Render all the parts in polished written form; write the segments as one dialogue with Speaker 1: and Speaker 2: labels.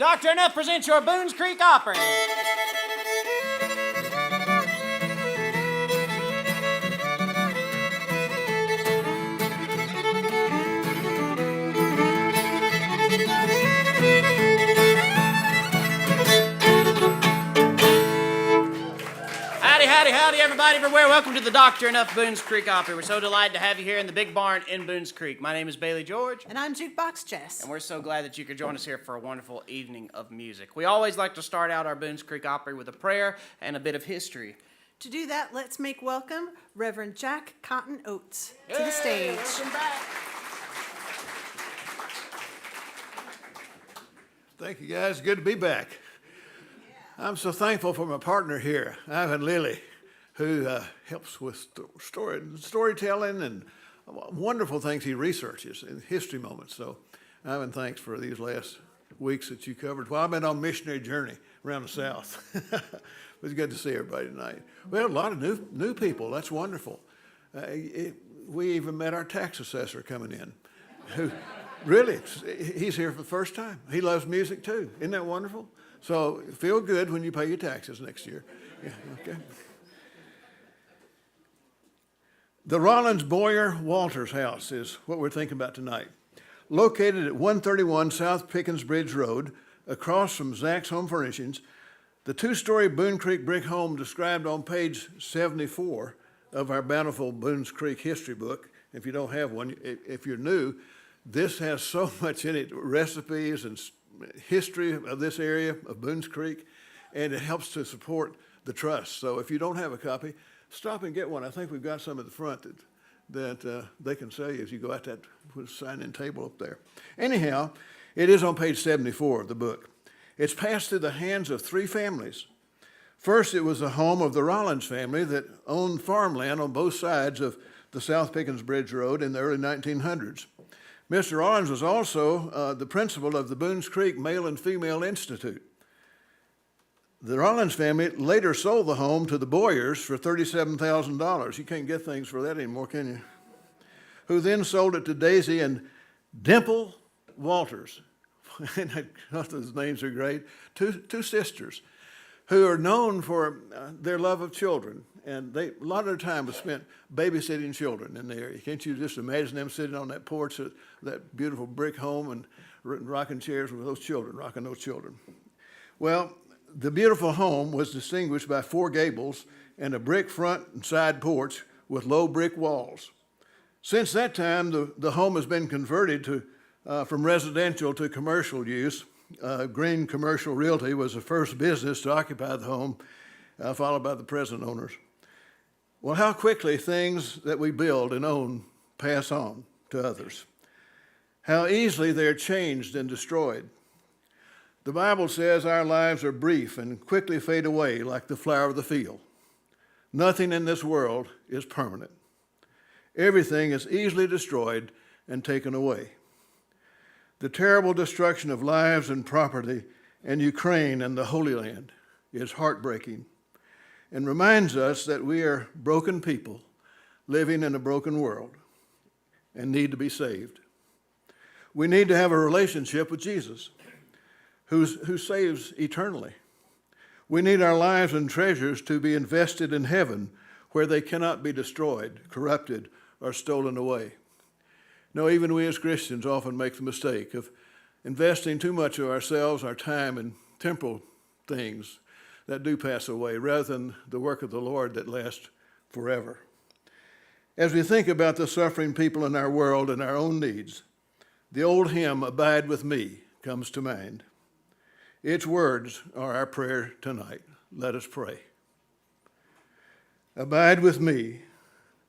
Speaker 1: Dr. Enuf presents your Boones Creek Opry. Howdy, everybody everywhere. Welcome to the Dr. Enuf Boones Creek Opry. We're so delighted to have you here in the big barn in Boones Creek. My name is Bailey George.
Speaker 2: And I'm Jukebox Jess.
Speaker 1: And we're so glad that you could join us here for a wonderful evening of music. We always like to start out our Boones Creek Opry with a prayer and a bit of history.
Speaker 2: To do that, let's make welcome Reverend Jack Cotton Oates to the stage.
Speaker 1: Welcome back.
Speaker 3: Thank you, guys. Good to be back. I'm so thankful for my partner here, Ivan Lilly, who helps with storytelling and wonderful things he researches in history moments. So, Ivan, thanks for these last weeks that you covered. Well, I've been on a missionary journey around the South. It was good to see everybody tonight. We had a lot of new people. That's wonderful. We even met our tax assessor coming in, who really, he's here for the first time. He loves music too. Isn't that wonderful? So feel good when you pay your taxes next year. Yeah, okay. The Rollins Boyer Walters house is what we're thinking about tonight. Located at 131 South Pickens Bridge Road, across from Zach's Home Furnishings, the two-story Boone Creek brick home described on page 74 of our bountiful Boones Creek history book. If you don't have one, if you're new, this has so much in it, recipes and history of this area of Boones Creek, and it helps to support the trust. So if you don't have a copy, stop and get one. I think we've got some at the front that they can sell you as you go out that sign-in table up there. Anyhow, it is on page 74 of the book. It's passed through the hands of three families. First, it was the home of the Rollins family that owned farmland on both sides of the South Pickens Bridge Road in the early 1900s. Mr. Rollins was also the principal of the Boones Creek Male and Female Institute. The Rollins family later sold the home to the Boyers for $37,000. You can't get things for that anymore, can you? Who then sold it to Daisy and Dimple Walters. And those names are great. Two sisters who are known for their love of children. And a lot of their time was spent babysitting children in the area. Can't you just imagine them sitting on that porch of that beautiful brick home and rocking chairs with those children, rocking those children? Well, the beautiful home was distinguished by four gables and a brick front and side porch with low brick walls. Since that time, the home has been converted from residential to commercial use. Green Commercial Realty was the first business to occupy the home, followed by the present owners. Well, how quickly things that we build and own pass on to others. How easily they're changed and destroyed. The Bible says our lives are brief and quickly fade away like the flower of the field. Nothing in this world is permanent. Everything is easily destroyed and taken away. The terrible destruction of lives and property in Ukraine and the Holy Land is heartbreaking and reminds us that we are broken people living in a broken world and need to be saved. We need to have a relationship with Jesus, who saves eternally. We need our lives and treasures to be invested in heaven where they cannot be destroyed, corrupted, or stolen away. No, even we as Christians often make the mistake of investing too much of ourselves, our time, in temporal things that do pass away, rather than the work of the Lord that lasts forever. As we think about the suffering people in our world and our own needs, the old hymn, "Abide with Me," comes to mind. Its words are our prayer tonight. Let us pray. Abide with me.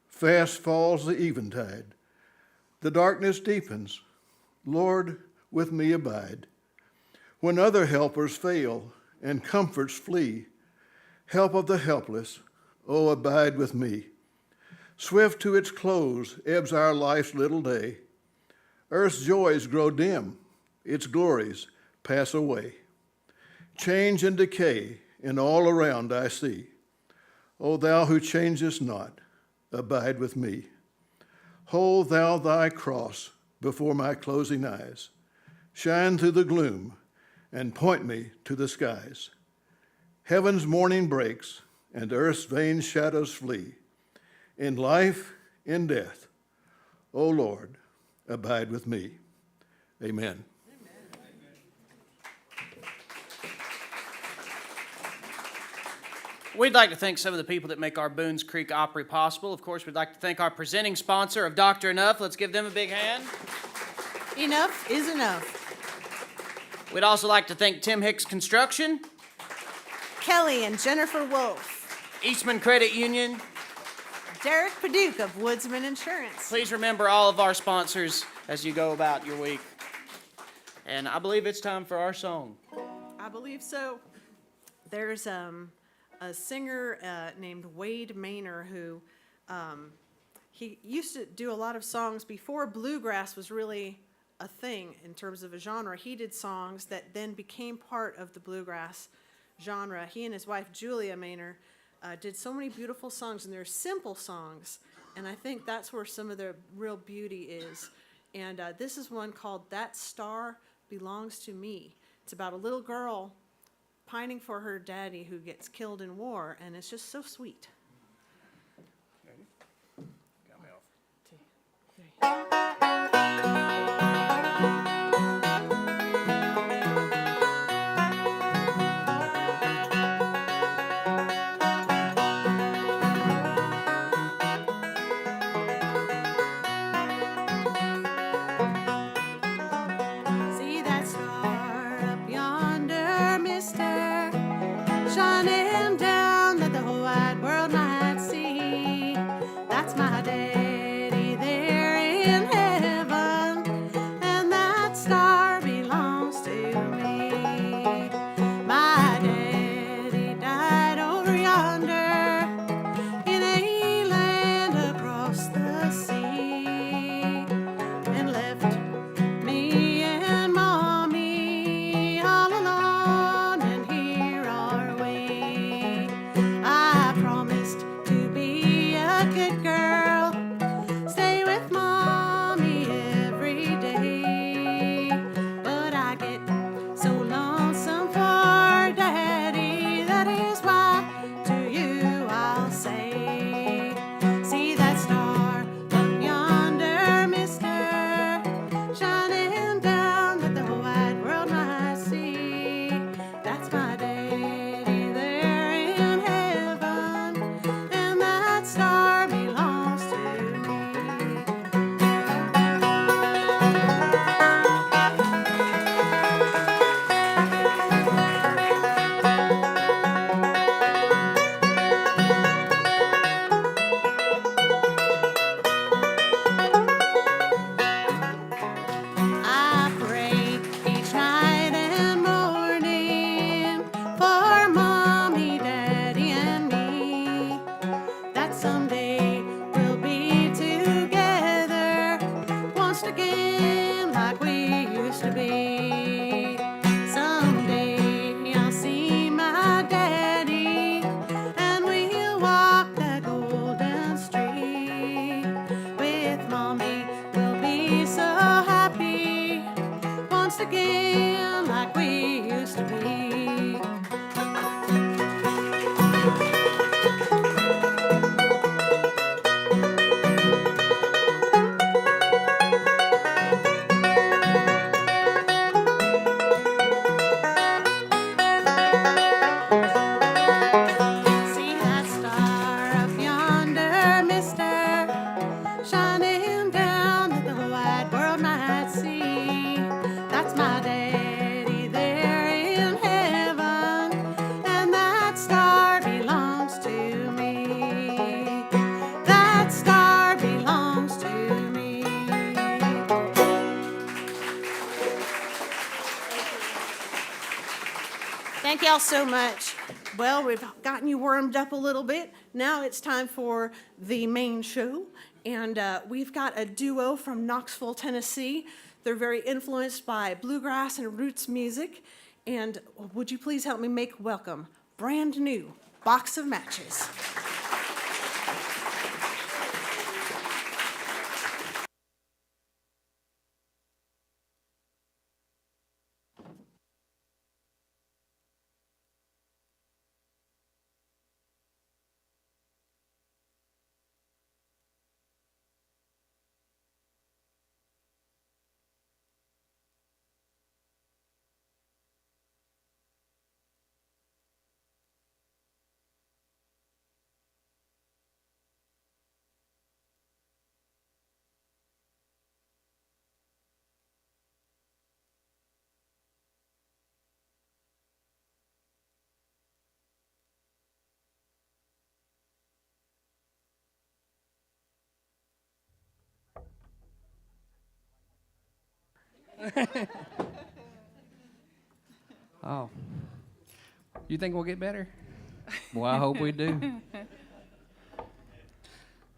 Speaker 3: Fast falls the eventide. The darkness deepens. Lord, with me abide. When other helpers fail and comforts flee, help of the helpless, oh, abide with me. Swift to its close ebbs our life's little day. Earth's joys grow dim, its glories pass away. Change and decay in all around I see. O thou who changest not, abide with me. Hold thou thy cross before my closing eyes. Shine through the gloom and point me to the skies. Heaven's morning breaks, and earth's vain shadows flee. In life, in death, O Lord, abide with me. Amen.
Speaker 1: We'd like to thank some of the people that make our Boones Creek Opry possible. Of course, we'd like to thank our presenting sponsor of Dr. Enuf. Let's give them a big hand.
Speaker 2: Enough is enough.
Speaker 1: We'd also like to thank Tim Hicks Construction,
Speaker 2: Kelly and Jennifer Wolf.
Speaker 1: Eastman Credit Union.
Speaker 2: Derek Paduke of Woodsman Insurance.
Speaker 1: Please remember all of our sponsors as you go about your week. And I believe it's time for our song.
Speaker 2: I believe so. There's a singer named Wade Maynor who he used to do a lot of songs before bluegrass was really a thing in terms of a genre. He did songs that then became part of the bluegrass genre. He and his wife Julia Maynor did so many beautiful songs, and they're simple songs, and I think that's where some of the real beauty is. And this is one called That Star Belongs to Me. It's about a little girl pining for her daddy who gets killed in war, and it's just so sweet.
Speaker 1: Got me off.
Speaker 2: See that star up yonder, mister, shining down that the whole wide world might see. That's my daddy there in heaven, and that star belongs to me. My daddy died over yonder in a land across the sea, and left me and mommy all alone, and here are we. I promised to be a good girl, stay with mommy every day, but I get so lonesome for daddy. That is why to you I'll say, see that star up yonder, mister, shining down that the whole wide world might see. That's my daddy there in heaven, and that star belongs to me. I pray each night and morning for mommy, daddy, and me, that someday we'll be together once again like we used to be. Someday I'll see my daddy, and we'll walk that golden street. With mommy we'll be so happy once again like we used to be. See that star up yonder, mister, shining down that the whole wide world might see. That's my daddy there in heaven, and that star belongs to me. That star belongs to me. Thank y'all so much. Well, we've gotten you warmed up a little bit. Now it's time for the main show. And we've got a duo from Knoxville, Tennessee. They're very influenced by bluegrass and roots music. And would you please help me make welcome Brand New Box of Matches.
Speaker 4: Oh. You think we'll get better? Well, I hope we do.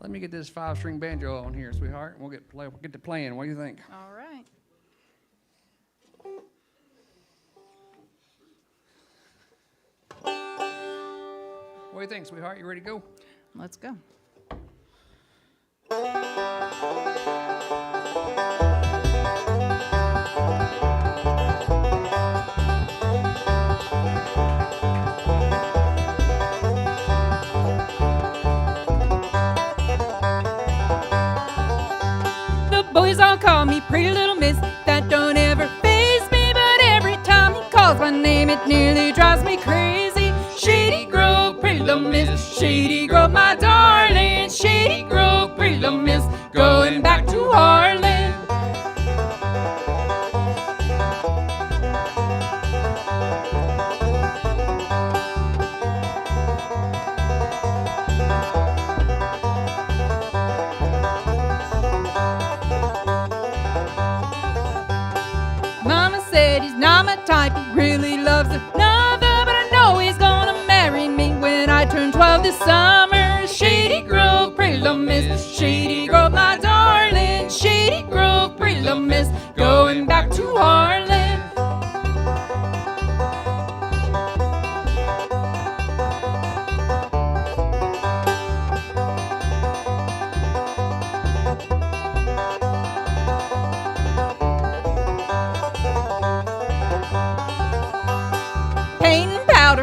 Speaker 4: Let me get this 5-string banjo on here, sweetheart. We'll get to playing. What do you think?
Speaker 5: All right.
Speaker 4: What do you think, sweetheart? You ready to go?
Speaker 5: Let's go. Boys all call me pretty little miss. That don't ever faze me, but every time he calls my name, it nearly drives me crazy. Shady Grove, pretty little miss. Shady Grove, my darling. Shady Grove, pretty little miss. Going back to Harlan. Type he really loves another, but I know he's gonna marry me when I turn 12 this summer. Shady Grove, pretty little miss. Shady Grove, my darling. Shady Grove, pretty little miss. Going back to Harlan.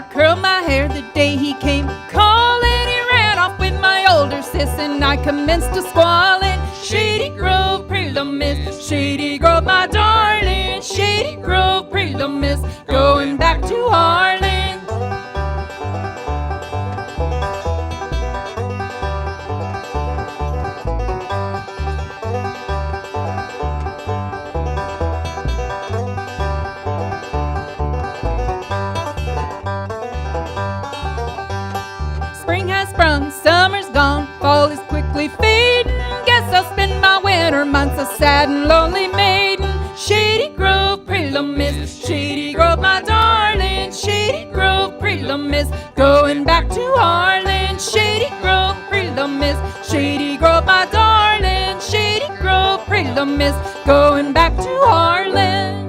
Speaker 5: Curled my hair the day he came calling. He ran off with my older sis and I commenced to squalling. Shady Grove, pretty little miss. Shady Grove, my darling. Shady Grove, pretty little miss. Going back to Harlan. Summer's gone, fall is quickly fading. Guess I'll spend my winter months a sad and lonely maiden. Shady Grove, pretty little miss. Shady Grove, my darling. Shady Grove, pretty little miss. Going back to Harlan. Shady Grove, pretty little miss. Shady Grove, my darling. Shady Grove, pretty little miss. Going back to Harlan.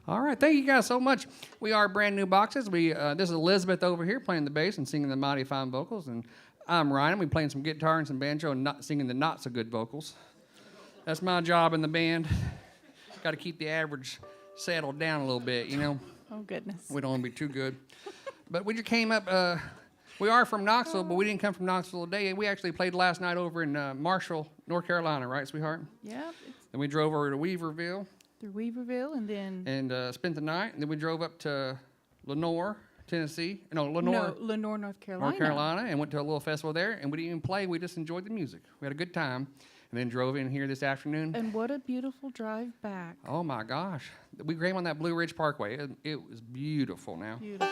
Speaker 4: All right, thank you guys so much. We are Brand New Boxes. This is Elizabeth over here playing the bass and singing the mighty fine vocals, and I'm Ryan. We playing some guitar and some banjo and singing the not so good vocals. That's my job in the band. Got to keep the average settled down a little bit, you know.
Speaker 5: Oh goodness.
Speaker 4: We don't want to be too good. But we just came up. We are from Knoxville, but we didn't come from Knoxville today. We actually played last night over in Marshall, North Carolina, right, sweetheart?
Speaker 5: Yep.
Speaker 4: Then we drove over to Weaverville.
Speaker 5: Through Weaverville and then...
Speaker 4: And spent the night, and then we drove up to Lenore, Tennessee.
Speaker 5: Lenore, North Carolina.
Speaker 4: North Carolina, and went to a little festival there, and we didn't even play, we just enjoyed the music. We had a good time, and then drove in here this afternoon.
Speaker 5: And what a beautiful drive back.
Speaker 4: Oh my gosh. We came on that Blue Ridge Parkway. It was beautiful now.
Speaker 5: Beautiful.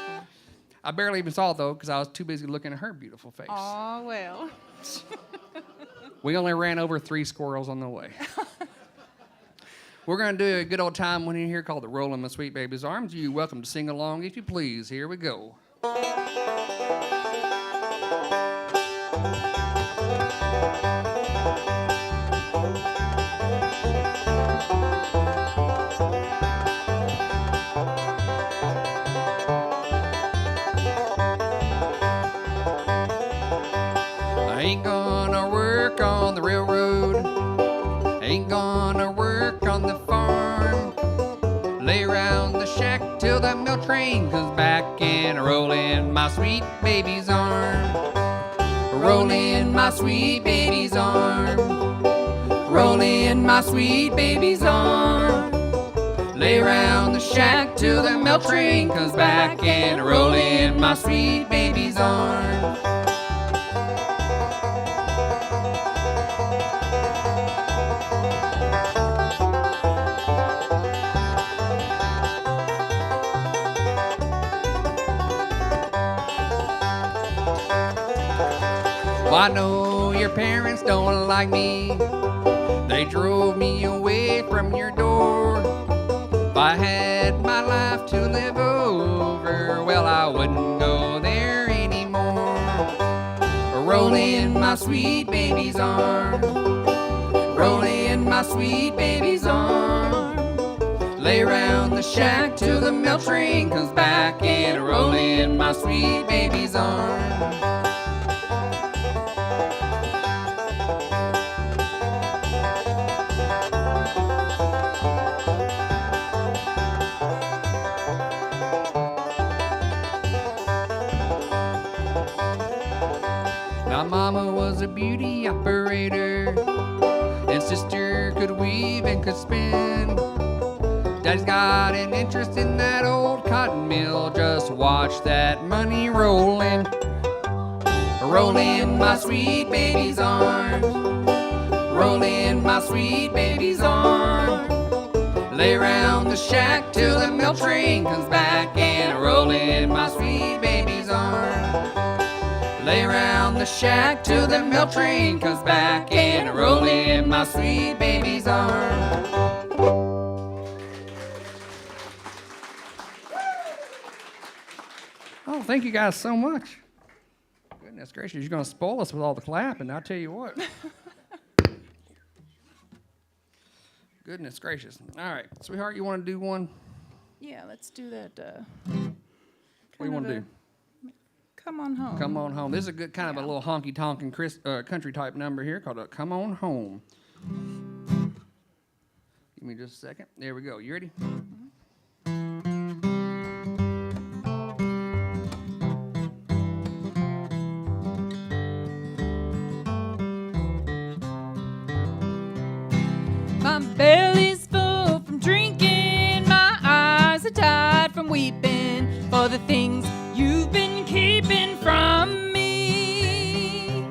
Speaker 4: I barely even saw it, though, because I was too busy looking at her beautiful face.
Speaker 5: Oh, well.
Speaker 4: We only ran over 3 squirrels on the way. We're going to do a good old time one in here called the Rollin' My Sweet Baby's Arms. You're welcome to sing along if you please. Here we go. I ain't gonna work on the railroad. Ain't gonna work on the farm. Lay around the shack till that milk train comes back and roll in my sweet baby's arm. Roll in my sweet baby's arm. Roll in my sweet baby's arm. Lay around the shack till that milk train comes back and roll in my sweet baby's arm. Well, I know your parents don't like me. They drove me away from your door. If I had my life to live over, well, I wouldn't go there anymore. Roll in my sweet baby's arm. Roll in my sweet baby's arm. Lay round the shack till the mail train comes back and roll in my sweet baby's arm. Now mama was a beauty operator, and sister could weave and could spin. Daddy's got an interest in that old cotton mill. Just watch that money roll in. Roll in my sweet baby's arms. Roll in my sweet baby's arms. Lay round the shack till the mail train comes back and roll in my sweet baby's arms. Lay round the shack till the mail train comes back and roll in my sweet baby's arms. Oh, thank you guys so much. Goodness gracious, you're going to spoil us with all the clapping, I'll tell you what. Goodness gracious. All right, sweetheart, you want to do one?
Speaker 5: Yeah, let's do that.
Speaker 4: What do you want to do?
Speaker 5: Come on home.
Speaker 4: Come on home. This is a good kind of a little honky-tonkin' country type number here called Come On Home. Give me just a second. There we go. You ready?
Speaker 5: My belly's full from drinking. My eyes are tired from weeping for the things you've been keeping from me.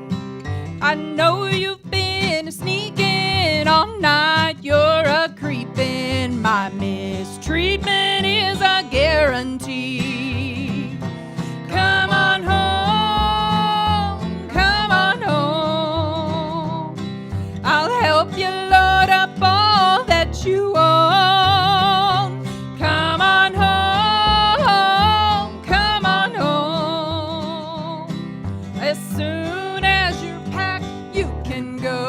Speaker 5: I know you've been sneaking all night. You're a creeping. My mistreatment is a guarantee. Come on home. Come on home. I'll help you load up all that you own. Come on home, come on home. As soon as you're packed, you can go.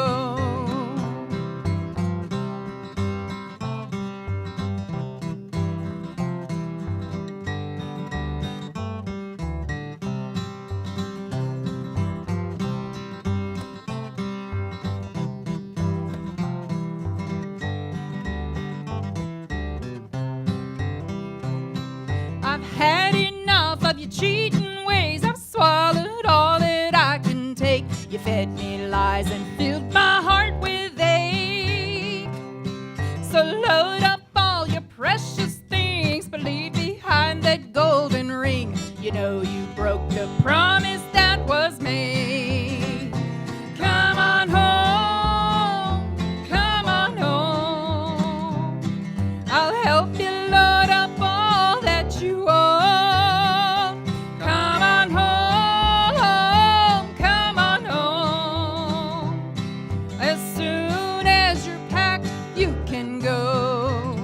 Speaker 5: I've had enough of your cheating ways. I've swallowed all that I can take. You fed me lies and filled my heart with ache. So load up all your precious things, but leave behind that golden ring. You know you broke the promise that was made. Come on home, come on home. I'll help you load up all that you own. Come on home, come on home. As soon as you're packed, you can go.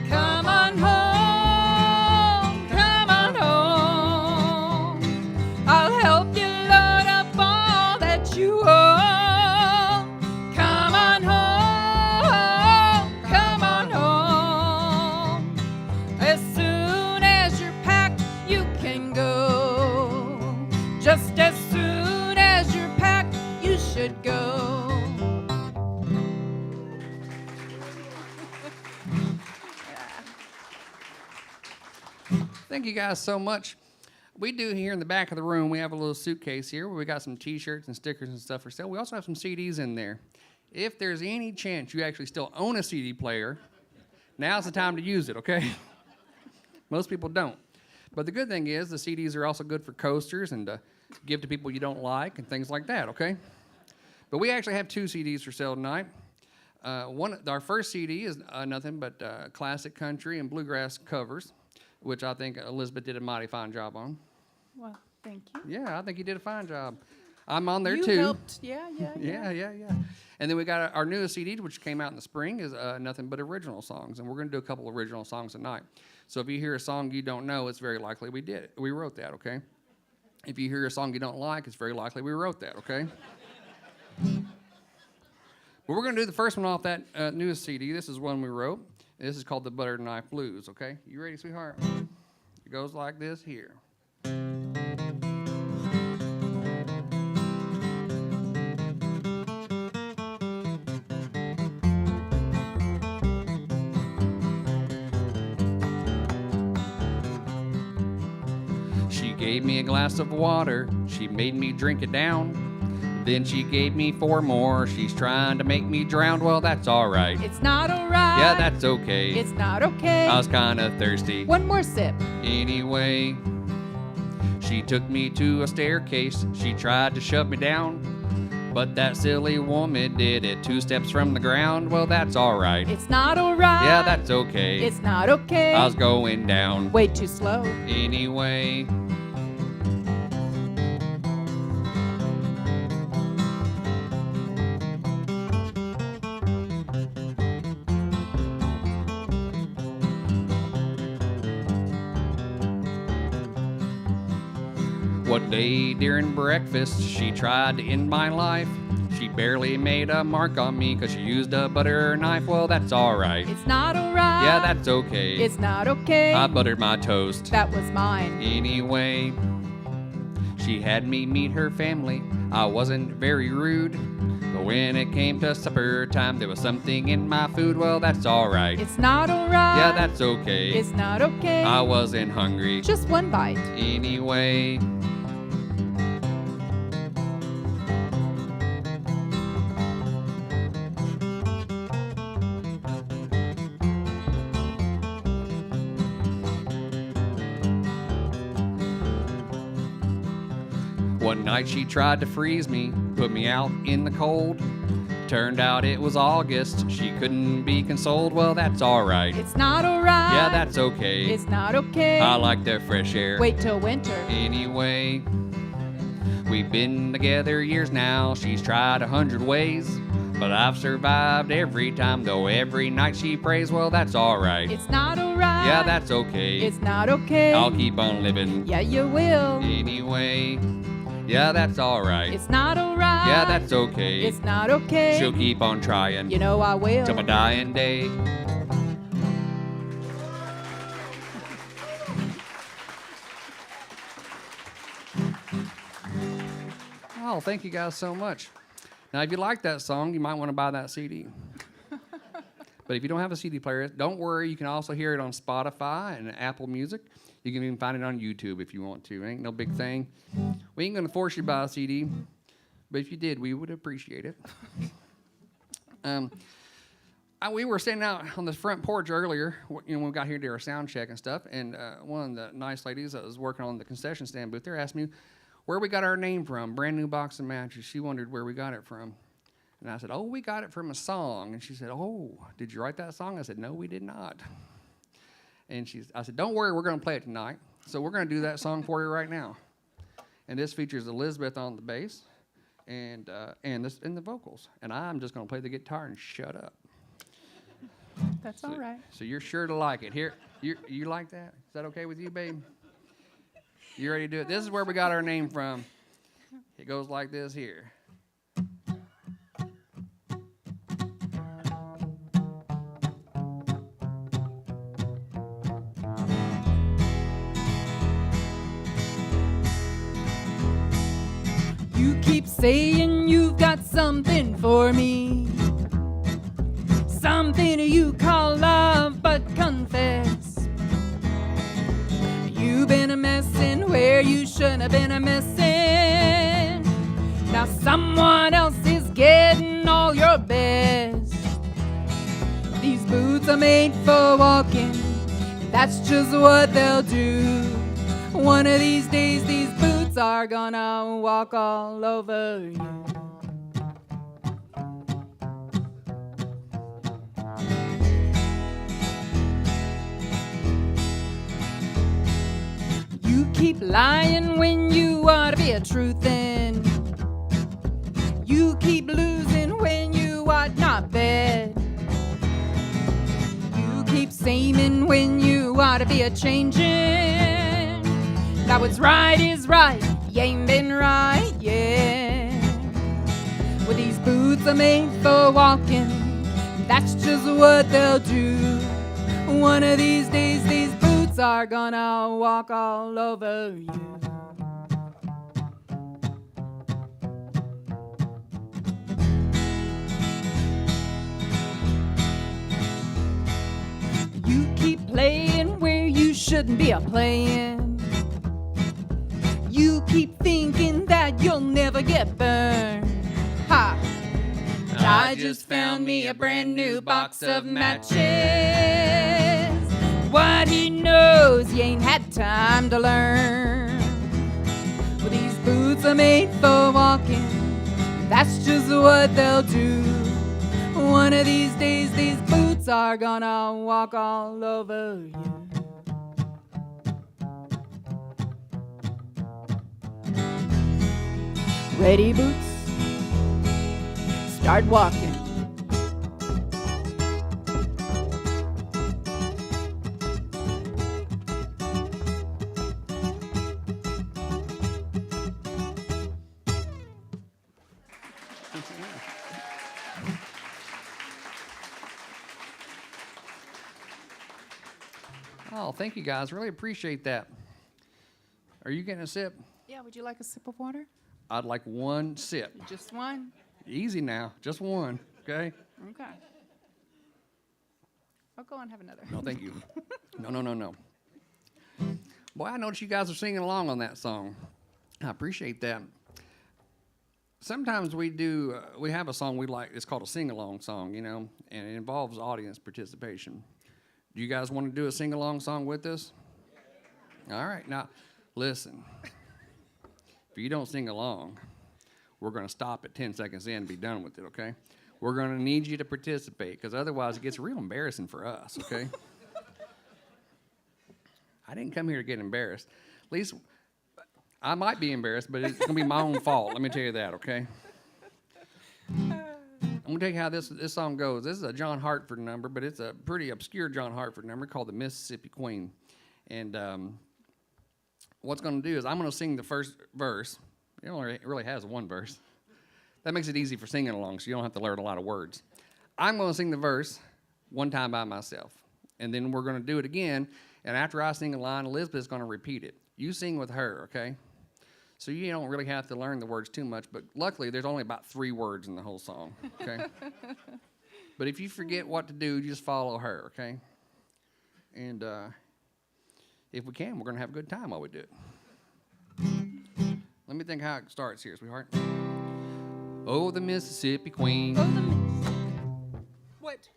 Speaker 5: Come on home, come on home. I'll help you load up all that you own. Come on home, come on home. As soon as you're packed, you can go. Just as soon as you're packed, you should go.
Speaker 4: Thank you guys so much. We do here in the back of the room, we have a little suitcase here where we got some t-shirts and stickers and stuff for sale. We also have some CDs in there. If there's any chance you actually still own a CD player, now's the time to use it, okay? Most people don't. But the good thing is the CDs are also good for coasters and to give to people you don't like and things like that, okay? But we actually have 2 CDs for sale tonight. Our first CD is nothing but classic country and bluegrass covers, which I think Elizabeth did a mighty fine job on.
Speaker 5: Well, thank you.
Speaker 4: Yeah, I think you did a fine job. I'm on there
Speaker 5: You
Speaker 4: too.
Speaker 5: helped. Yeah.
Speaker 4: Yeah. And then we got our newest CD, which came out in the spring, is nothing but original songs, and we're going to do a couple original songs tonight. So if you hear a song you don't know, it's very likely we wrote that, okay? If you hear a song you don't like, it's very likely we wrote that, okay? But we're going to do the first one off that newest CD. This is one we wrote. This is called the Butter Knife Blues, okay? You ready, sweetheart? It goes like this here. She gave me a glass of water, she made me drink it down. Then she gave me 4 more, she's trying to make me drown. Well, that's alright.
Speaker 5: It's not alright.
Speaker 4: Yeah, that's okay.
Speaker 5: It's not okay.
Speaker 4: I was kinda thirsty.
Speaker 5: One more sip.
Speaker 4: Anyway, she took me to a staircase, she tried to shove me down. But that silly woman did it 2 steps from the ground. Well, that's alright.
Speaker 5: It's not alright.
Speaker 4: Yeah, that's okay.
Speaker 5: It's not okay.
Speaker 4: I was going down.
Speaker 5: Way too slow.
Speaker 4: Anyway. One day during breakfast, she tried to end my life. She barely made a mark on me 'cause she used a butter knife. Well, that's alright.
Speaker 5: It's not alright.
Speaker 4: Yeah, that's okay.
Speaker 5: It's not okay.
Speaker 4: I buttered my toast.
Speaker 5: That was mine.
Speaker 4: Anyway, she had me meet her family. I wasn't very rude. But when it came to supper time, there was something in my food. Well, that's alright.
Speaker 5: It's not alright.
Speaker 4: Yeah, that's okay.
Speaker 5: It's not okay.
Speaker 4: I wasn't hungry.
Speaker 5: Just one bite.
Speaker 4: Anyway. One night she tried to freeze me, put me out in the cold. Turned out it was August, she couldn't be consoled. Well, that's alright.
Speaker 5: It's not alright.
Speaker 4: Yeah, that's okay.
Speaker 5: It's not okay.
Speaker 4: I like the fresh air.
Speaker 5: Wait till winter.
Speaker 4: Anyway, we've been together years now. She's tried 100 ways, but I've survived every time, though every night she prays. Well, that's alright.
Speaker 5: It's not alright.
Speaker 4: Yeah, that's okay.
Speaker 5: It's not okay.
Speaker 4: I'll keep on living.
Speaker 5: Yeah, you will.
Speaker 4: Anyway, yeah, that's alright.
Speaker 5: It's not alright.
Speaker 4: Yeah, that's okay.
Speaker 5: It's not okay.
Speaker 4: She'll keep on trying.
Speaker 5: You know I will.
Speaker 4: Till my dying day. Oh, thank you guys so much. Now, if you like that song, you might want to buy that CD. But if you don't have a CD player, don't worry. You can also hear it on Spotify and Apple Music. You can even find it on YouTube if you want to. It ain't no big thing. We ain't going to force you to buy a CD, but if you did, we would appreciate it. We were standing out on the front porch earlier, when we got here to our sound check and stuff, and one of the nice ladies that was working on the concession stand booth there asked me where we got our name from, Brand New Box of Matches. She wondered where we got it from. And I said, oh, we got it from a song. And she said, oh, did you write that song? I said, no, we did not. And I said, don't worry, we're going to play it tonight. So we're going to do that song for you right now. And this features Elizabeth on the bass and the vocals. And I'm just going to play the guitar and shut up.
Speaker 5: That's all right.
Speaker 4: So you're sure to like it. Here, you like that? Is that okay with you, babe? You ready to do it? This is where we got our name from. It goes like this here.
Speaker 5: You keep saying you've got something for me, something you call love, but confess you've been a messin' where you shouldn't have been a messin'. Now someone else is getting all your best. These boots are made for walking, That's just what they'll do. One of these days, these boots are gonna walk all over you. You keep lying when you ought to be a truthin'. You keep losing when you ought not bet. You keep saying when you ought to be a changin'. That what's right is right, you ain't been right yet. Well, these boots are made for walking, that's just what they'll do. One of these days, these boots are gonna walk all over you. You keep playing where you shouldn't be a-playing. You keep thinking that you'll never get burned. Ha! I just found me a brand new box of matches. What he knows, he ain't had time to learn. Well, these boots are made for walking, that's just what they'll do. One of these days, these boots are gonna walk all over you. Ready, boots? Start walking.
Speaker 4: Oh, thank you guys. Really appreciate that. Are you getting a sip?
Speaker 5: Yeah, would you like a sip of water?
Speaker 4: I'd like one sip.
Speaker 5: Just one?
Speaker 4: Easy now, just one, okay?
Speaker 5: Okay. I'll go and have another.
Speaker 4: No, thank you. No. Boy, I noticed you guys are singing along on that song. I appreciate that. Sometimes we have a song we like, it's called a sing-along song, you know, and it involves audience participation. Do you guys want to do a sing-along song with us? All right, now, listen. If you don't sing along, we're going to stop at 10 seconds in and be done with it, okay? We're going to need you to participate, because otherwise it gets real embarrassing for us, okay? I didn't come here to get embarrassed. At least I might be embarrassed, but it's going to be my own fault. Let me tell you that, okay? I'm going to tell you how this song goes. This is a John Hartford number, but it's a pretty obscure John Hartford number called the Mississippi Queen. And what's going to do is I'm going to sing the first verse. It only really has one verse. That makes it easy for singing along, so you don't have to learn a lot of words. I'm going to sing the verse one time by myself, and then we're going to do it again, and after I sing a line, Elizabeth's going to repeat it. You sing with her, okay? So you don't really have to learn the words too much, but luckily there's only about 3 words in the whole song, okay? But if you forget what to do, just follow her, okay? And if we can, we're going to have a good time while we do it. Let me think how it starts here, sweetheart. Oh, the Mississippi Queen.
Speaker 5: Oh, what?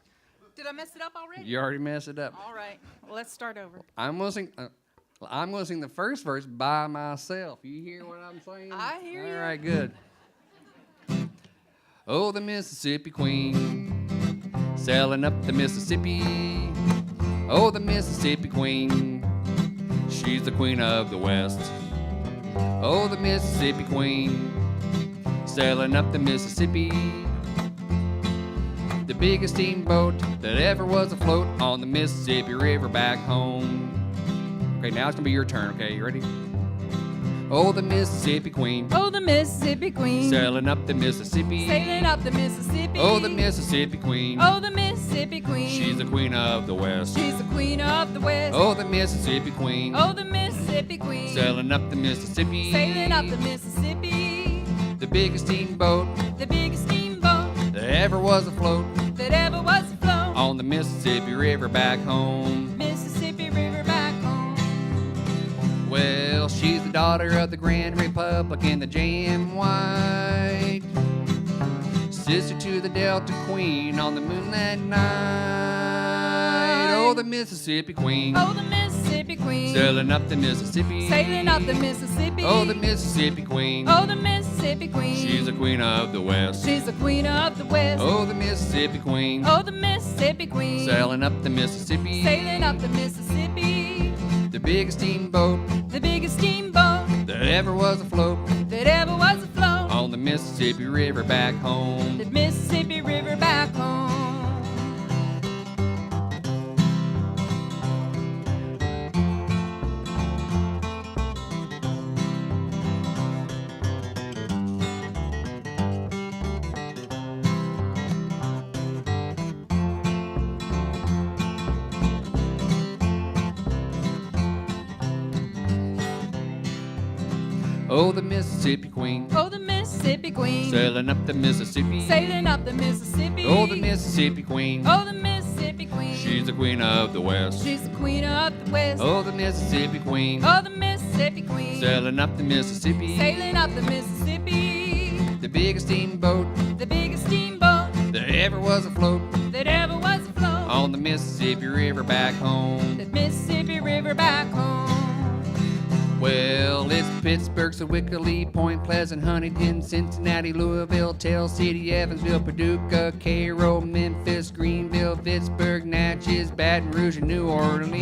Speaker 5: Did I mess it up already?
Speaker 4: You already messed it up.
Speaker 5: All right. Well, let's start over.
Speaker 4: I'm going to sing the first verse by myself. You hear what I'm saying?
Speaker 5: I hear you.
Speaker 4: All right, good. Oh, the Mississippi Queen, sailing up the Mississippi. Oh, the Mississippi Queen, she's the queen of the West. Oh, the Mississippi Queen, sailing up the Mississippi. The biggest steamboat that ever was afloat on the Mississippi River back home. Okay, now it's gonna be your turn, okay? You ready? Oh, the Mississippi Queen.
Speaker 5: Oh, the Mississippi Queen.
Speaker 4: Sailing up the Mississippi.
Speaker 5: Sailing up the Mississippi.
Speaker 4: Oh, the Mississippi Queen.
Speaker 5: Oh, the Mississippi Queen.
Speaker 4: She's the queen of the West.
Speaker 5: She's the queen of the West.
Speaker 4: Oh, the Mississippi Queen.
Speaker 5: Oh, the Mississippi Queen.
Speaker 4: Sailing up the Mississippi.
Speaker 5: Sailing up the Mississippi.
Speaker 4: The biggest steamboat.
Speaker 5: The biggest steamboat
Speaker 4: That ever was afloat.
Speaker 5: that ever was afloat.
Speaker 4: On the Mississippi River back home.
Speaker 5: Mississippi River back home.
Speaker 4: Well, she's the daughter of the Grand Republican, the J.M. White. Sister to the Delta Queen on the moonlight night. Oh, the Mississippi Queen.
Speaker 5: Oh, the Mississippi Queen.
Speaker 4: Sailing up the Mississippi.
Speaker 5: Sailing up the Mississippi.
Speaker 4: Oh, the Mississippi Queen.
Speaker 5: Oh, the Mississippi Queen.
Speaker 4: She's the queen of the West.
Speaker 5: She's the queen of the West.
Speaker 4: Oh, the Mississippi Queen.
Speaker 5: Oh, the Mississippi Queen.
Speaker 4: Sailing up the Mississippi.
Speaker 5: Sailing up the Mississippi.
Speaker 4: The biggest steamboat
Speaker 5: The biggest steamboat
Speaker 4: that ever was afloat
Speaker 5: that ever was afloat.
Speaker 4: on the Mississippi River back home.
Speaker 5: The Mississippi River back home.
Speaker 4: Oh, the Mississippi Queen.
Speaker 5: Oh, the Mississippi Queen.
Speaker 4: Sailing up the Mississippi.
Speaker 5: Sailing up the Mississippi.
Speaker 4: Oh, the Mississippi Queen.
Speaker 5: Oh, the Mississippi Queen.
Speaker 4: She's the queen of the West.
Speaker 5: She's the queen of the West.
Speaker 4: Oh, the Mississippi Queen.
Speaker 5: Oh, the Mississippi Queen.
Speaker 4: Sailing up the Mississippi.
Speaker 5: Sailing up the Mississippi.
Speaker 4: The biggest steamboat
Speaker 5: The biggest steamboat
Speaker 4: that ever was afloat
Speaker 5: that ever was afloat.
Speaker 4: on the Mississippi River back home.
Speaker 5: The Mississippi River back home.
Speaker 4: Well, it's Pittsburgh, Sewickley, Point Pleasant, Huntington, Cincinnati, Louisville, Tell City, Evansville, Paducah, Cairo, Memphis, Greenville, Pittsburgh, Natchez, Baton Rouge, and New Orleans.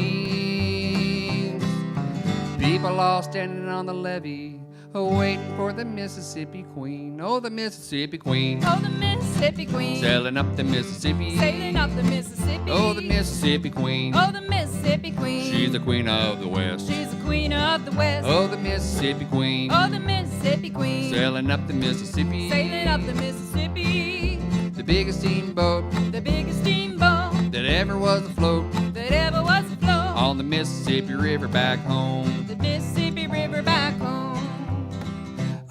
Speaker 4: People all standing on the levee, waiting for the Mississippi Queen. Oh, the Mississippi Queen.
Speaker 5: Oh, the Mississippi Queen.
Speaker 4: Sailing up the Mississippi.
Speaker 5: Sailing up the Mississippi.
Speaker 4: Oh, the Mississippi Queen.
Speaker 5: Oh, the Mississippi Queen.
Speaker 4: She's the queen of the West.
Speaker 5: She's the queen of the West.
Speaker 4: Oh, the Mississippi Queen.
Speaker 5: Oh, the Mississippi Queen.
Speaker 4: Sailing up the Mississippi.
Speaker 5: Sailing up the Mississippi.
Speaker 4: The biggest steamboat
Speaker 5: The biggest steamboat
Speaker 4: that ever was afloat
Speaker 5: that ever was afloat.
Speaker 4: on the Mississippi River back home.
Speaker 5: The Mississippi River back home.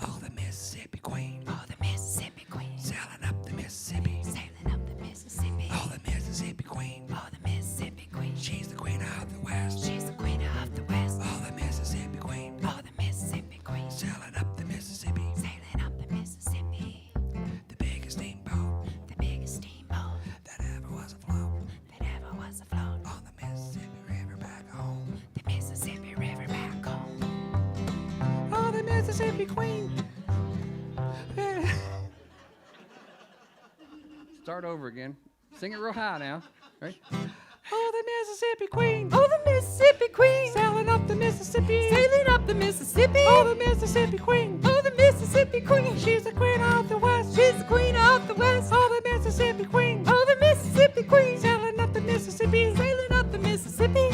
Speaker 4: Oh, the Mississippi Queen.
Speaker 5: Oh, the Mississippi Queen.
Speaker 4: Sailing up the Mississippi.
Speaker 5: Sailing up the Mississippi.
Speaker 4: Oh, the Mississippi Queen.
Speaker 5: Oh, the Mississippi Queen.
Speaker 4: She's the queen of the West.
Speaker 5: She's the queen of the West.
Speaker 4: Oh, the Mississippi Queen.
Speaker 5: Oh, the Mississippi Queen.
Speaker 4: Sailing up the Mississippi.
Speaker 5: Sailing up the Mississippi.
Speaker 4: The biggest steamboat
Speaker 5: The biggest steamboat
Speaker 4: that ever was afloat
Speaker 5: that ever was afloat.
Speaker 4: on the Mississippi River back home.
Speaker 5: The Mississippi River back home.
Speaker 4: Oh, the Mississippi Queen. Start over again. Sing it real high now. Right? Oh, the Mississippi Queen.
Speaker 5: Oh, the Mississippi Queen.
Speaker 4: Sailing up the Mississippi.
Speaker 5: Sailing up the Mississippi.
Speaker 4: Oh, the Mississippi Queen.
Speaker 5: Oh, the Mississippi Queen.
Speaker 4: She's the queen of the West.
Speaker 5: She's the queen of the West.
Speaker 4: Oh, the Mississippi Queen.
Speaker 5: Oh, the Mississippi Queen.
Speaker 4: Sailing up the Mississippi.
Speaker 5: Sailing up the Mississippi.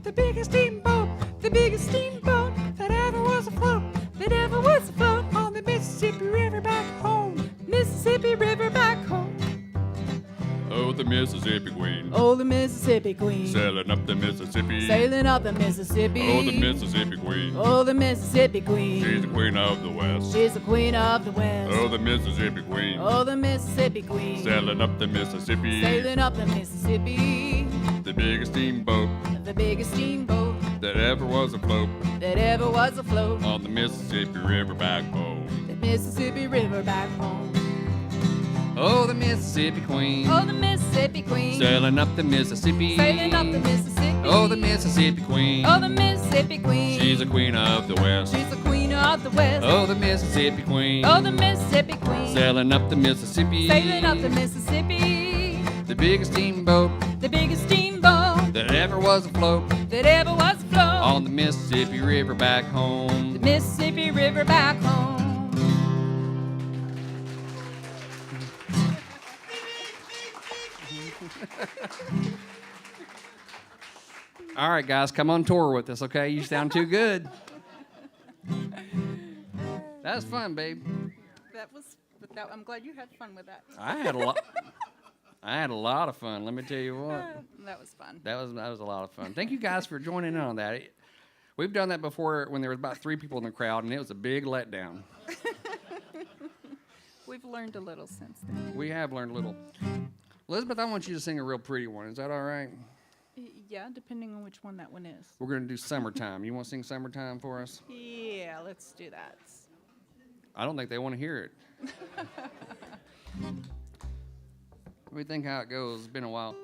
Speaker 4: The biggest steamboat
Speaker 5: The biggest steamboat
Speaker 4: that ever was afloat
Speaker 5: that ever was afloat.
Speaker 4: on the Mississippi River back home.
Speaker 5: Mississippi River back home.
Speaker 4: Oh, the Mississippi Queen.
Speaker 5: Oh, the Mississippi Queen.
Speaker 4: Sailing up the Mississippi.
Speaker 5: Sailing up the Mississippi.
Speaker 4: Oh, the Mississippi Queen.
Speaker 5: Oh, the Mississippi Queen.
Speaker 4: She's the queen of the West.
Speaker 5: She's the queen of the West.
Speaker 4: Oh, the Mississippi Queen.
Speaker 5: Oh, the Mississippi Queen.
Speaker 4: Sailing up the Mississippi.
Speaker 5: Sailing up the Mississippi.
Speaker 4: The biggest steamboat
Speaker 5: The biggest steamboat
Speaker 4: that ever was afloat
Speaker 5: that ever was afloat.
Speaker 4: on the Mississippi River back home.
Speaker 5: The Mississippi River back home.
Speaker 4: Oh, the Mississippi Queen.
Speaker 5: Oh, the Mississippi Queen.
Speaker 4: Sailing up the Mississippi.
Speaker 5: Sailing up the Mississippi.
Speaker 4: Oh, the Mississippi Queen.
Speaker 5: Oh, the Mississippi Queen.
Speaker 4: She's the queen of the West.
Speaker 5: She's the queen of the West.
Speaker 4: Oh, the Mississippi Queen.
Speaker 5: Oh, the Mississippi Queen.
Speaker 4: Sailing up the Mississippi.
Speaker 5: Sailing up the Mississippi.
Speaker 4: The biggest steamboat
Speaker 5: The biggest steamboat
Speaker 4: that ever was afloat
Speaker 5: that ever was afloat.
Speaker 4: on the Mississippi River back home.
Speaker 5: The Mississippi River back home.
Speaker 4: All right, guys, come on tour with us, okay? You sound too good. That was fun, babe.
Speaker 5: I'm glad you had fun with that.
Speaker 4: I had a lot. I had a lot of fun. Let me tell you what.
Speaker 5: That was fun.
Speaker 4: That was a lot of fun. Thank you guys for joining in on that. We've done that before when there was about 3 people in the crowd, and it was a big letdown.
Speaker 5: We've learned a little since then.
Speaker 4: We have learned a little. Elizabeth, I want you to sing a real pretty one. Is that all right?
Speaker 5: Yeah, depending on which one that one is.
Speaker 4: We're going to do Summertime. You want to sing Summertime for us?
Speaker 5: Yeah, let's do that.
Speaker 4: I don't think they want to hear it. Let me think how it goes. It's been a while.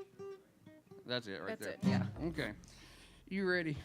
Speaker 4: That's it right
Speaker 5: That's
Speaker 4: there.
Speaker 5: it, yeah.
Speaker 4: Okay. You ready?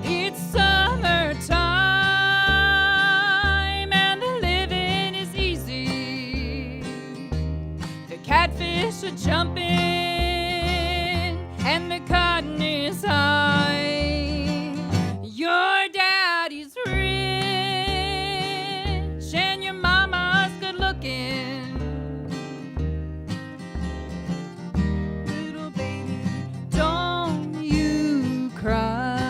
Speaker 5: It's summertime and the living is easy. The catfish are jumping and the cotton is high. Your daddy's rich and your mama's good looking. Little baby, don't you cry.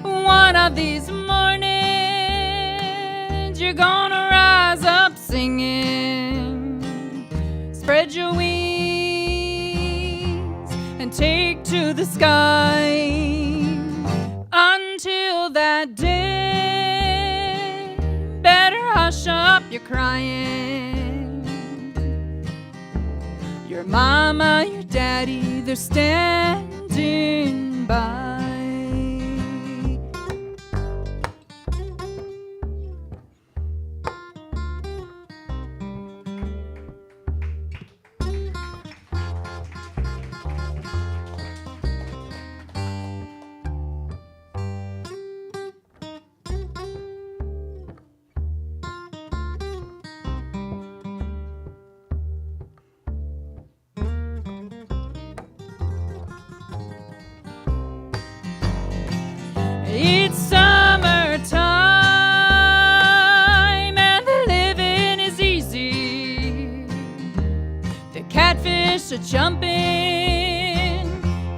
Speaker 5: One of these mornings, you're gonna rise up singing. Spread your wings and take to the sky. Until that day, better hush up your crying. Your mama, your daddy, they're standing by. It's summertime and the living is easy. The catfish are jumping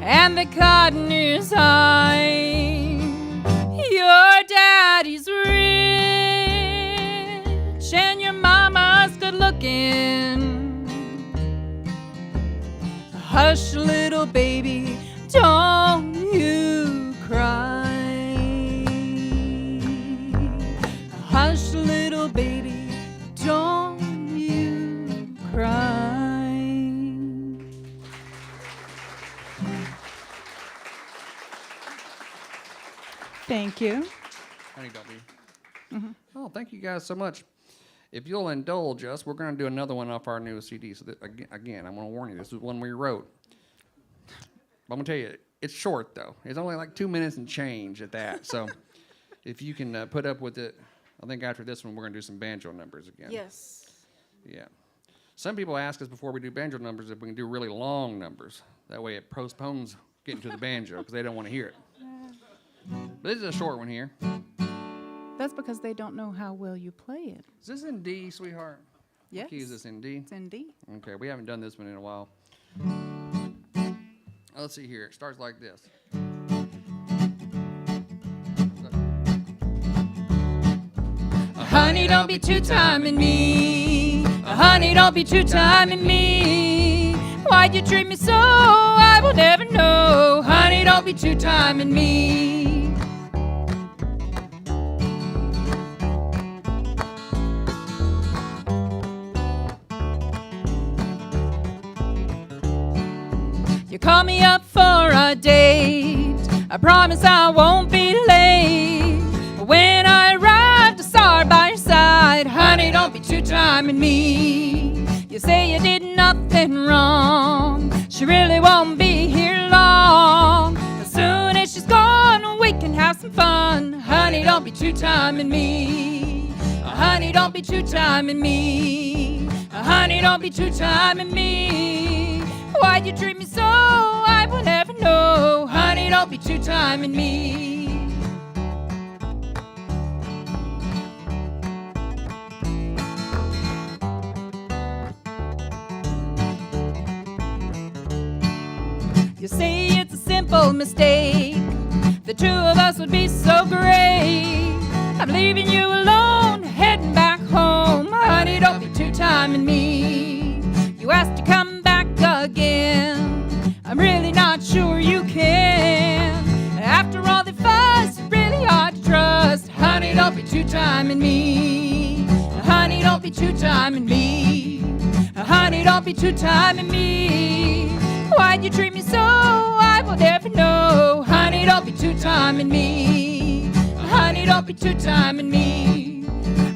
Speaker 5: and the cotton is high. Your daddy's rich and your mama's good looking. Hush, little baby, don't you cry. Hush, little baby, don't you cry. Thank you.
Speaker 4: Honey Doggy. Oh, thank you guys so much. If you'll indulge us, we're going to do another one off our newest CD. So again, I'm going to warn you, this is one we wrote. I'm going to tell you, it's short, though. It's only like 2 minutes and change at that. So if you can put up with it, I think after this one, we're going to do some banjo numbers again.
Speaker 2: Yes.
Speaker 4: Yeah. Some people ask us before we do banjo numbers if we can do really long numbers. That way it postpones getting to the banjo because they don't want to hear it. But this is a short one here.
Speaker 5: That's because they don't know how well you play it.
Speaker 4: Is this in D, sweetheart?
Speaker 5: Yes.
Speaker 4: What key is this in D?
Speaker 5: It's in D.
Speaker 4: Okay, we haven't done this one in a while. Let's see here. It starts like this.
Speaker 5: Honey, don't be two-timing me. Honey, don't be two-timing me. Why'd you treat me so? I will never know. Honey, don't be two-timing me. You call me up for a date. I promise I won't be late. When I arrive, I start by your side. Honey, don't be two-timing me. You say you did nothing wrong. She really won't be here long. As soon as she's gone, we can have some fun. Honey, don't be two-timing me. Honey, don't be two-timing me. Honey, don't be two-timing me. Why'd you treat me so? I will never know. Honey, don't be two-timing me. You say it's a simple mistake. The two of us would be so great. I'm leaving you alone, heading back two-timing me. Honey, don't be two-timing me. Why'd you treat me so? I will never know. Honey, don't be two-timing me. Honey, don't be two-timing me.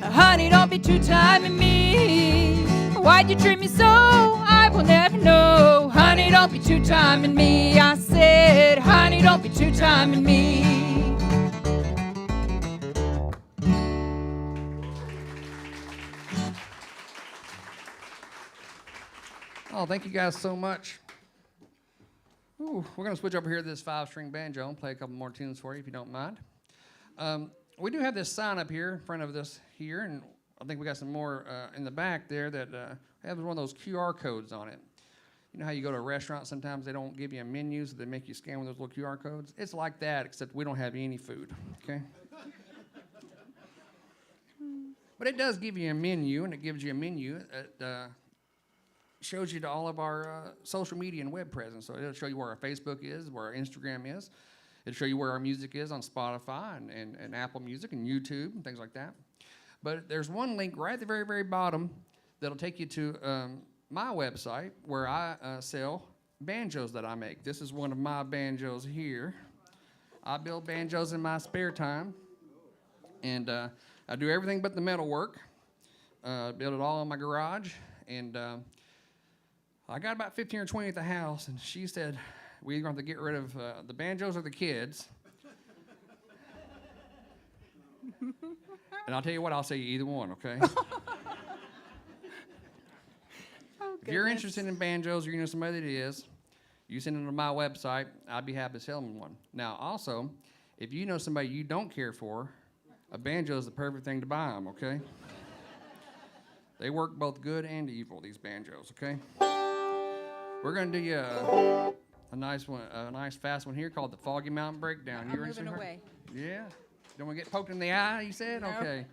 Speaker 5: Honey, don't be two-timing me. Why'd you treat me so? I will never know. Honey, don't be two-timing me. I said, honey, don't be two-timing me.
Speaker 4: Oh, thank you guys so much. Ooh, we're going to switch over here to this 5-string banjo and play a couple more tunes for you if you don't mind. We do have this sign up here in front of this here, and I think we got some more in the back there that have one of those QR codes on it. You know how you go to a restaurant, sometimes they don't give you a menu, so they make you scan one of those little QR codes? It's like that, except we don't have any food, okay? But it does give you a menu, and it gives you a menu that shows you to all of our social media and web presence. So it'll show you where our Facebook is, where our Instagram is. It'll show you where our music is on Spotify and Apple Music and YouTube and things like that. But there's one link right at the very, very bottom that'll take you to my website where I sell banjos that I make. This is one of my banjos here. I build banjos in my spare time. And I do everything but the metal work. Build it all in my garage. And I got about 15 or 20 at the house, and she said, we're going to have to get rid of the banjos or the kids. And I'll tell you what, I'll say either one, okay? If you're interested in banjos or you know somebody that is, you send them to my website. I'd be happy to sell them one. Now, also, if you know somebody you don't care for, a banjo is the perfect thing to buy them, okay? They work both good and evil, these banjos, okay? We're going to do you a nice one, a nice fast one here called the Foggy Mountain Breakdown.
Speaker 5: I'm moving away.
Speaker 4: Yeah? Don't want to get poked in the eye, you said?
Speaker 5: No.
Speaker 4: Okay.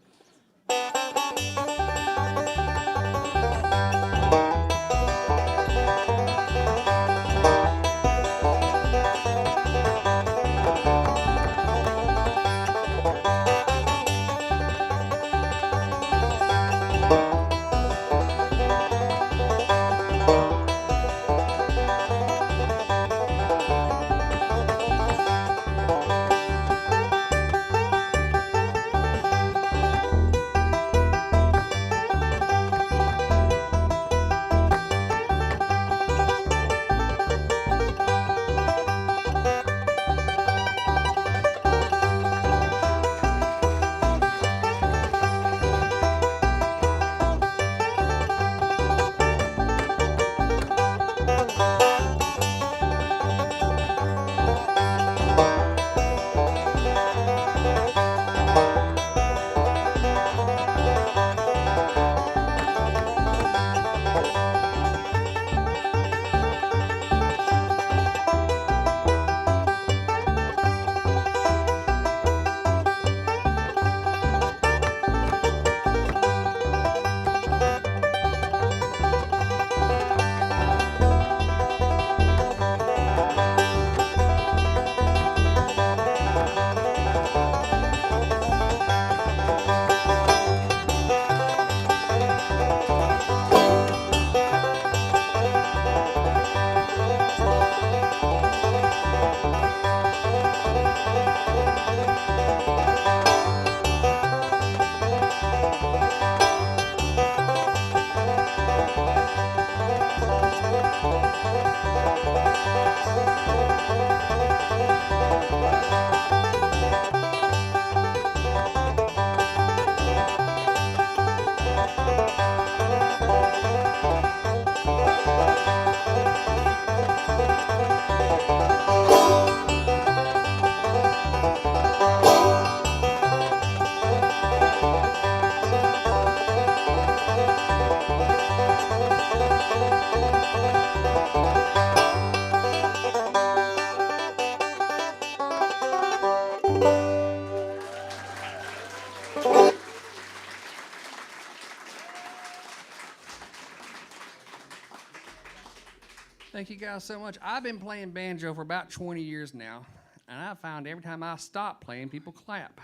Speaker 4: Thank you guys so much. I've been playing banjo for about 20 years now, and I found every time I stop playing, people clap.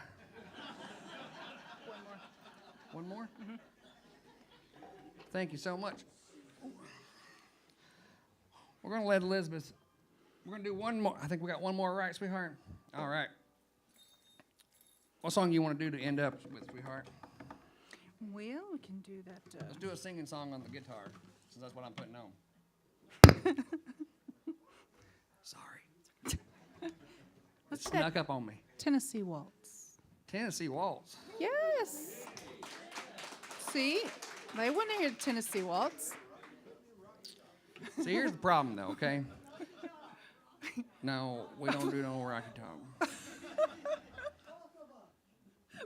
Speaker 4: One more? Mm-hmm. Thank you so much. We're going to let Elizabeth, we're going to do one more. I think we got one more, right, sweetheart? All right. What song do you want to do to end up with, sweetheart?
Speaker 5: Well, we can do that.
Speaker 4: Let's do a singing song on the guitar, since that's what I'm putting on. Sorry.
Speaker 5: Let's
Speaker 4: It
Speaker 5: do
Speaker 4: snuck up on me.
Speaker 5: Tennessee Waltz.
Speaker 4: Tennessee Waltz.
Speaker 5: Yes. See, they want to hear Tennessee Waltz.
Speaker 4: See, here's the problem, though, okay? No, we don't do no Rocky Top.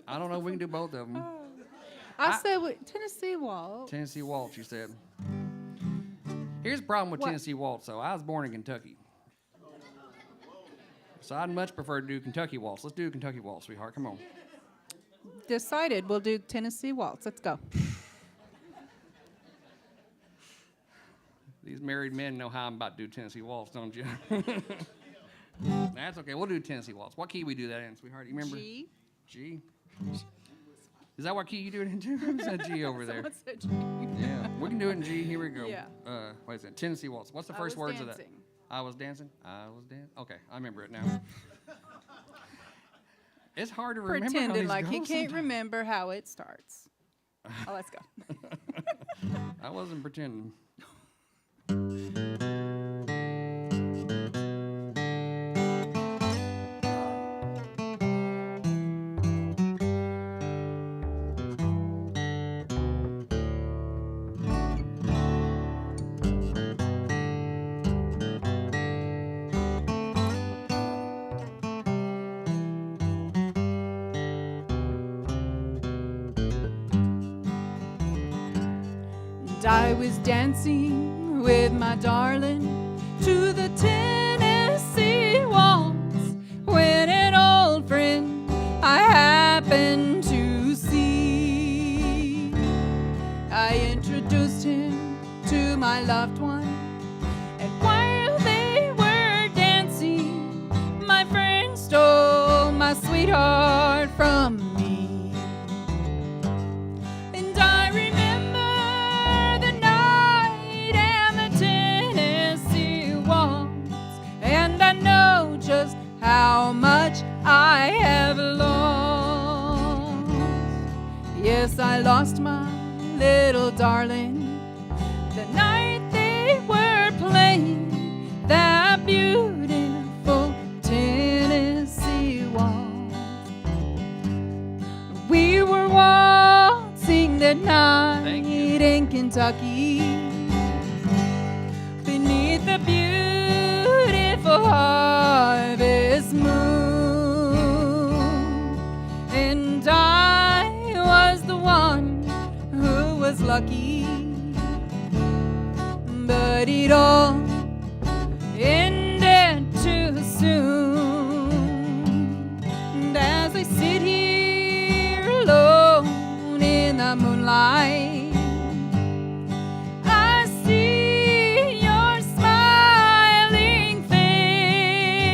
Speaker 4: I don't know if we can do both of them.
Speaker 5: I said Tennessee Waltz.
Speaker 4: Tennessee Waltz, you said. Here's the problem with
Speaker 5: What?
Speaker 4: Tennessee Waltz, though. I was born in Kentucky. So I'd much prefer to do Kentucky Waltz. Let's do Kentucky Waltz, sweetheart. Come on.
Speaker 5: Decided we'll do Tennessee Waltz. Let's go.
Speaker 4: These married men know how I'm about to do Tennessee Waltz, don't you? That's okay. We'll do Tennessee Waltz. What key we do that in, sweetheart? You remember?
Speaker 5: G.
Speaker 4: G? Is that what key you do it in too? Who's that G over there?
Speaker 5: Someone said G.
Speaker 4: Yeah, we can do it in G. Here we go.
Speaker 5: Yeah.
Speaker 4: What is it? Tennessee Waltz. What's the
Speaker 5: I
Speaker 4: first
Speaker 5: was
Speaker 4: words of that?
Speaker 5: dancing.
Speaker 4: I was dancing. I was dancing. Okay, I remember it now. It's hard to remember. how
Speaker 5: Pretending
Speaker 4: these
Speaker 5: like he
Speaker 4: go
Speaker 5: can't
Speaker 4: sometimes.
Speaker 5: remember how it starts. Oh, let's go.
Speaker 4: I wasn't pretending.
Speaker 5: And I was dancing with my darling to the Tennessee Waltz when an old friend I happened to see. I introduced him to my loved one, and while they were dancing, my friend stole my sweetheart from me. And I remember the night and the Tennessee Waltz, and I know just how much I have lost. Yes, I lost my little darling the night they were playing that beautiful Tennessee Waltz. We were waltzing that
Speaker 4: Thank
Speaker 5: night in Kentucky beneath the beautiful harvest moon, and I was the one who was lucky, but it all ended too soon. And as I sit here alone in the moonlight, I see your smiling face,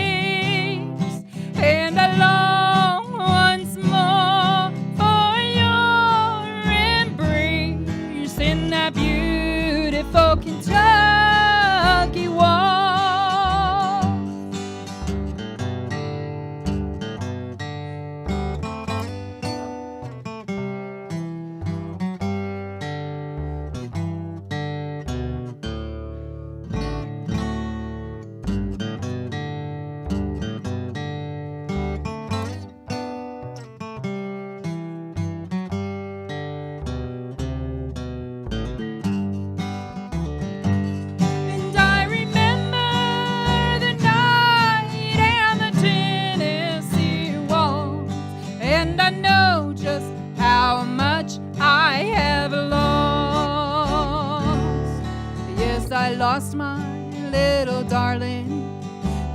Speaker 5: and I long once more for your embrace in that beautiful Kentucky waltz. And I remember the night and the Tennessee Waltz, and I know just how much I have lost. Yes, I lost my little darling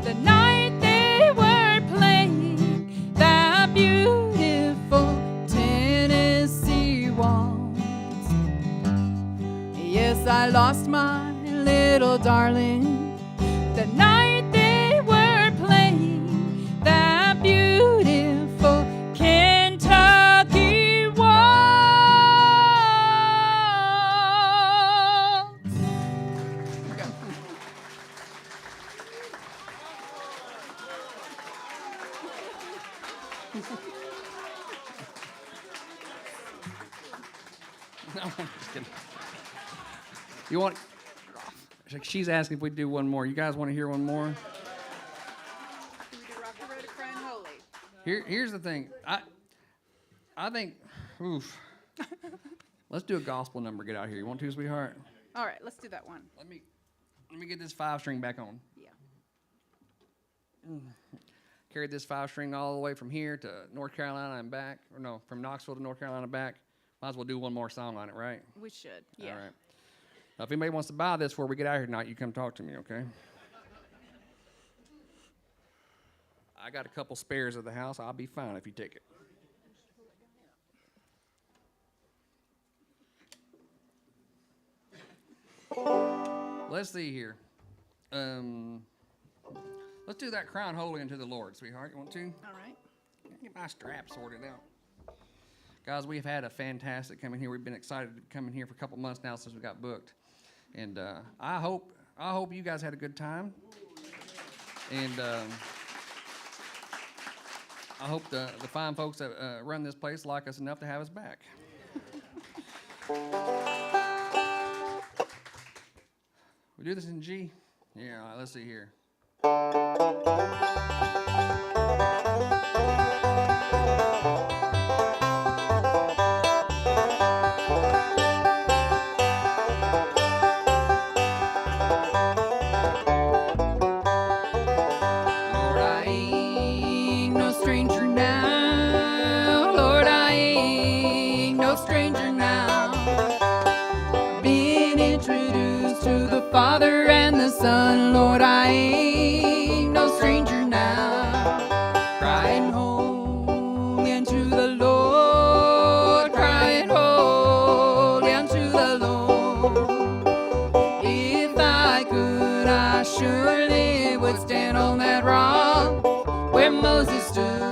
Speaker 5: the night they were playing that beautiful Tennessee Waltz. Yes, I lost my little darling the night they were playing that beautiful Kentucky waltz.
Speaker 4: No, I'm just kidding. You want? She's asking if we do one more. You guys want to hear one more?
Speaker 6: Do we do Rock the Road to Crying Holy?
Speaker 4: Here's the thing. I think, oof. Let's do a gospel number. Get out here. You want to, sweetheart?
Speaker 6: All right, let's do that one.
Speaker 4: Let me get this 5-string back on.
Speaker 6: Yeah.
Speaker 4: Carried this 5-string all the way from here to North Carolina and back. Or no, from Knoxville to North Carolina back. Might as well do one more song on it, right?
Speaker 6: We should. Yeah.
Speaker 4: All right. Now, if anybody wants to buy this before we get out of here tonight, you come talk to me, okay? I got a couple spares at the house. I'll be fine if you take it. Let's see here. Let's do that crown holy unto the Lord, sweetheart. You want to?
Speaker 6: All right.
Speaker 4: Get my strap sorted out. Guys, we've had a fantastic coming here. We've been excited to come in here for a couple months now since we got booked. And I hope you guys had a good time. And I hope the fine folks that run this place like us enough to have us back. We do this in G? Yeah, all right, let's see here.
Speaker 5: Father and the Son, Lord, I ain't no stranger now. Crying holy unto the Lord, crying holy unto the Lord. If I could, I surely would stand on that rock where Moses stood.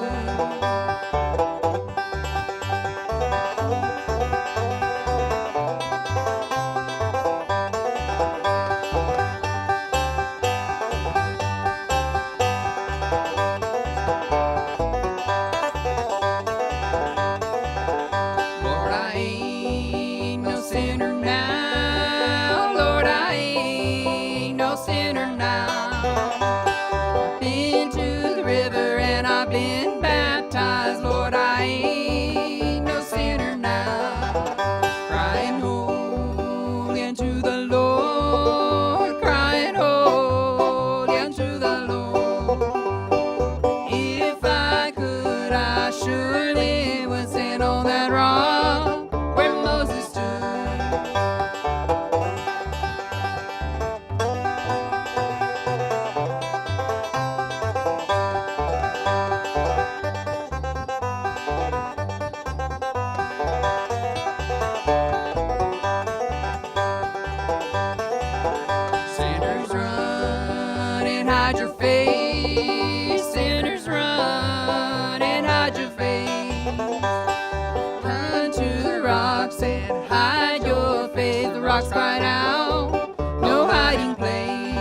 Speaker 5: Rocks right out, no hiding place.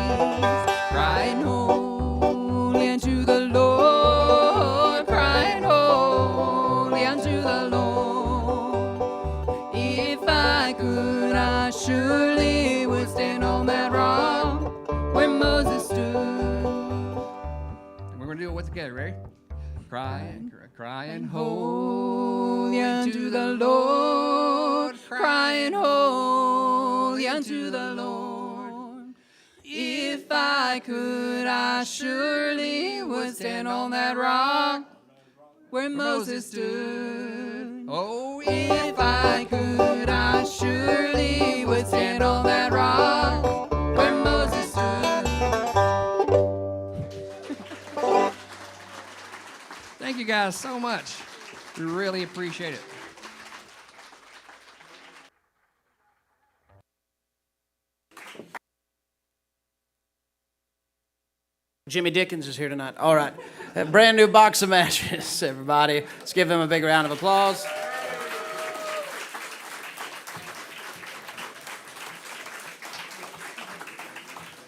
Speaker 5: Crying holy unto the Lord, crying holy unto the Lord. If I could, I surely would stand on that rock where Moses stood.
Speaker 4: We're gonna do it with together, ready? Crying
Speaker 5: holy unto the Lord, crying holy unto the Lord. If I could, I surely would stand on that rock where Moses stood.
Speaker 4: Oh,
Speaker 5: if I could, I surely would stand on that rock where Moses stood.
Speaker 4: Thank you guys so much. We really appreciate it.
Speaker 1: Jimmy Dickens is here tonight. All right. A brand new box of matches, everybody. Let's give them a big round of applause.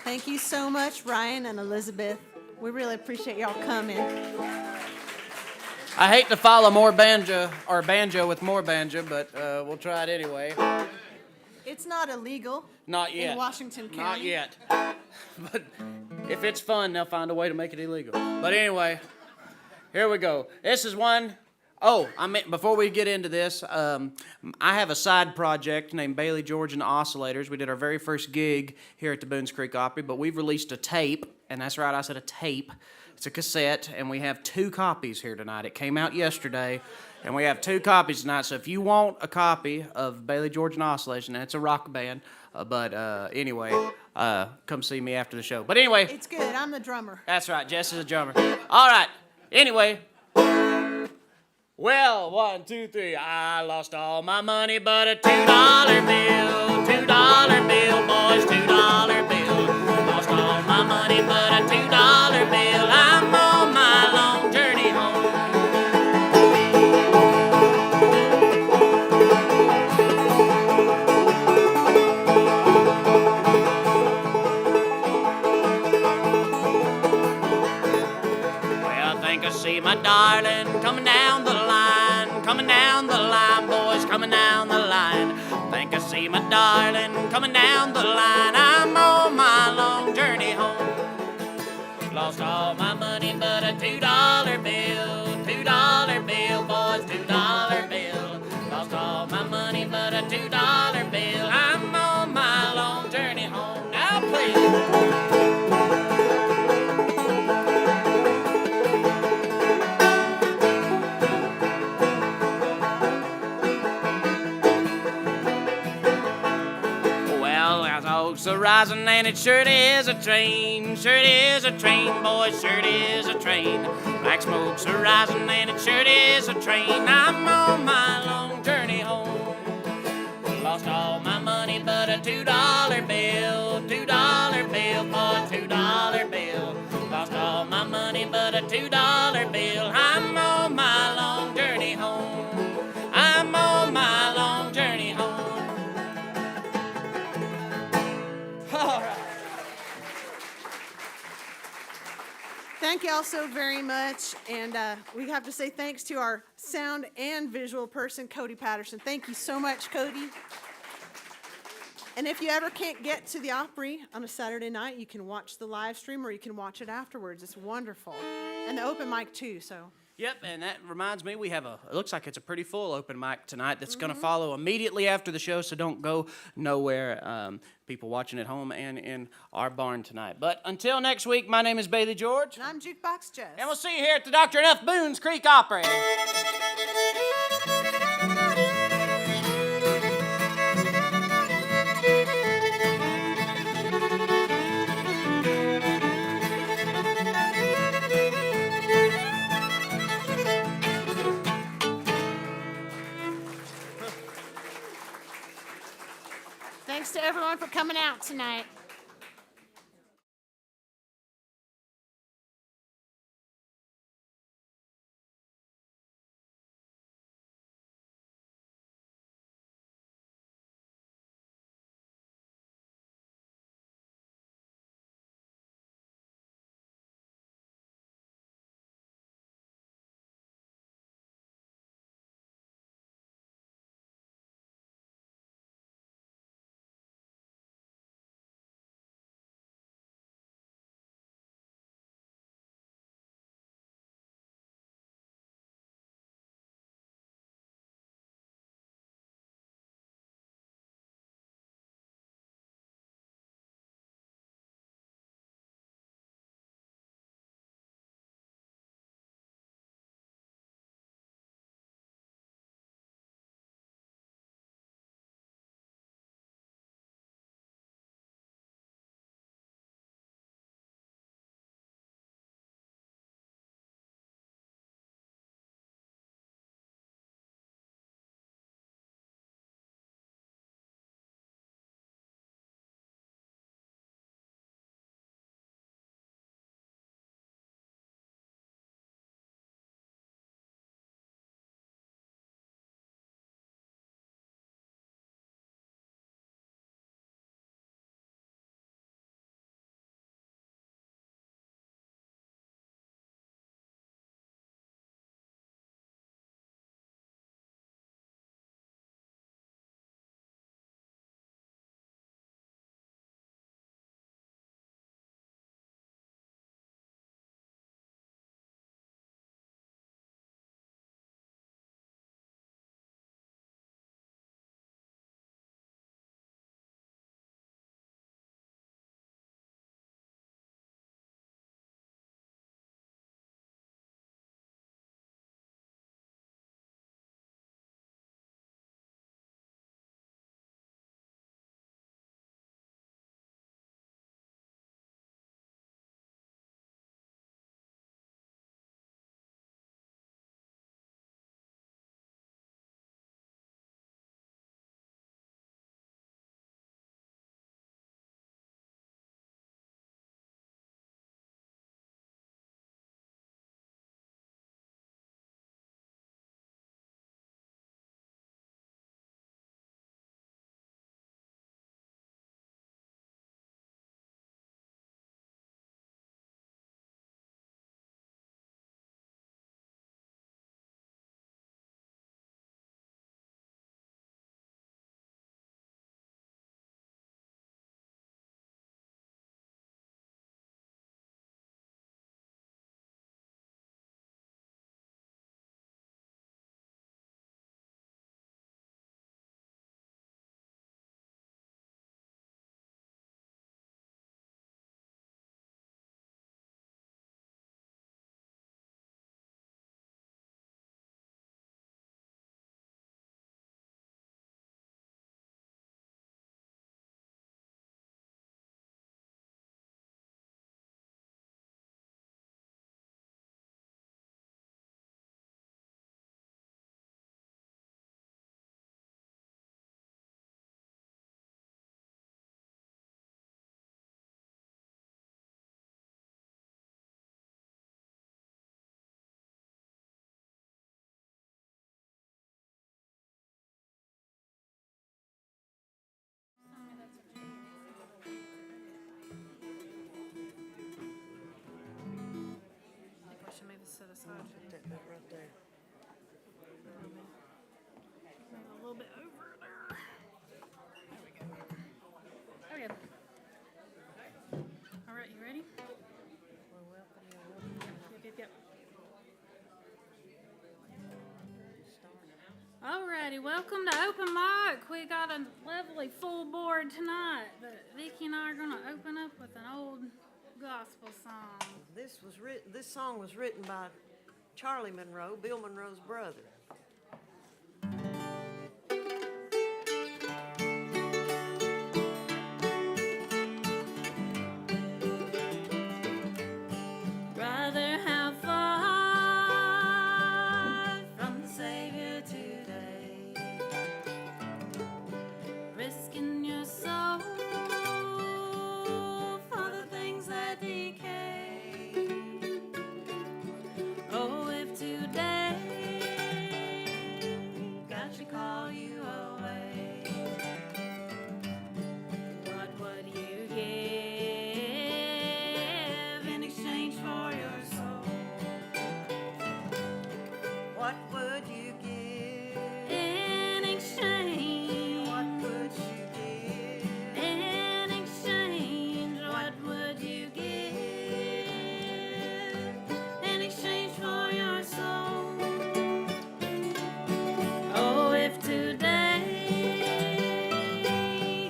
Speaker 2: Thank you so much, Ryan and Elizabeth. We really appreciate y'all coming.
Speaker 1: I hate to follow more banjo with more banjo, but we'll try it anyway.
Speaker 2: It's not illegal.
Speaker 1: Not yet.
Speaker 2: In Washington County.
Speaker 1: Not yet. But if it's fun, they'll find a way to make it illegal. But anyway, here we go. This is one. Oh, before we get into this, I have a side project named Bailey, George, and the Oscillators. We did our very first gig here at the Boones Creek Opry, but we've released a tape, and that's right, I said a tape. It's a cassette, and we have 2 copies here tonight. It came out yesterday, and we have 2 copies tonight. So if you want a copy of Bailey, George, and Oscillation, and it's a rock band, anyway, come see me after the show. But anyway.
Speaker 2: It's good. I'm the drummer.
Speaker 1: That's right. Jess is a drummer. All right. Anyway. Well, 1, 2, 3. I lost all my money but a $2 bill. $2 bill, boys, $2 bill. Lost all my money but a $2 bill. I'm on my long journey home. Well, I think I see my darling coming down the line, boys, coming down the line. Think I see my darling coming down the line. I'm on my long journey home. Lost all my money but a $2 bill. $2 bill, boys, $2 bill. Lost all my money but a $2 bill. I'm on my long journey home. Now please. Smoke's a rising and it sure is a train, boys, sure is a train. Black smoke's a rising and it sure is a train. I'm on my long journey home. Lost all my money but a $2 bill, $2 bill, boy, $2 bill. Lost all my money but a $2 bill. I'm on my long journey home. I'm on my long journey home. All right.
Speaker 2: Thank you all so very much. And we have to say thanks to our sound and visual person, Cody Patterson. Thank you so much, Cody. And if you ever can't get to the Opry on a Saturday night, you can watch the live stream or you can watch it afterwards. It's wonderful. And the open mic too, so.
Speaker 1: Yep, and that reminds me, we have it looks like it's a pretty full open mic tonight that's going to follow immediately after the show, so don't go nowhere, people watching at home and in our barn tonight. But until next week, my name is Bailey George.
Speaker 2: And I'm Jukebox Jess.
Speaker 1: And we'll see you here at the Dr. Enuf Boones Creek Opry.
Speaker 2: Thanks to everyone for coming out tonight.
Speaker 7: That bit right there.
Speaker 6: Maybe a little bit over there. There we go. Okay. All right, you ready? Yep. Alrighty, welcome to Open Mic. We got a lovely full board tonight, but Vicki and I are gonna open up with an old gospel song.
Speaker 7: This song was written by Charlie Monroe, Bill Monroe's brother.
Speaker 6: Brother, how far from the Savior today, risking your soul for the things that decay. Oh, if today God should call you away, what would you give in exchange for your soul?
Speaker 7: What would you give?
Speaker 6: In exchange,
Speaker 7: What would you give?
Speaker 6: in exchange, what would you give in exchange for your soul? Oh, if today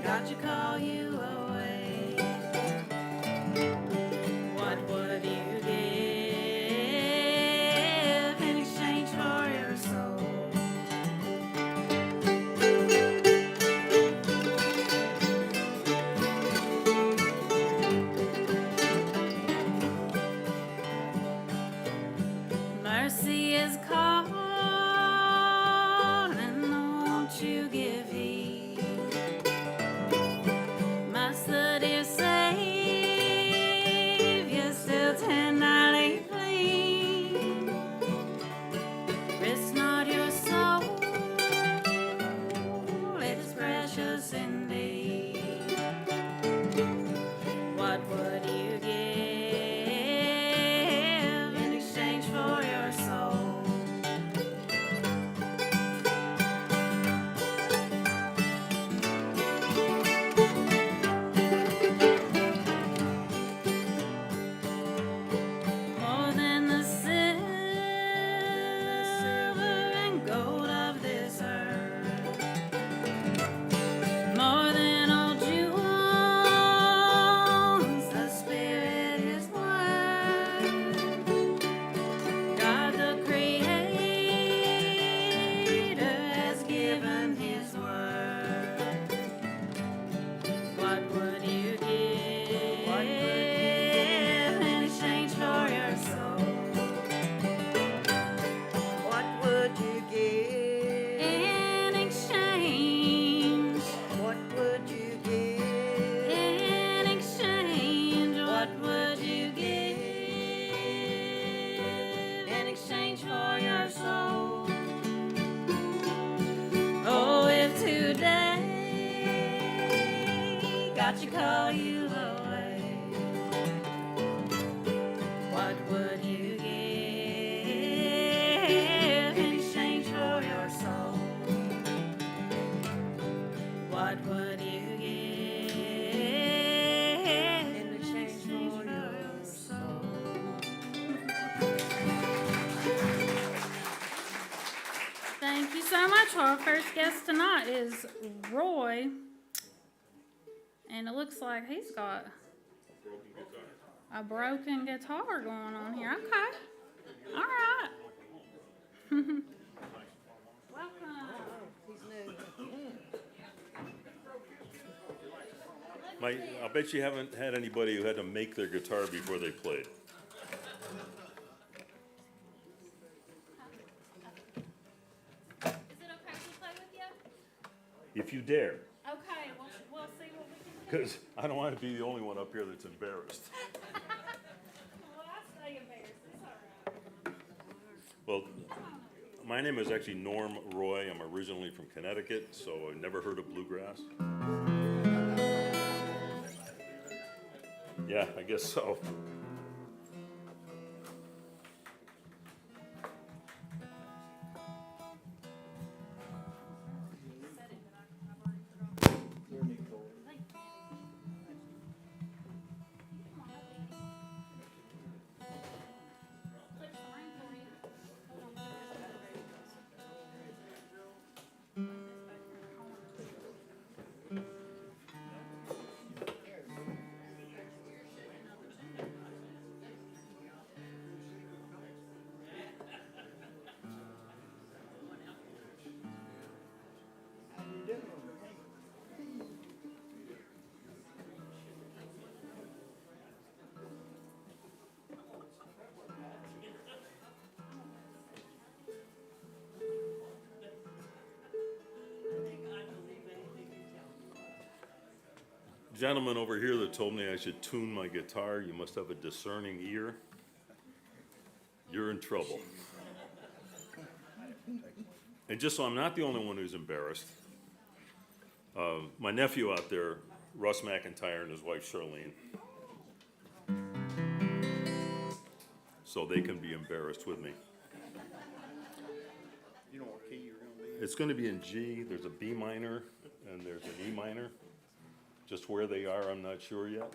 Speaker 6: God should call you away, what would you give in exchange for your soul? Mercy is calling, won't you give heed? Master, dear Savior, still tenderly plead. Risk not your soul, it is precious indeed. What would you give in exchange for your soul? More than the silver and gold of this earth, more than all jewels, the Spirit is worth. God the Creator has given His word. What would you give in exchange for your soul?
Speaker 7: What would you give?
Speaker 6: In exchange,
Speaker 7: What would you give?
Speaker 6: in exchange, what would you give in exchange for your soul? Oh, if today God should call you away, what would you give in exchange for your soul? What would you give in exchange for your soul? Thank you so much. Our first guest tonight is Roy, and it looks like he's got a broken guitar going on here. Okay, all right. Welcome.
Speaker 7: He's new.
Speaker 8: I bet you haven't had anybody who had to make their guitar before they played.
Speaker 6: Is it okay if we play with you?
Speaker 8: If you dare,
Speaker 6: Okay, we'll see what we can do.
Speaker 8: because I don't want to be the only one up here that's embarrassed.
Speaker 6: Well, I stay embarrassed. It's all right.
Speaker 8: Well, my name is actually Norm Roy. I'm originally from Connecticut, so I never heard of bluegrass. Yeah, I guess so. gentleman over here that told me I should tune my guitar. You must have a discerning ear. You're in trouble. And just so I'm not the only one who's embarrassed, my nephew out there, Russ McIntyre, and his wife Charlene, so they can be embarrassed with me. You know what key you're going to be in? It's going to be in G. There's a B minor and there's an E minor. Just where they are, I'm not sure yet.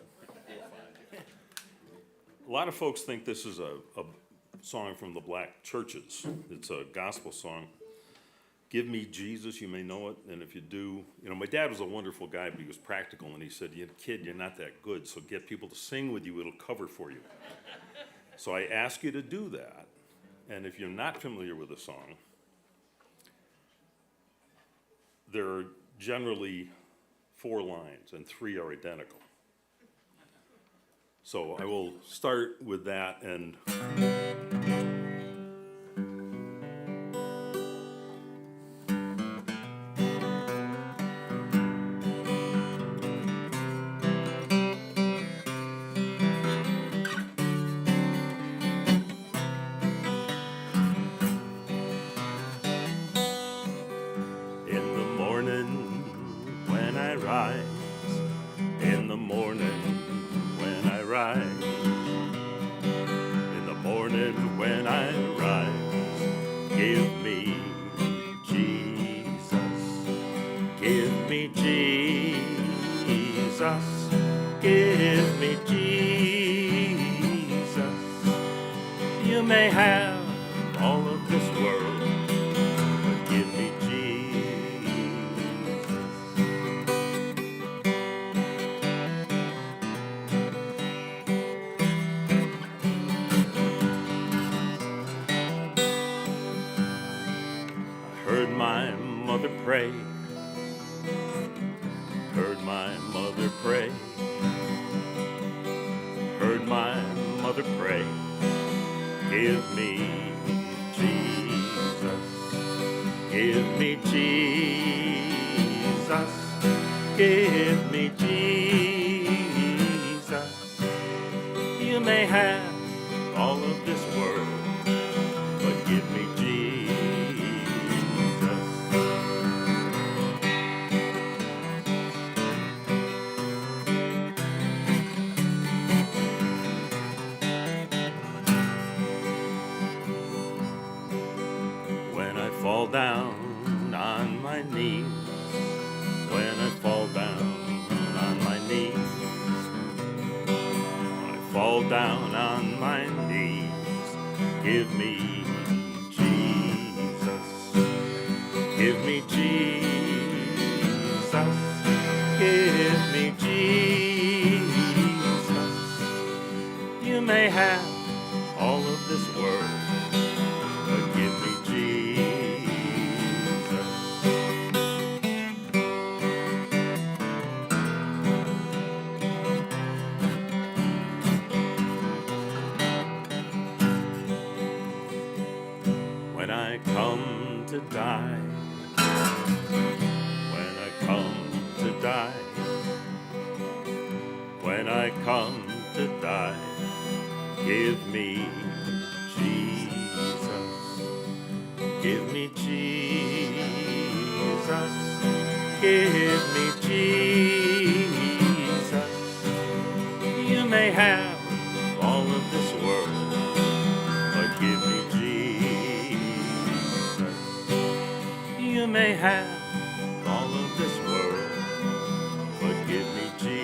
Speaker 8: A lot of folks think this is a song from the black churches. It's a gospel song. Give me Jesus, you may know it, and if you do, my dad was a wonderful guy, but he was practical, and he said, kid, you're not that good, so get people to sing with you, it'll cover for you. So I ask you to do that, and if you're not familiar with the song, there are generally 4 lines, and 3 are identical. So I will start with that, and in the morning when I rise, in the morning when I rise, in the morning when I rise, give me Jesus, give me Jesus, give me Jesus. You may have all of this world, but give me Jesus. Heard my mother pray, heard my mother pray, heard my mother pray, give me Jesus, give me Jesus, give me Jesus. You may have all of this world, but give me Jesus. When I fall down on my knees, when I fall down on my knees, when I fall down on my knees, give me Jesus, give me Jesus, give me Jesus. You may have all of this world, but give me Jesus. When I come to die, when I come to die, when I come to die, give me Jesus, give me Jesus, give me Jesus. You may have all of this world, but give me Jesus. You may have all of this world, but give me Jesus.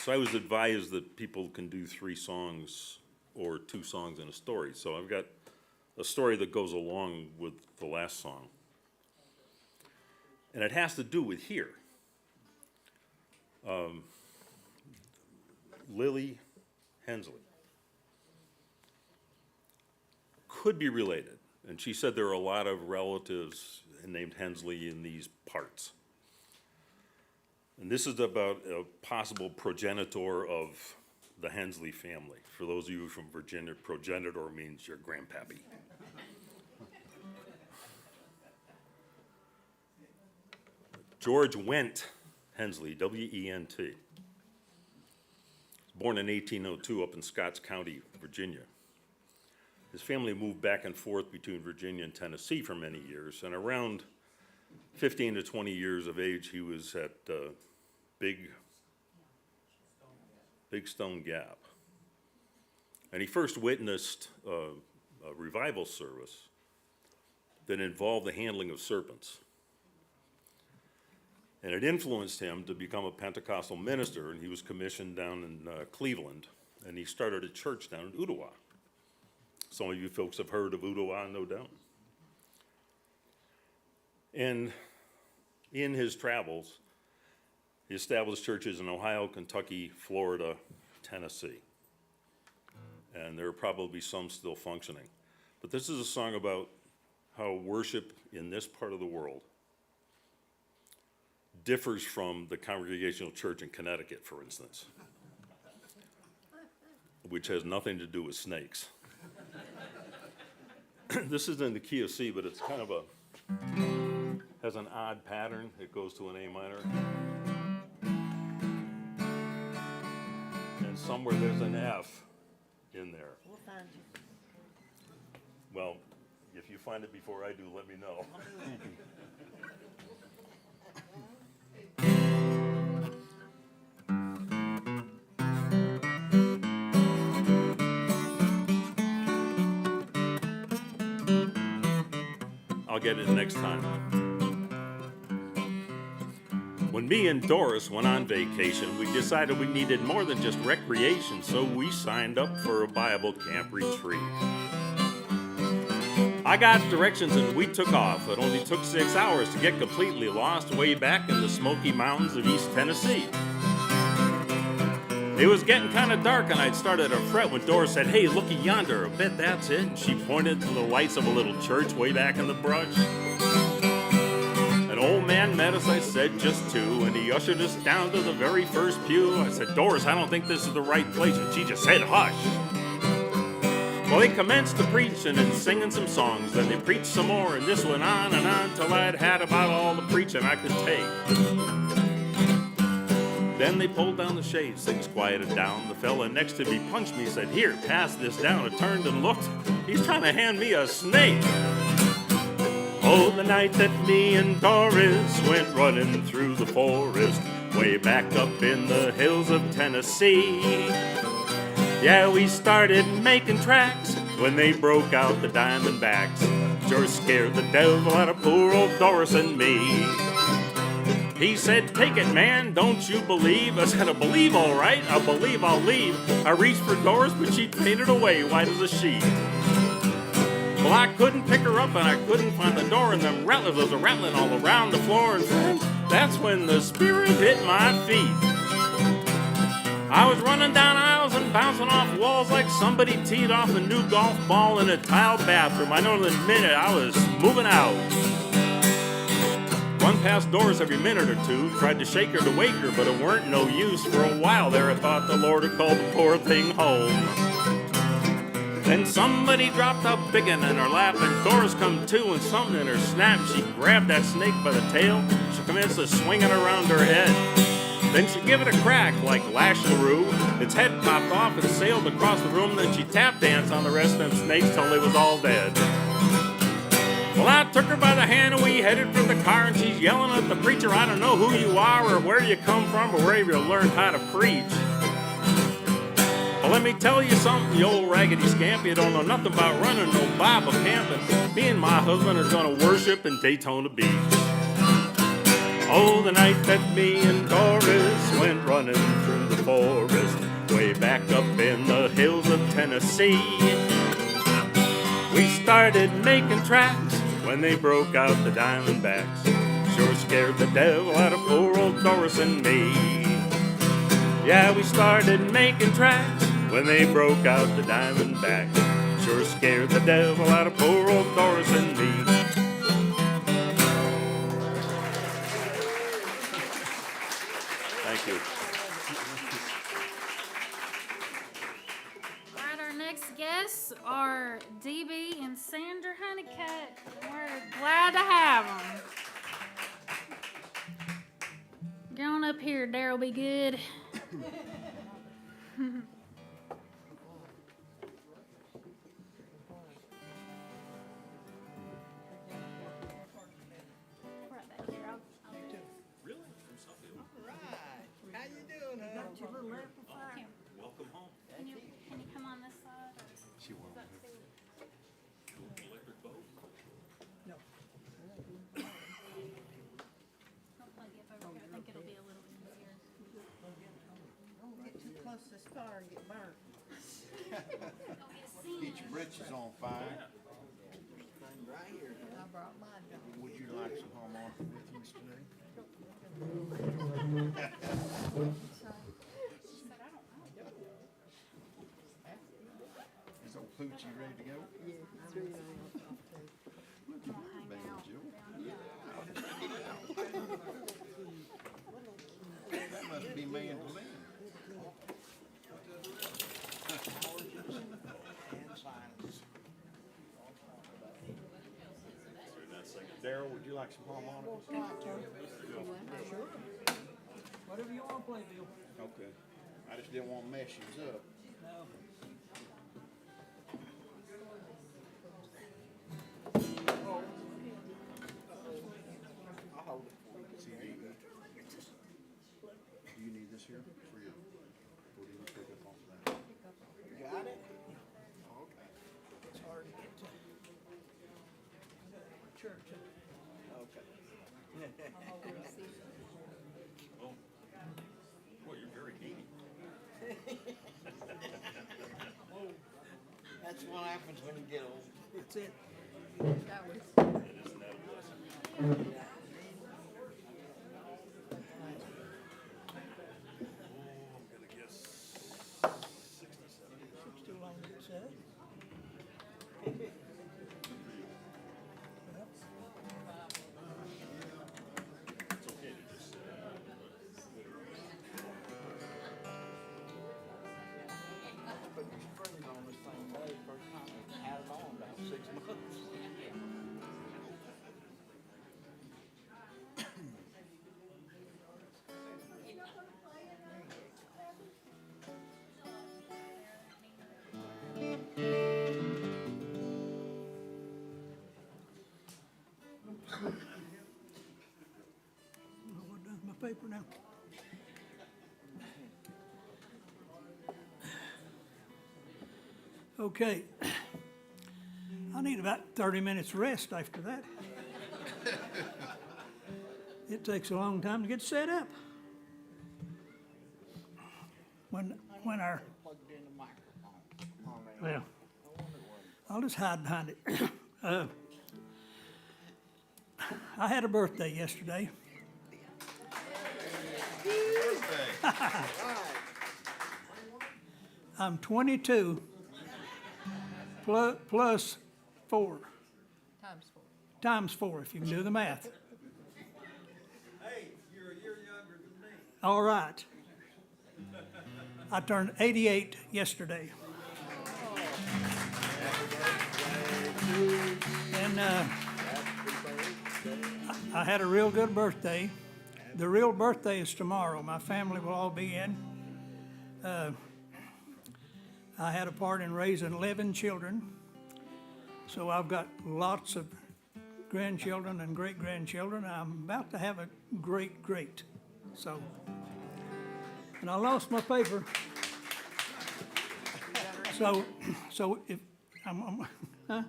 Speaker 8: So I was advised that people can do 3 songs or 2 songs and a story. So I've got a story that goes along with the last song. And it has to do with here. Lily Hensley could be related. And she said there are a lot of relatives named Hensley in these parts. And this is about a possible progenitor of the Hensley family. For those of you from Virginia, progenitor means your grandpappy. George Went Hensley, W-E-N-T. Born in 1802 up in Scotts County, Virginia. His family moved back and forth between Virginia and Tennessee for many years, and around 15 to 20 years of age, he was at Big Stone Gap. And he first witnessed a revival service that involved the handling of serpents. And it influenced him to become a Pentecostal minister, and he was commissioned down in Cleveland, and he started a church down in Ottawa. Some of you folks have heard of Ottawa, no doubt. And in his travels, he established churches in Ohio, Kentucky, Florida, Tennessee. And there are probably some still functioning. But this is a song about how worship in this part of the world differs from the Congregational Church in Connecticut, for instance, which has nothing to do with snakes. This is in the key of C, but it's kind of has an odd pattern. It goes to an A minor. And somewhere there's an F in there.
Speaker 7: We'll find you.
Speaker 8: Well, if you find it before I do, let me know. I'll get it next time. When me and Doris went on vacation, we decided we needed more than just recreation, so we signed up for a Bible camp retreat. I got directions and we took off. It only took 6 hours to get completely lost way back in the Smoky Mountains of East Tennessee. It was getting kind of dark and I'd started to fret when Doris said, "Hey, looky yonder, I bet that's it." And she pointed to the lights of a little church way back in the brush. An old man met us, I said, just two, and he ushered us down to the very first pew. I said, "Doris, I don't think this is the right place." And she just said, "Hush." Well, they commenced to preaching and singing some songs. Then they preached some more, and this went on and on till I'd had about all the preaching I could take. Then they pulled down the shades, things quieted down. The fella next to me punched me, said, "Here, pass this down." I turned and looked. He's trying to hand me a snake. Oh, the night that me and Doris went running through the forest, way back up in the hills of Tennessee. Yeah, we started making tracks when they broke out the Diamondbacks. Sure scared the devil out of poor old Doris and me. He said, "Take it, man, don't you believe?" I said, "I believe all right, I believe I'll leave." I reached for Doris, but she fainted away white as a sheet. Well, I couldn't pick her up and I couldn't find the door, and them rattlers was a-rattling all around the floor, and friends, that's when the Spirit hit my feet. I was running down aisles and bouncing off walls like somebody teed off a new golf ball in a tiled bathroom. I know in a minute I was moving out. Run past Doris every minute or two, tried to shake her to wake her, but it weren't no use. For a while there I thought the Lord had called the poor thing home. Then somebody dropped a big one in her lap, and Doris come to, and something in her snapped. She grabbed that snake by the tail, she commenced to swing it around her head. Then she give it a crack like Lash LaRue. Its head popped off and sailed across the room. Then she tap danced on the rest of them snakes till they was all dead. Well, I took her by the hand and we headed for the car, and she's yelling at the preacher, "I don't know who you are or where you come from or where you learned how to preach. Well, let me tell you something, you old raggedy scamp. You don't know nothing about running no Bible camp, and me and my husband are gonna worship in Daytona Beach." Oh, the night that me and Doris went running through the forest, way back up in the hills of Tennessee. We started making tracks when they broke out the Diamondbacks. Sure scared the devil out of poor old Doris and me. Yeah, we started making tracks when they broke out the Diamondbacks. Sure scared the devil out of poor old Doris and me. you.
Speaker 6: All right, our next guests are DB and Sandra Honeycutt. We're glad to have them. Get on up here, Daryl. Be good.
Speaker 8: Welcome home.
Speaker 6: Can you come on this side?
Speaker 8: She won't. Electric boat?
Speaker 6: Don't plug it over here. I think it'll be a little easier.
Speaker 7: Don't get too close to this fire and get burnt.
Speaker 9: Get your britches on fire. Right here.
Speaker 7: I brought mine.
Speaker 9: Would you like some harmonica with you, Mr. Day? Is old Poochie ready to go?
Speaker 7: Yeah, it's really
Speaker 9: Banjo. That must be mandolin. Daryl, would you like some harmonica?
Speaker 10: Whatever you want to play, Bill.
Speaker 9: Okay. I just didn't want to mess you up.
Speaker 10: No.
Speaker 9: I'll hold it for you. See, do you need this here for you? Or do you pick up off that? Got it? Okay.
Speaker 10: It's hard to get to church.
Speaker 9: Okay.
Speaker 8: Boy, you're very needy.
Speaker 9: That's what happens when you get old.
Speaker 10: That's it.
Speaker 8: Isn't that a blessing? Oh, I'm gonna guess 67.
Speaker 10: It's too long to get set.
Speaker 8: It's okay to just
Speaker 9: But you sprayed on this thing today, first time I had it on about 6 months.
Speaker 10: What does my paper now? Okay. I need about 30 minutes rest after that. It takes a long time to get set up. When our,
Speaker 9: Plugged in the microphone.
Speaker 10: well, I'll just hide behind it. I had a birthday yesterday. I'm 22 plus 4. Times 4, if you can do the math.
Speaker 11: Hey, you're a year younger than me.
Speaker 10: All right. I turned 88 yesterday. And I had a real good birthday. The real birthday is tomorrow. My family will all be in. I had a part in raising 11 children. So I've got lots of grandchildren and great-grandchildren. I'm about to have a great. So, and I lost my paper. So if I'm huh?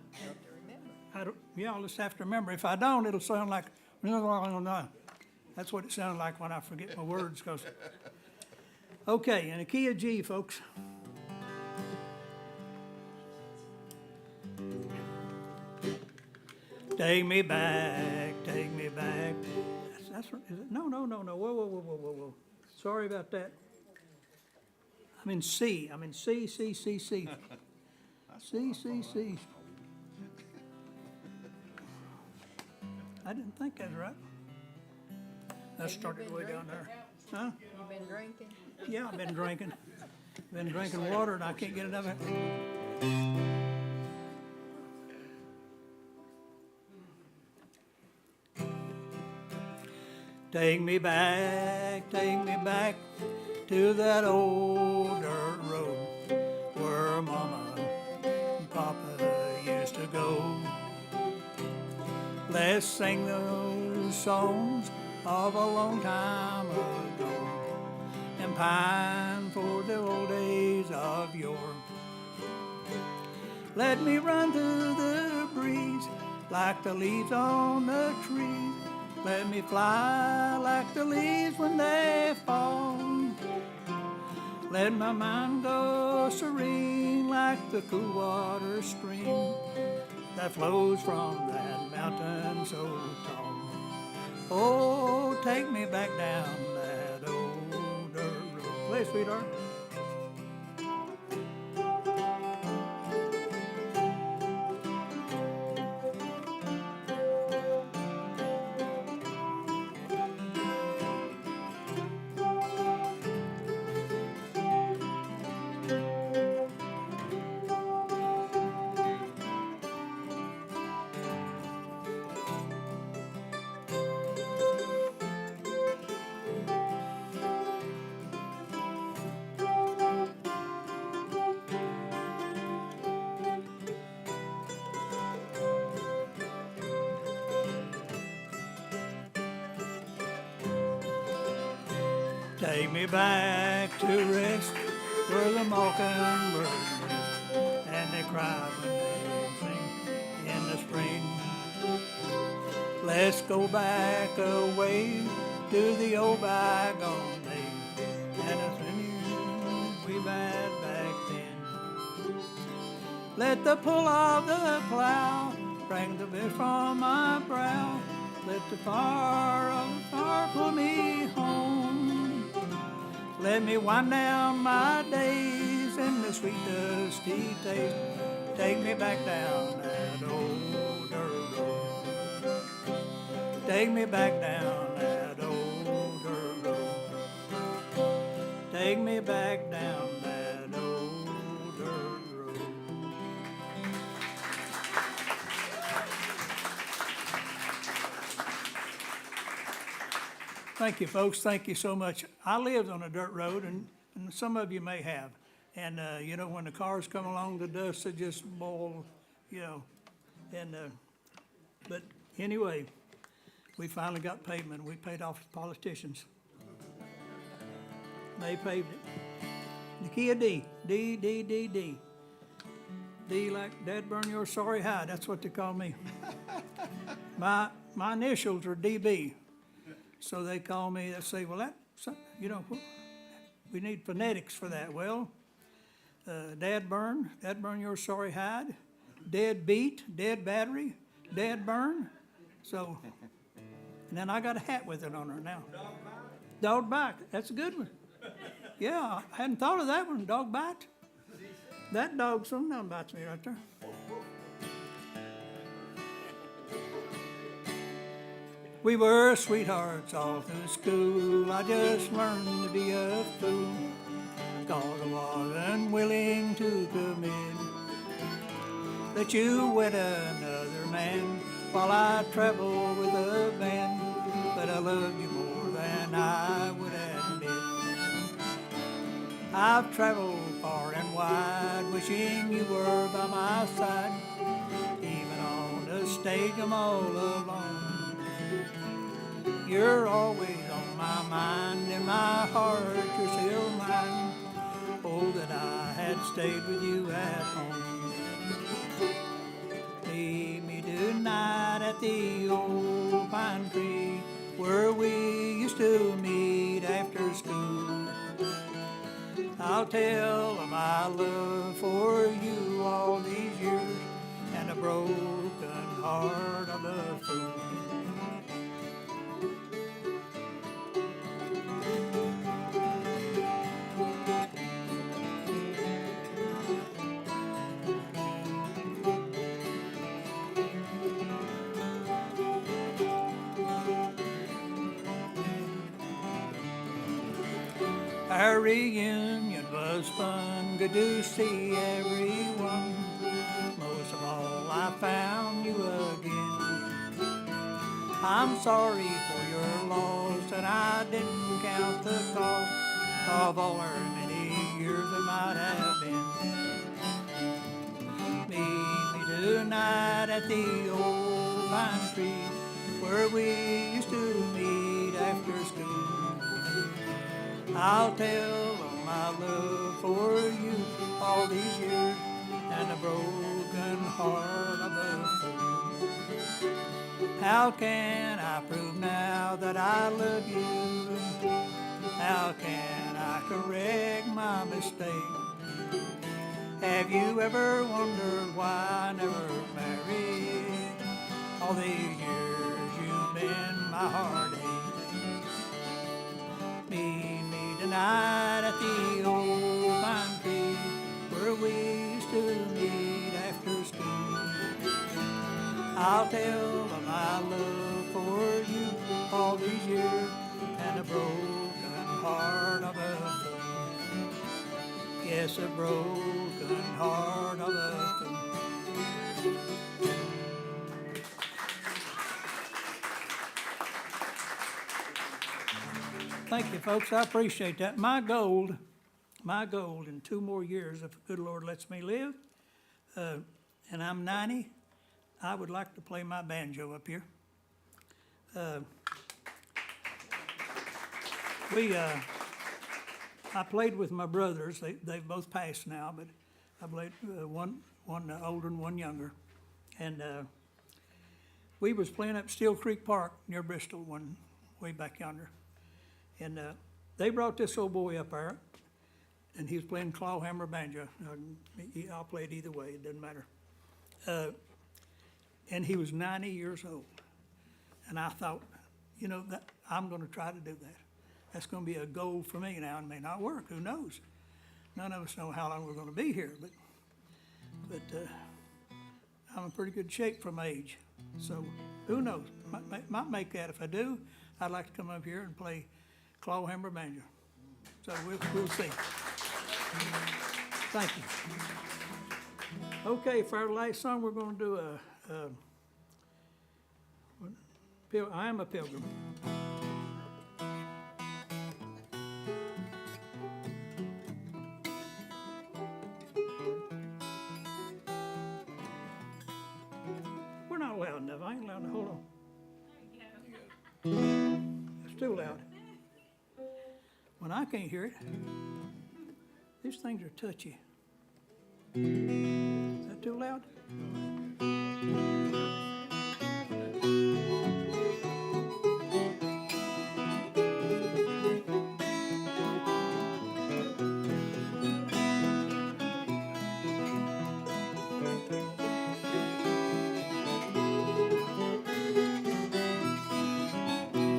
Speaker 10: I don't, yeah, I'll just have to remember. If I don't, it'll sound like, that's what it sounds like when I forget my words. Cause, okay, in a key of G, folks. Take me back, take me back. That's right. Is it? No. Whoa. Sorry about that. I'm in C. C. C. I didn't think that was right. That started way down there. Huh?
Speaker 5: You been drinking?
Speaker 10: Yeah, I've been drinking. Been drinking water and I can't get enough of it. Take me back to that old dirt road where Mama and Papa used to go. Let's sing those songs of a long time ago and pine for the old days of yore. Let me run through the breeze like the leaves on the trees. Let me fly like the leaves when they fall. Let my mind go serene like the cool water stream that flows from that mountain so tall. Oh, take me back down that old dirt road. Play, sweetheart. Take me back to rest where the mockingbird nest and they cry when they sing in the spring. Let's go back away to the old bygone days and the things we had back then. Let the pull of the plow bring the mist from my brow. Let the fire of the fire pull me home. Let me wind down my days in the sweet dusty taste. Take me back down that old dirt road. Take me back down that old dirt road. Take me back down that old dirt road. Thank you, folks. Thank you so much. I lived on a dirt road, and some of you may have. And, you know, when the cars come along, the dust would just boil, you know. And, but anyway, we finally got pavement. We paid off the politicians. They paved it. The key of D. D, D, D, D. D like Dad burn your sorry hide. That's what they call me. My initials are DB. So they call me, they say, well, that, you know, we need phonetics for that. Well, Dad burn your sorry hide, dead beat, dead battery, dead burn. So, and then I got a hat with it on her now. Dog bite, that's a good one. Yeah, I hadn't thought of that one, dog bite. That dog sometimes bites me right there. We were sweethearts all through school. I just learned to be a fool, 'cause I wasn't willing to commit that you wed another man while I travel with a band. But I love you more than I would admit. I've traveled far and wide, wishing you were by my side. Even on the stage I'm all alone. You're always on my mind, in my heart you're still mine. Oh, that I had stayed with you at home. Leave me tonight at the old pine tree where we used to meet after school. I'll tell of my love for you all these years and a broken heart of a fool. Our reunion was fun, good to see everyone. Most of all, I found you again. I'm sorry for your loss, and I didn't count the cost of all our many years that might have been. Meet me tonight at the old pine tree where we used to meet after school. I'll tell of my love for you all these years and a broken heart above through. How can I prove now that I love you? How can I correct my mistake? Have you ever wondered why I never married? All these years you've been my heartache. Meet me tonight at the old pine tree where we used to meet after school. I'll tell of my love for you all these years and a broken heart of a fool. Yes, a broken heart of a fool. Thank you, folks. I appreciate that. My goal in 2 more years, if the good Lord lets me live, and I'm 90, I would like to play my banjo up here. I played with my brothers. They've both passed now, but I played one older and one younger. And we was playing up Steel Creek Park near Bristol way back yonder. And they brought this old boy up there, and he was playing clawhammer banjo. I'll play it either way, it doesn't matter. And he was 90 years old. And I thought, that I'm going to try to do that. That's going to be a goal for me now. It may not work, who knows? None of us know how long we're going to be here, but I'm in pretty good shape for my age. So who knows? Might make that. If I do, I'd like to come up here and play clawhammer banjo. So we'll see. Thank you. Okay, for our last song, we're going to do I Am a Pilgrim. We're not loud enough. I ain't loud enough. Hold on. It's too loud. When I can't hear it, these things are touchy. Is that too loud?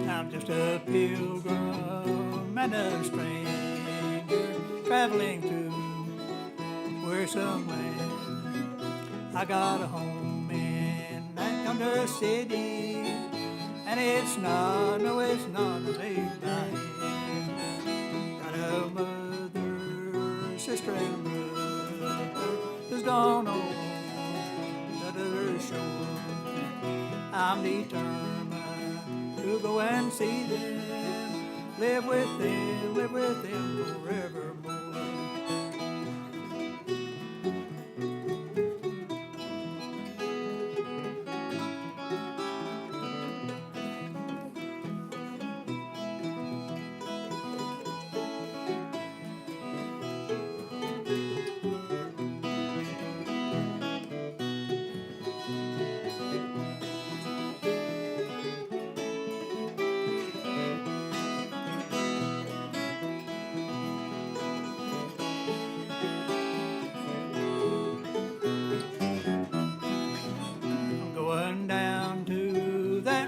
Speaker 10: I'm just a pilgrim and a stranger traveling to where some land. I got a home in that yonder city, and it's not a big by hand. Got a mother, sister, and brother who's gone on the other shore. I'm determined to go and see them, live with them forevermore.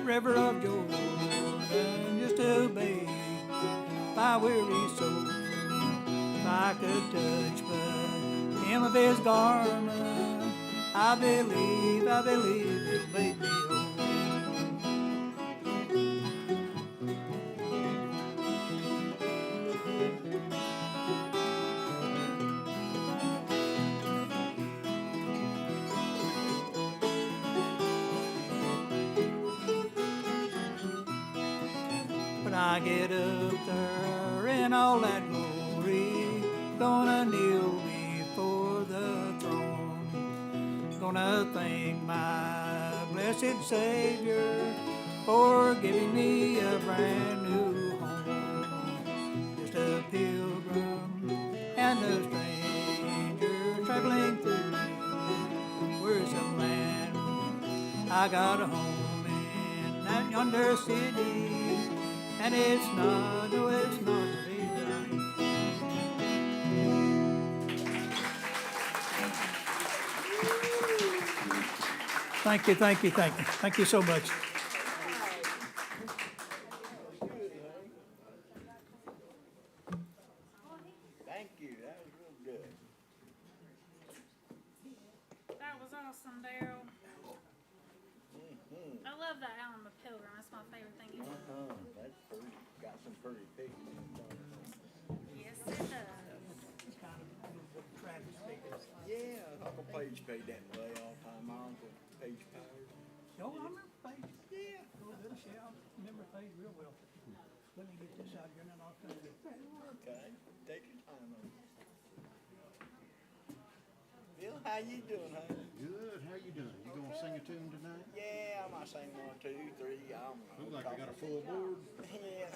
Speaker 10: River of Jordan, just to bathe my weary soul. If I could touch but hem of his garment, I believe he'll make me whole. when I get up there in all that glory, gonna kneel before the throne, gonna thank my blessed Savior for giving me a brand new home. Just a pilgrim and a stranger traveling through wearisome land. I got a home in that yonder city, and it's not, no, it's not to be done. Thank you, thank you, thank you. Thank you so much.
Speaker 9: Thank you, that was real good.
Speaker 6: That was awesome, Daryl. I love that album of Pilgrim. That's my favorite thing ever.
Speaker 9: That's pretty, got some pretty pictures.
Speaker 6: Yes, it does.
Speaker 9: Yeah, Uncle Page played that play all the time, my Uncle Page Powers.
Speaker 10: Oh, I remember Paige. Yeah. Oh, good, yeah, I remember Paige real well. Let me get this out here and then I'll come in.
Speaker 9: Okay, take your time on it. Bill, how you doing, honey?
Speaker 12: Good, how you doing? You gonna sing a tune tonight?
Speaker 9: Yeah, I might sing 1, 2, 3, I don't know.
Speaker 12: Look like I got a full board.
Speaker 9: Yeah.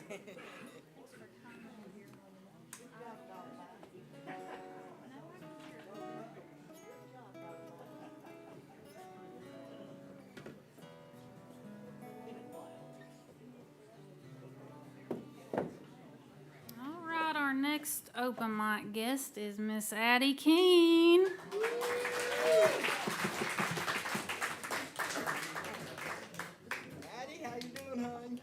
Speaker 6: All right, our next open mic guest is Miss Addie Keane.
Speaker 9: Addie, how you doing, honey?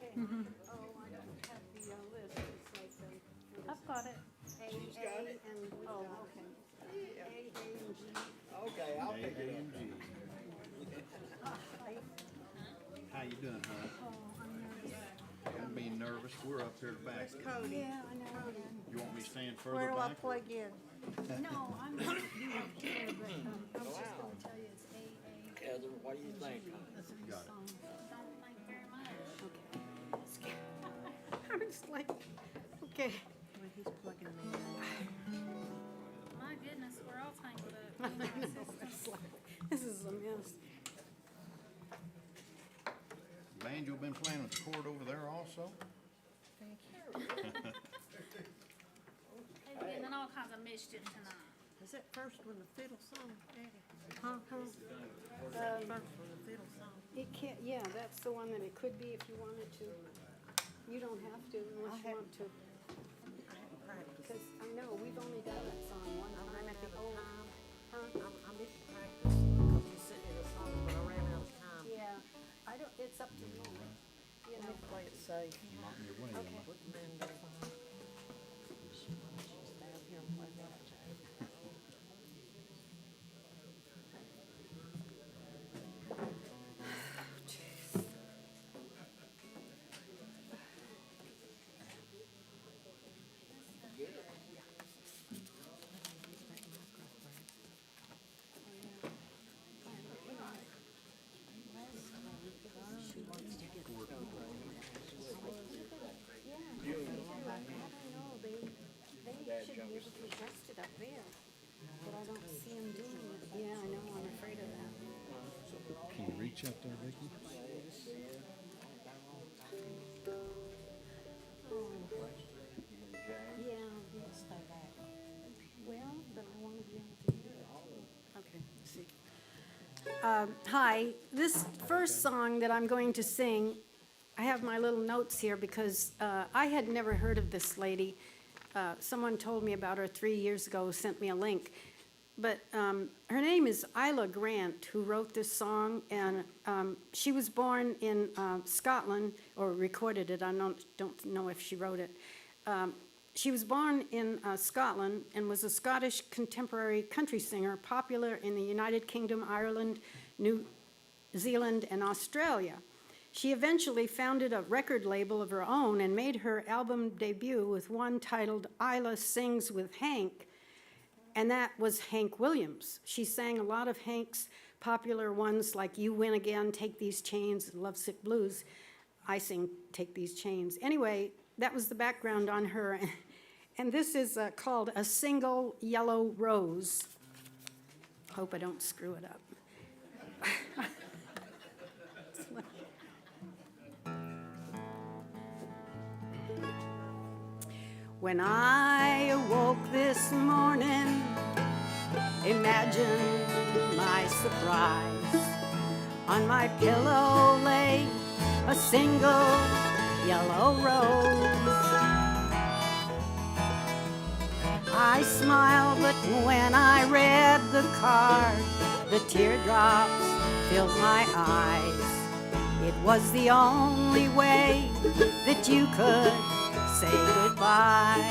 Speaker 6: I've got it.
Speaker 9: She's got it?
Speaker 7: Oh, okay.
Speaker 9: Okay, I'll pick it up.
Speaker 12: How you doing, huh? Don't be nervous. We're up here back.
Speaker 7: Cody.
Speaker 5: Yeah, I know.
Speaker 12: You want me to stand further
Speaker 7: Where do I
Speaker 12: back?
Speaker 7: plug in?
Speaker 5: No, I'm not here, but I was just gonna tell you it's AA.
Speaker 9: Heather, what do you think, honey?
Speaker 12: Got it.
Speaker 6: Don't think very much.
Speaker 7: I'm just like, okay. Well, he's plugging me in.
Speaker 6: My goodness, we're all tangled up.
Speaker 7: It's like, this is a mess.
Speaker 12: Banjo been playing with the chord over there also?
Speaker 6: They're getting in all kinds of mischief tonight.
Speaker 7: Is that first one the fiddle song, Daddy? Huh? First one the fiddle song.
Speaker 13: It can't, yeah, that's the one that it could be if you wanted to. You don't have to unless you want to. Because I know, we've only done that song one time.
Speaker 7: I need to practice because you sent me the song, but I ran out of time.
Speaker 13: Yeah, I don't, it's up to you. You
Speaker 7: Let
Speaker 13: know,
Speaker 7: me play it safe.
Speaker 13: okay.
Speaker 7: Put the mandate on. Down here and play that.
Speaker 13: They should be able to adjust it up there, but I don't see them doing it. Yeah, I know, I'm afraid of that.
Speaker 12: Can you reach up there, Vicki?
Speaker 13: Yeah, yes, well, but I want to be able to do it.
Speaker 7: Okay, see.
Speaker 13: Hi, this first song that I'm going to sing, I have my little notes here because I had never heard of this lady. Someone told me about her 3 years ago, sent me a link. But her name is Isla Grant, who wrote this song, and she was born in Scotland, or recorded it. I don't know if she wrote it. She was born in Scotland and was a Scottish contemporary country singer, popular in the United Kingdom, Ireland, New Zealand, and Australia. She eventually founded a record label of her own and made her album debut with one titled Isla Sings with Hank, and that was Hank Williams. She sang a lot of Hank's popular ones like You Win Again, Take These Chains, Lovesick Blues. I sing Take These Chains. Anyway, that was the background on her. And this is called A Single Yellow Rose. Hope I don't screw it up. When I awoke this morning, imagine my surprise. On my pillow lay a single yellow rose. I smiled, but when I read the card, the teardrops filled my eyes. It was the only way that you could say goodbye.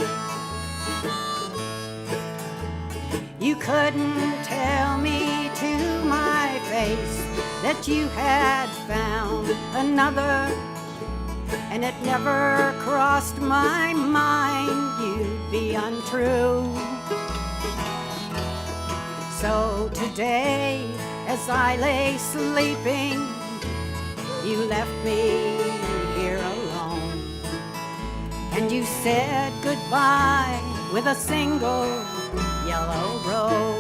Speaker 13: You couldn't tell me to my face that you had found another, and it never crossed my mind you'd be untrue. So today, as I lay sleeping, you left me here alone, and you said goodbye with a single yellow rose.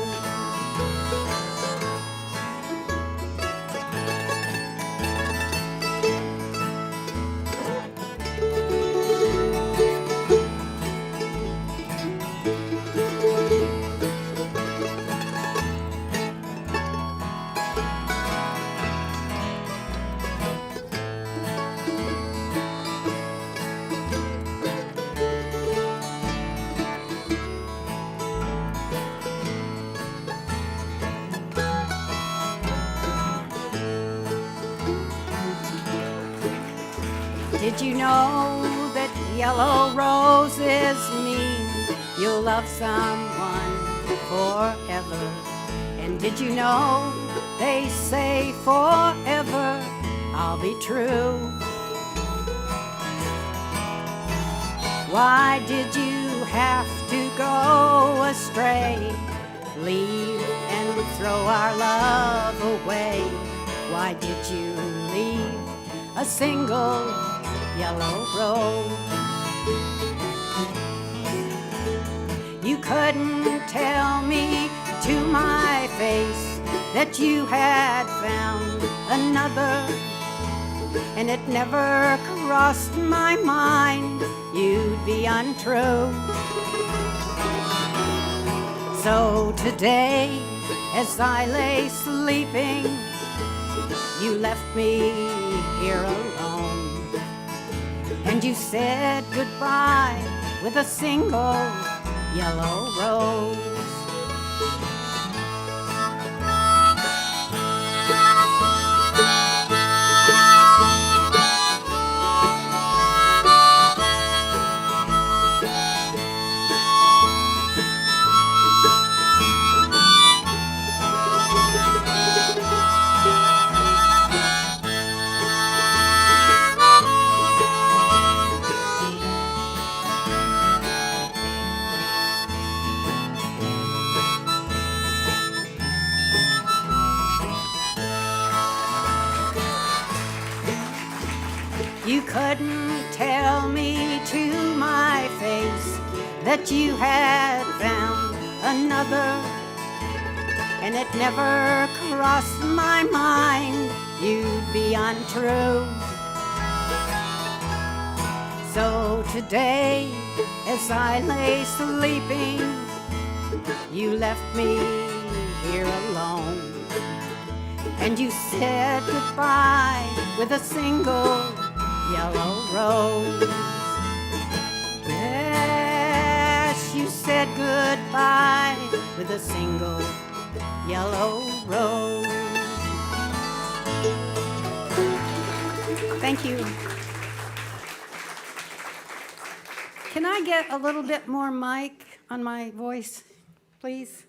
Speaker 13: Did you know that yellow roses mean you'll love someone forever? And did you know they say forever I'll be true? Why did you have to go astray? Leave and throw our love away? Why did you leave a single yellow rose? You couldn't tell me to my face that you had found another, and it never crossed my mind you'd be untrue. So today, as I lay sleeping, you left me here alone, and you said goodbye with a single yellow rose. You couldn't tell me to my face that you had found another, and it never crossed my mind you'd be untrue. So today, as I lay sleeping, you left me here alone, and you said goodbye with a single yellow rose. Yes, you said goodbye with a single yellow rose. Thank you. Can I get a little bit more mic on my voice, please?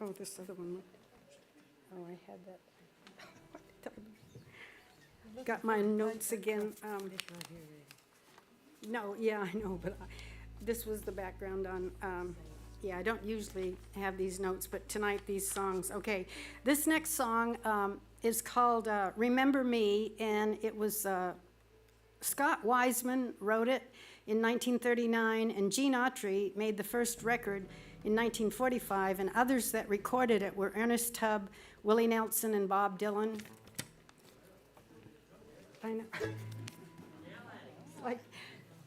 Speaker 13: Oh, this other one. Oh, I had that. Got my notes again. No, yeah, I know, but this was the background on Yeah, I don't usually have these notes, but tonight these songs. Okay, this next song is called Remember Me, and it was Scott Wiseman wrote it in 1939, and Gene Autry made the first record in 1945, and others that recorded it were Ernest Tubb, Willie Nelson, and Bob Dylan. I know. Like,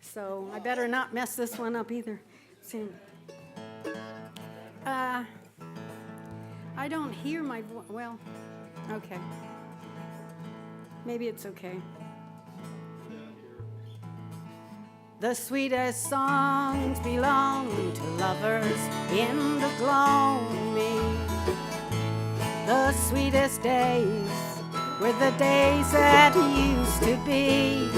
Speaker 13: so I better not mess this one up either. See. I don't hear my voice. Well, okay. Maybe it's okay. The sweetest songs belong to lovers in the gloaming. The sweetest days were the days that used to be.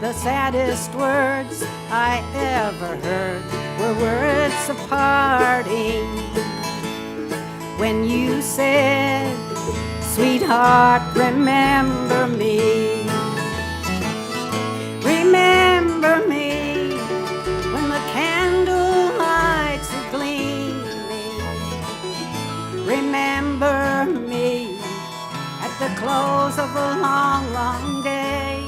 Speaker 13: The saddest words I ever heard were words of parting. When you said, sweetheart, remember me. Remember me when the candle lights are gleaming. Remember me at the close of a long, long day.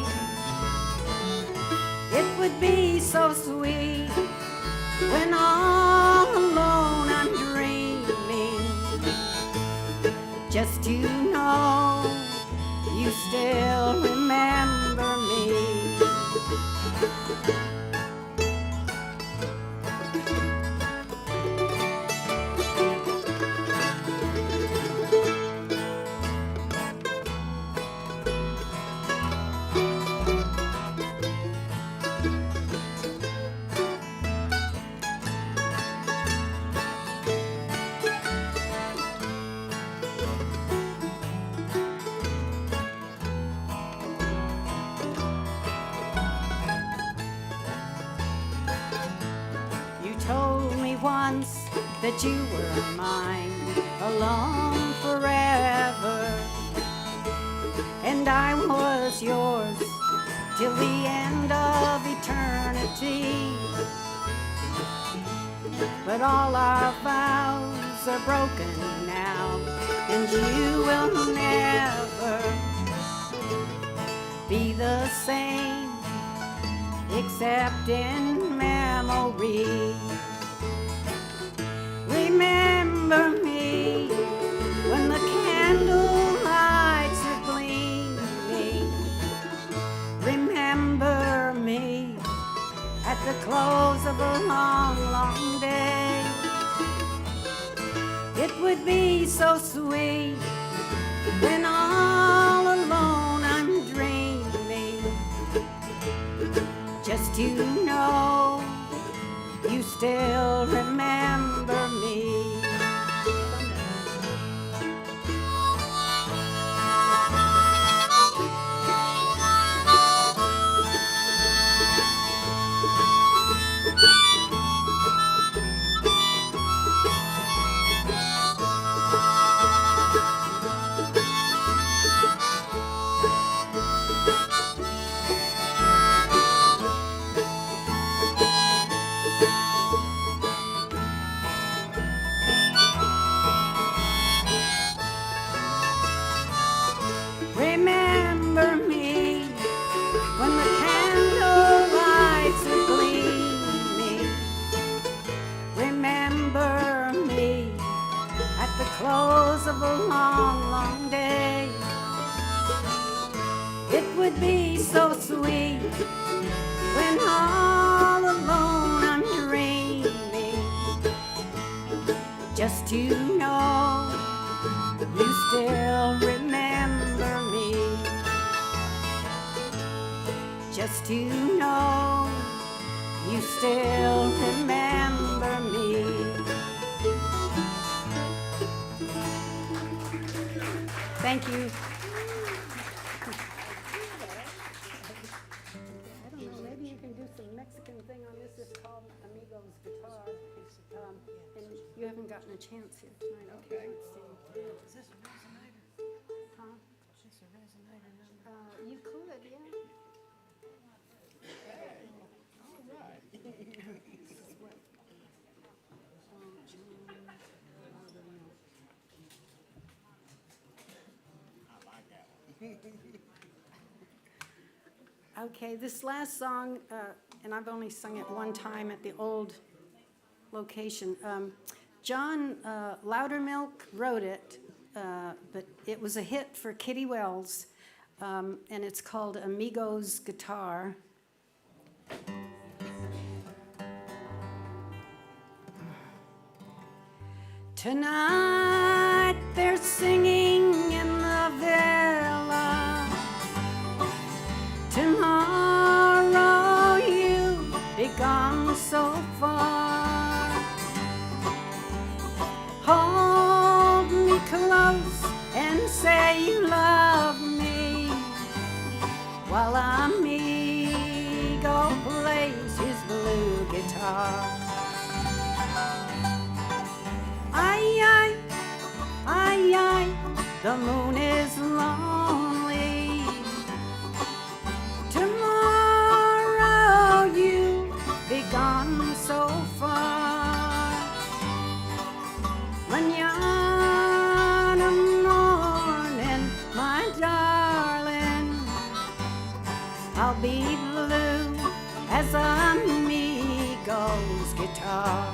Speaker 13: It would be so sweet when all alone I'm dreaming, just to know you still remember me. That you were mine alone forever, and I was yours till the end of eternity. But all our vows are broken now, and you will never be the same, except in memory. Remember me when the candle lights are gleaming. Remember me at the close of a long, long day. It would be so sweet when all alone I'm dreaming, just to know you still remember me. Remember me when the candle lights are gleaming. Remember me at the close of a long, long day. It would be so sweet when all alone I'm dreaming, just to know you still remember me, just to know you still remember me. Thank you. I don't know, maybe you can do some Mexican thing on this. It's called Amigo's guitar. And you haven't gotten a chance here tonight. Okay, let's see.
Speaker 7: Is this a resonator?
Speaker 13: Huh?
Speaker 7: Is this a resonator number?
Speaker 13: You could, yeah.
Speaker 7: All right.
Speaker 13: Okay, this last song, and I've only sung it one time at the old location. John Loudermilk wrote it, but it was a hit for Kitty Wells, and it's called Amigo's Guitar. Tonight they're singing in the villa. Tomorrow you'll be gone so far. Hold me close and say you love me while Amigo plays his blue guitar. Ay, ay, ay, the moon is lonely. Tomorrow you'll be gone so far. Mañana morning, my darling, I'll be blue as Amigo's guitar.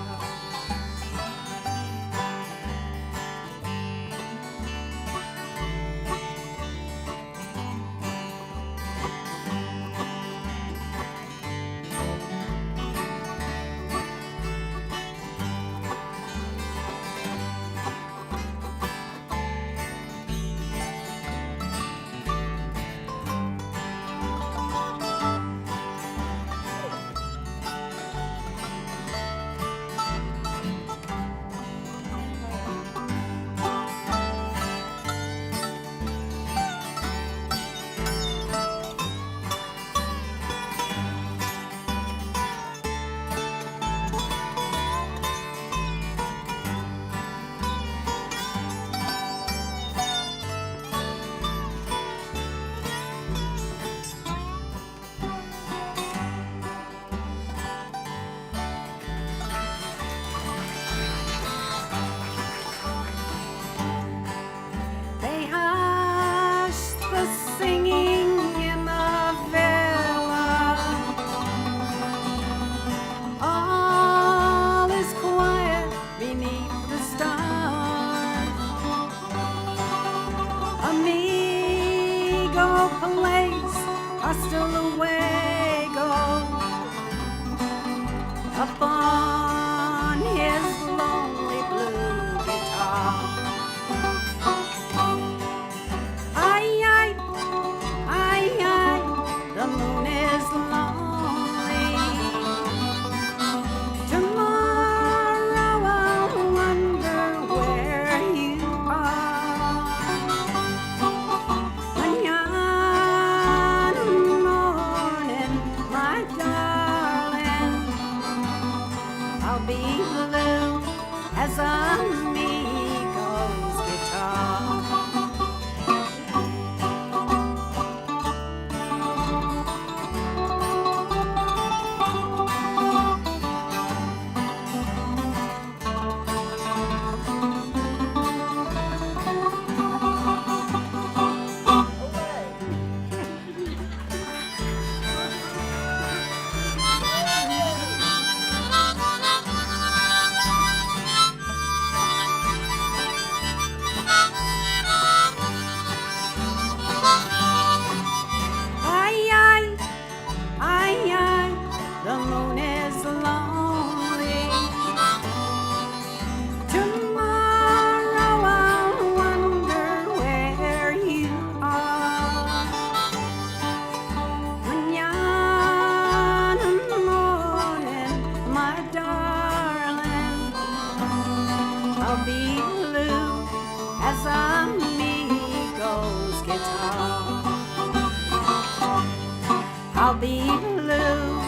Speaker 13: I'll be blue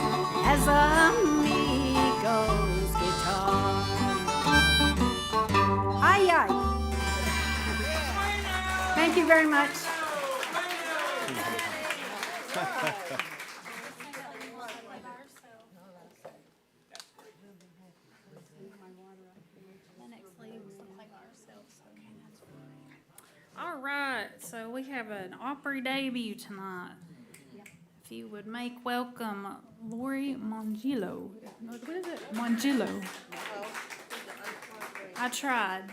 Speaker 13: as Amigo's guitar. Aye, aye. Thank you very much.
Speaker 6: All right, so we have have an Opry debut tonight. If you would make welcome Lori Mongillo. What is it? Mongillo. I tried.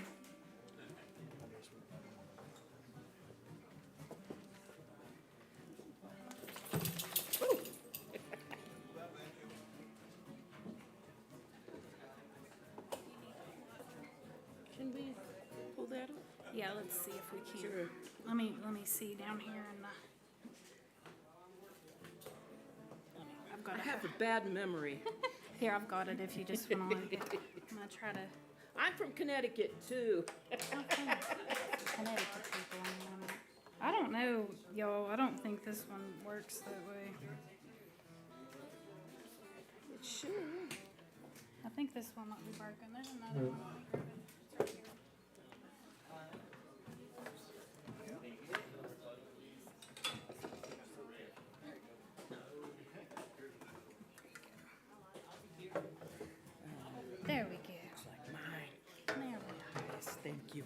Speaker 7: Can we pull that up?
Speaker 6: Yeah, let's see if we can.
Speaker 7: Sure.
Speaker 6: Let me see down here in the. I've got
Speaker 7: I
Speaker 6: it.
Speaker 7: have a bad memory.
Speaker 6: Here, I've got it. If you just want to look at it, I'm gonna try to.
Speaker 7: I'm from Connecticut too.
Speaker 6: Connecticut people. I don't know, y'all. I don't think this one works that way.
Speaker 7: It should.
Speaker 6: I think this one might be broken. There's another one. It's right here. There we go.
Speaker 7: Like mine.
Speaker 6: There we go.
Speaker 7: Yes, thank you.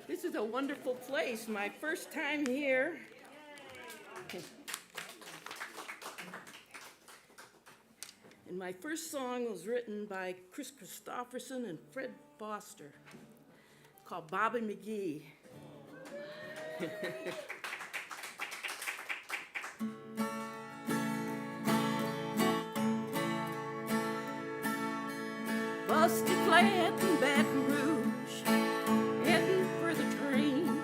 Speaker 7: This is a wonderful place. My first time here. And my first song was written by Chris Christopherson and Fred Foster, called Bobby McGee. Busted flat in Baton Rouge, heading for the train,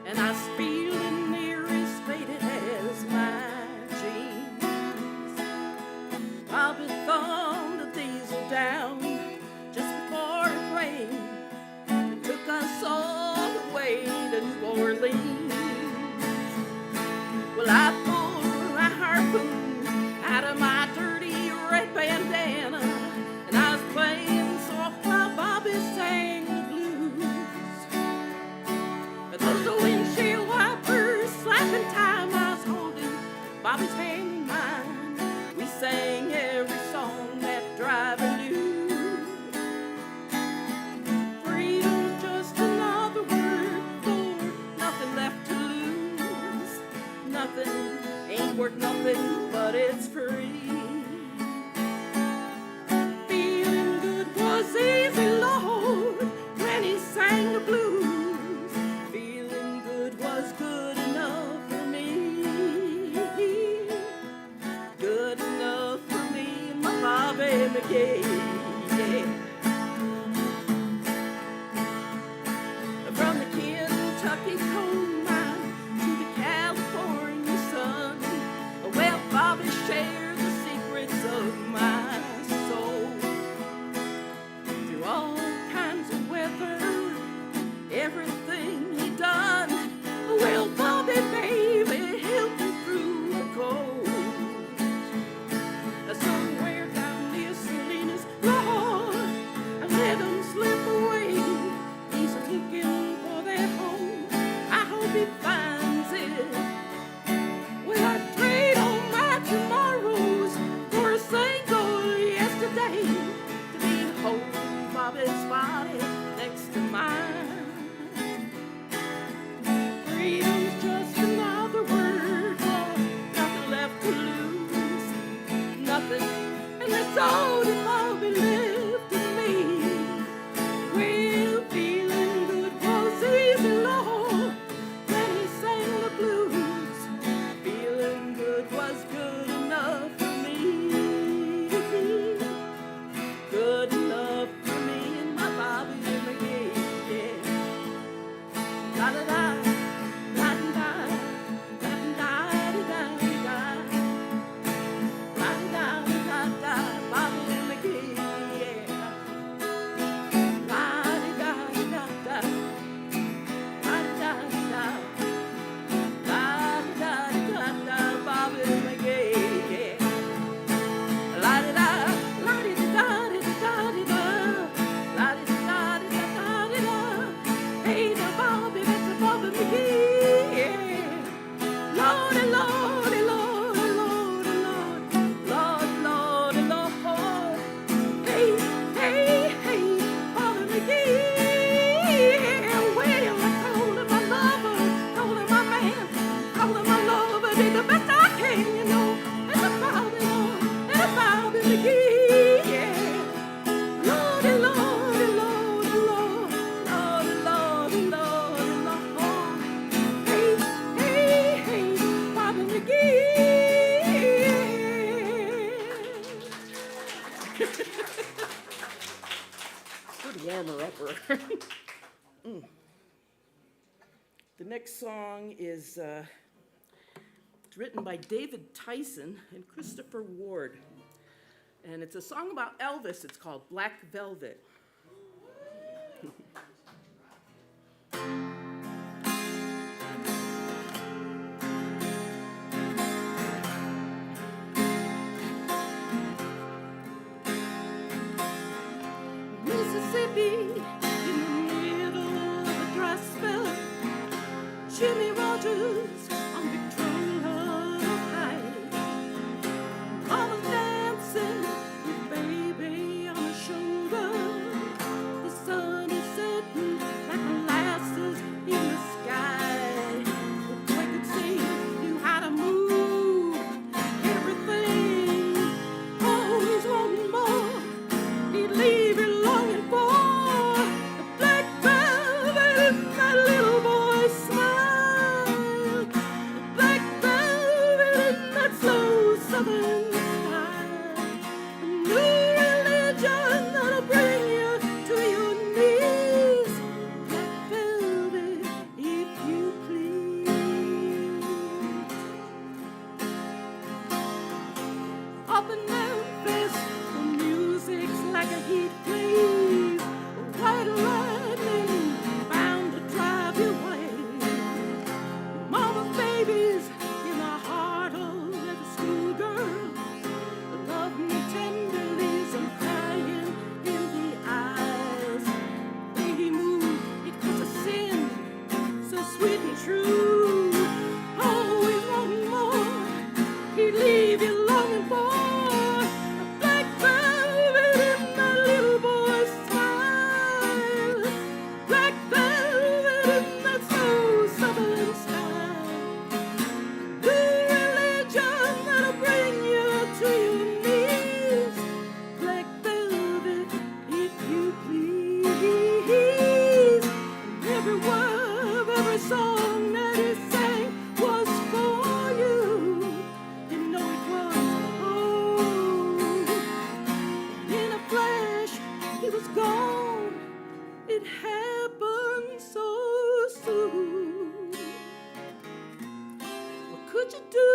Speaker 7: and I was feeling near as faded as my jeans. Bobby thumbed the diesel down just before it rained, and took us all the way to New Orleans. Well, I pulled my harpoon out of my dirty red bandana, and I was playing soft while Bobby sang the blues. But those the windshield wipers slapping time, I was holding Bobby's hand in mine. We sang every song that driver knew. Freedom's just another word for nothing left to lose. Nothing ain't worth nothing, but it's free. Feeling good was easy, Lord, when he sang the blues. Feeling good was good enough for me. Good enough for me and my Bobby McGee. Yeah. From the Kentucky coal mine to the California sun, well, Bobby shared the secrets of my soul. Through all kinds of weather, everything he done, well, Bobby, baby, helped me through the cold. Somewhere down near Salinas, Lord, I let him slip away. He's looking for that home. I hope he finds it. Well, I trade all my tomorrows for a single yesterday to be holding Bobby's body next to mine. Freedom's just another word for nothing left to lose. Nothing, and that's all that Bobby left to me. Well, feeling good was easy, Lord, when he sang the blues. Feeling good was good enough for me. Good enough for me and my Bobby McGee. Yeah. La da da, la da da, la da da da da. La da da da, Bobby McGee. Yeah. La da da da, la da da. La da da da, Bobby McGee. Yeah. La da da, la di da di da di da, la di da di da di da. Hey, the Bobby, that's the Bobby. The next song is it's written by David Tyson and Christopher Ward. And it's a song about Elvis. It's called Black Velvet. Mississippi, in the middle of a dry spell, Jimmy Rogers on Victoria Heights. Mama's dancing with baby on her shoulder. The sun is setting like molasses in the sky. The boy could sing, knew how to move everything. Always wanting more. He'd leave it longing for the black velvet in that little boy's smile. The black velvet in that slow southern style. A new religion that'll bring you to your knees. Black velvet, if you please. Up in Memphis, the music's like a heat blaze. A white lightning bound to drive you away. Mama's babies in the heart of every schoolgirl. Love me tenderly, some crying in the eyes. The way he moved, it was a sin, so sweet and true. Always wanting more, he'd leave you longing for a black velvet in that little boy's smile. Black velvet in that slow southern style. New religion that'll bring you to your knees. Black velvet, if you please. Every word of every song that he sang was for you. You know it was. Oh, in a flash, he was gone. It happened so soon. What could you do?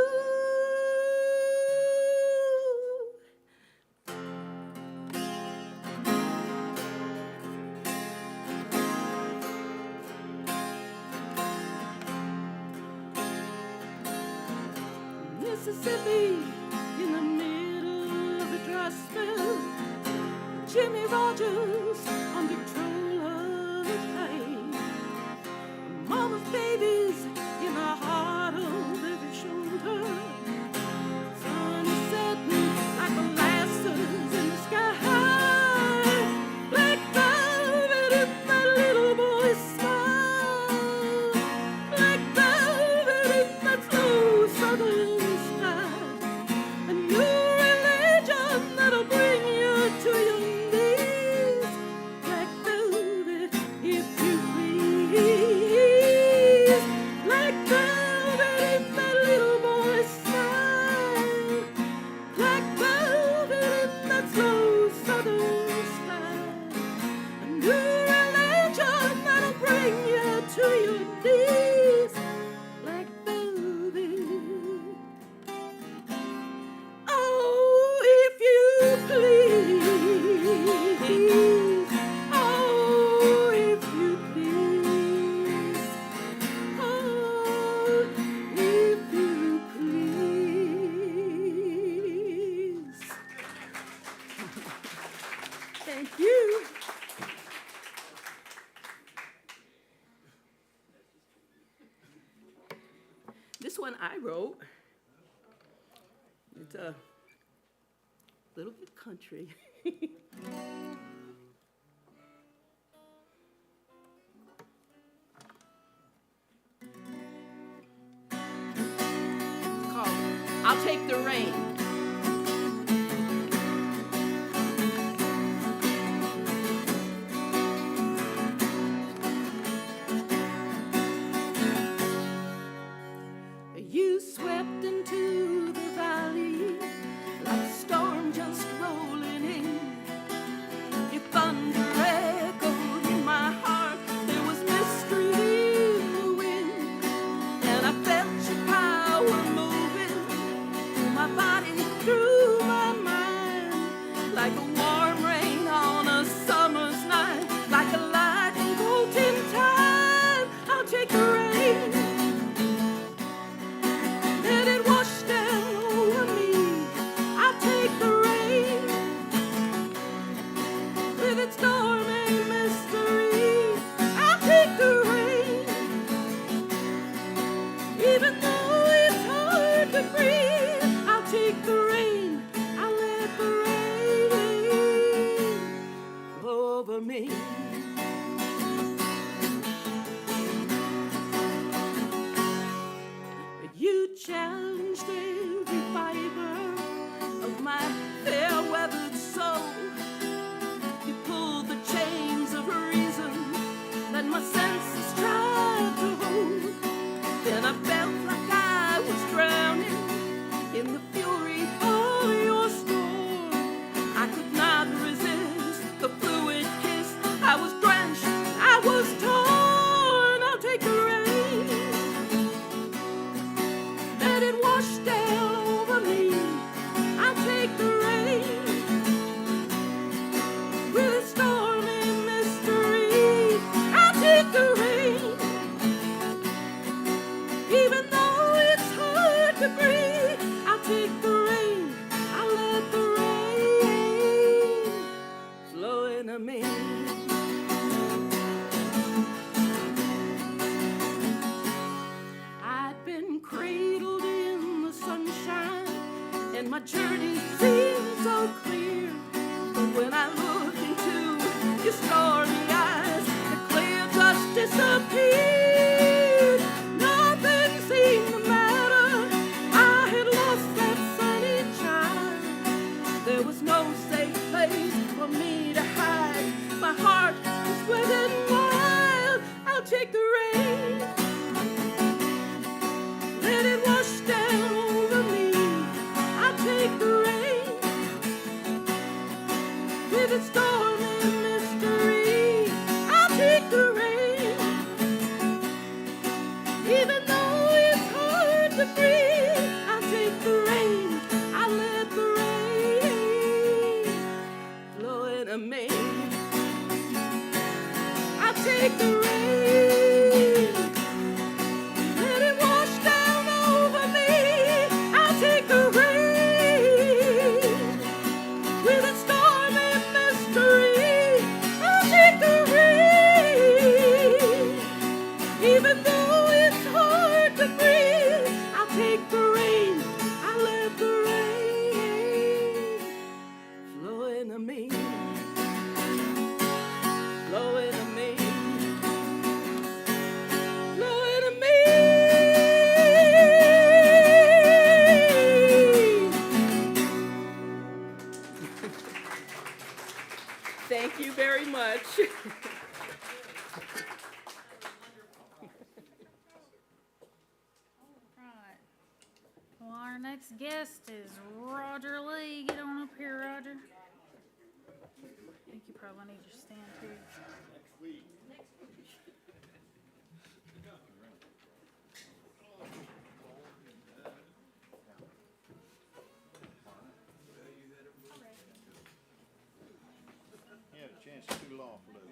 Speaker 7: Mississippi, in the middle of a dry spell, Jimmy Rogers on Victoria Heights. Mama's babies in the heart of every shoulder. Sun is setting like molasses in the sky. Black velvet in that little boy's smile. Black velvet in that slow southern style. A new religion that'll bring you to your knees. Black velvet, if you please. Black velvet in that little boy's smile. Black velvet in that slow southern style. A new religion that'll bring you to your knees. Black velvet. Oh, if you please. Oh, if you please. Oh, if you please. Thank you. This one I wrote. It's a little bit country. It's called I'll Take the Rain. You swept into the valley like a storm just rolling in. Your thunder echoed in my heart. There was mystery in the wind. take the rain, let it wash down over me. I'll take the rain with its stormy mystery. I'll take the rain, even though it's hard to breathe. I'll take the rain, I'll let the rain blow over me. You challenged every fiber of my fair-weathered soul. You pulled the chains of reason that my senses tried to hold. Then I felt like I was drowning in the fury of your storm. I could not resist the fluid kiss. I was drenched, I was torn. I'll take the rain, let it wash down over me. I'll take the rain with its stormy mystery. I'll take the rain, even though it's hard to breathe. I'll take the rain, I'll let the rain flow into me. I'd been cradled in the sunshine, and my journey seemed so clear. But when I look into your starry eyes, the clear just disappeared. Nothing seemed to matter. I had lost that sunny charm. There was no safe place for me to hide. My heart was wet and wild. I'll take the rain, let it wash down over me. I'll take the rain with its stormy mystery. I'll take the rain, even though it's hard to breathe. I'll take the rain, I'll let the rain flow into me. I'll take the rain, let it wash down over me. I'll take the rain with its stormy mystery. I'll take the rain, even though it's hard to breathe. I'll take the rain, I'll let the rain flow into me, flow into me, flow into me. Thank you very much.
Speaker 6: Right. Well, our next guest is Roger Lee. Get on up here, Roger. I think you probably need your stand too.
Speaker 12: You had a chance to cool off a little.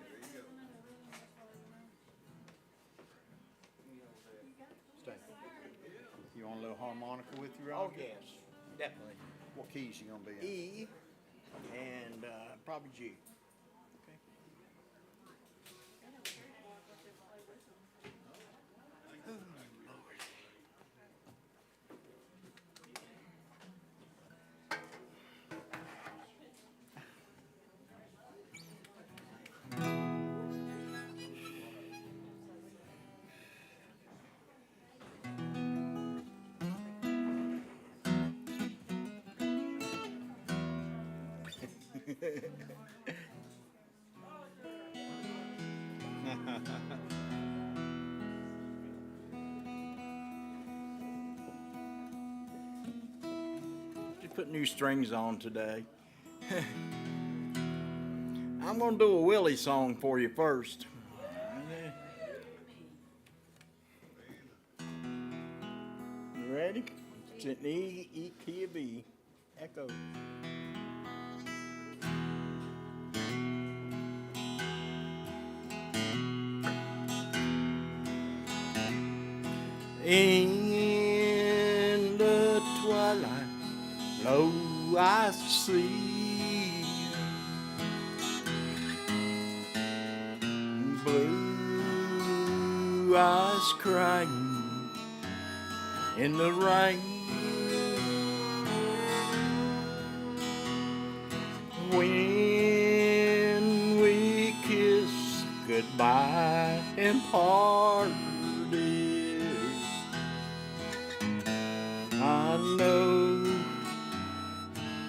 Speaker 12: Stay. You want a little harmonica with you, Roger?
Speaker 9: Oh, yes, definitely.
Speaker 12: What keys you gonna be in?
Speaker 9: E and probably G. Just put new strings on today. I'm gonna do a Willie song for you first. You ready? It's an E key of B, echo.
Speaker 12: In the twilight, low I see blue eyes crying in the rain. When we kiss goodbye and parted, I know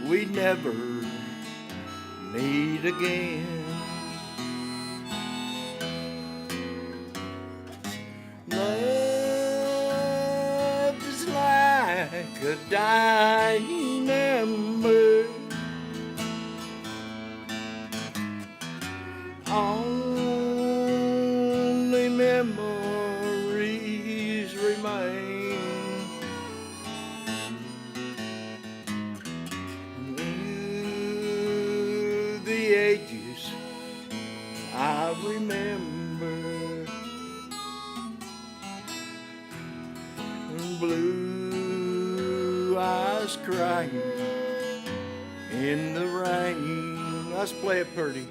Speaker 12: we never meet again. Love is like a dying ember, only memories remain. Through the ages I remember blue eyes crying in the rain. Let's play it pretty.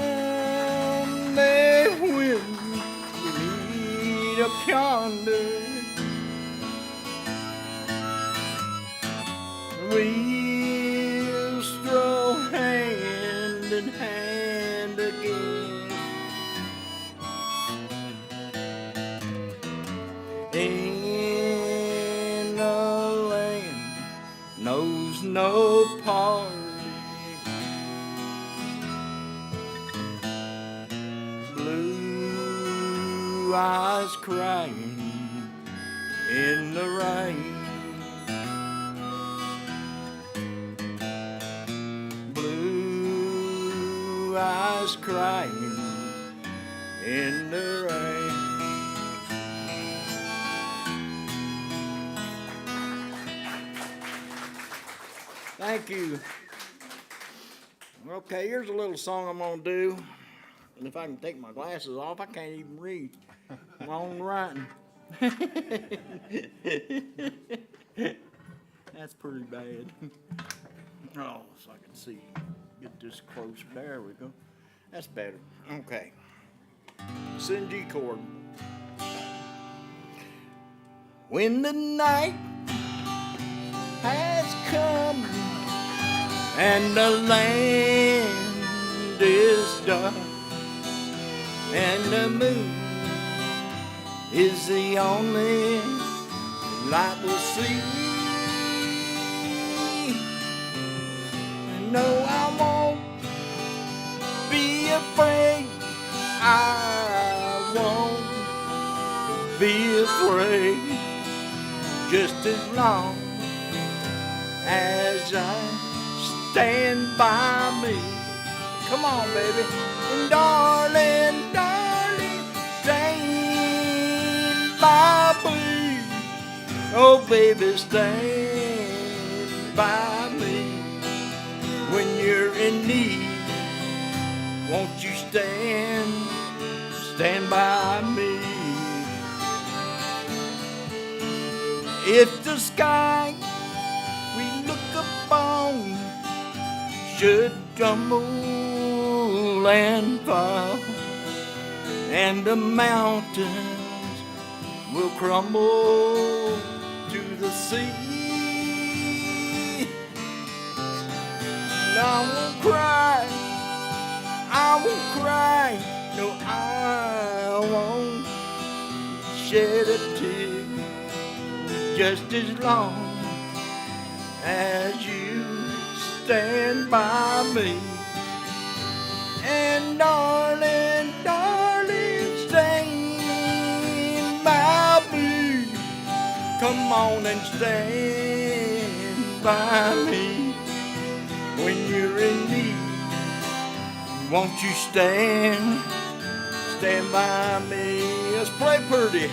Speaker 12: Someday when we meet up yonder, we'll stroll hand in hand again. In a land knows no party, blue eyes crying in the rain. Blue eyes crying in the rain. Thank you. Okay, here's a little song I'm gonna do. And if I can take my glasses off, I can't even read. I'm on writing. That's pretty bad. Oh, so I can see. Get this closer. There we go. That's better. Okay. It's in G chord. When the night has come and the land is dark and the moon is the only light we'll see. No, I won't be afraid. I won't be afraid. Just as long as I stand by me. Come on, baby. And darling, darling, stand by me. Oh, baby, stand by me when you're in need. Won't you stand by me? If the sky we look upon should tumble and fall, and the mountains will crumble to the sea, and I won't cry, no, I won't shed a tear, just as long as you stand by me. And darling, darling, stand by me. Come on and stand by me when you're in need. Won't you stand by me? Let's pray pretty.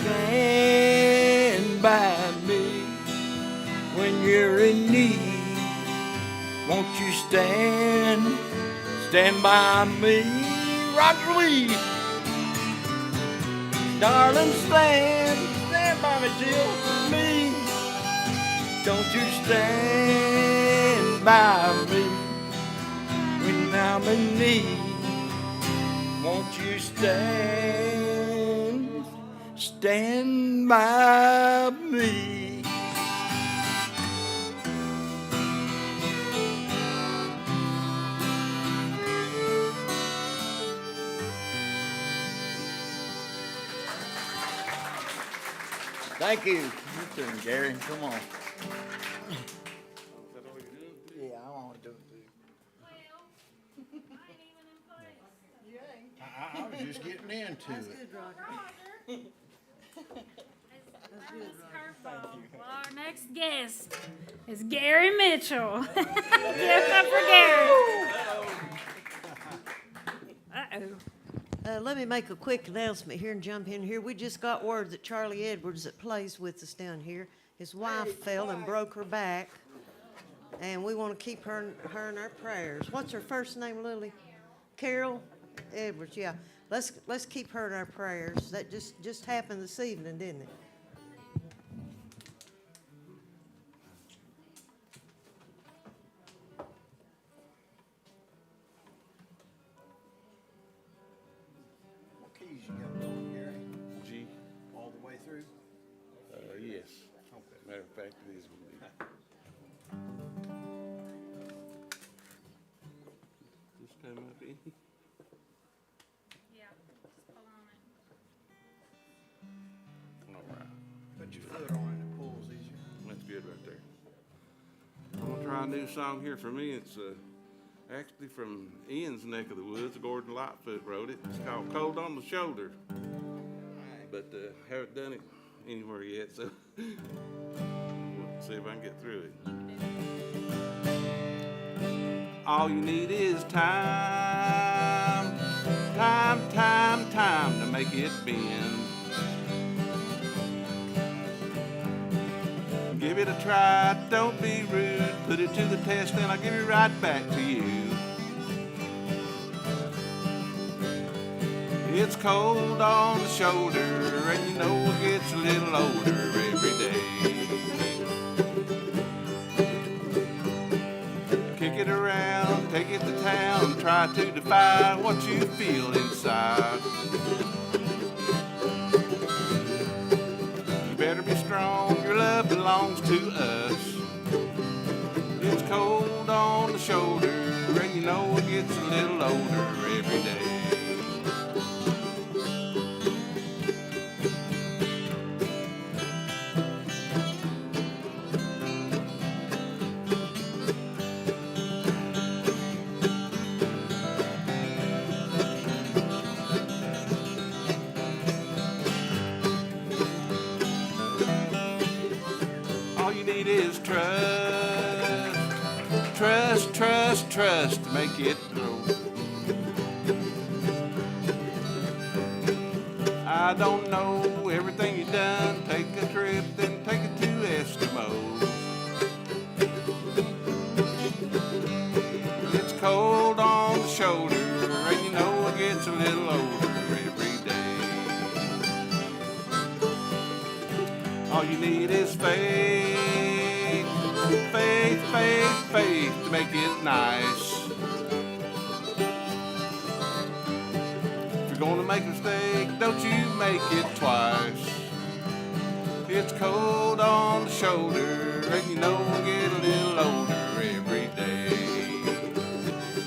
Speaker 12: Stand by me when you're in need. Won't you stand by me? Roger Lee. Darling, stand by me, Jill. Me. Don't you stand by me when I'm in need. Won't you stand by me? Thank you. You too, Gary. Come on. Yeah, I want to do it.
Speaker 9: I was just getting into it.
Speaker 6: Our next guest is Gary Mitchell. Give it up for Gary.
Speaker 7: Let me make a quick announcement here and jump in here. We just got word that Charlie Edwards, that plays with us down here, his wife fell and broke her back, and we want to keep her in our prayers. What's her first name, Lily? Carol Edwards. Yeah, let's keep her in our prayers. That just happened this evening, didn't it?
Speaker 9: G. All the way through?
Speaker 14: Yes. Matter of fact, it is going to be. This time up in.
Speaker 6: Yeah, just pull on it.
Speaker 14: All right.
Speaker 9: Put your foot on it and it pulls easier.
Speaker 14: That's good right there. I'm going to try a new song here for me. It's actually from Ian's neck of the woods. Gordon Lightfoot wrote it. It's called Cold on the Shoulder. But haven't done it anywhere yet, so we'll see if I can get through it. All you need is time to make it bend. Give it a try, don't be rude. Put it to the test and I'll give it right back to you. It's cold on the shoulder and you know it gets a little older every day. Kick it around, take it to town, try to defy what you feel inside. You better be strong, your love belongs to us. It's cold on the shoulder, and you know it gets a little older every day. All you need is trust to make it grow. I don't know everything you've done. Take a trip, then take it to Eskimo. It's cold on the shoulder, and you know it gets a little older every day. All you need is faith, faith, faith, faith to make it nice. If you're gonna make a mistake, don't you make it twice. It's cold on the shoulder, and you know we'll get a little older every day.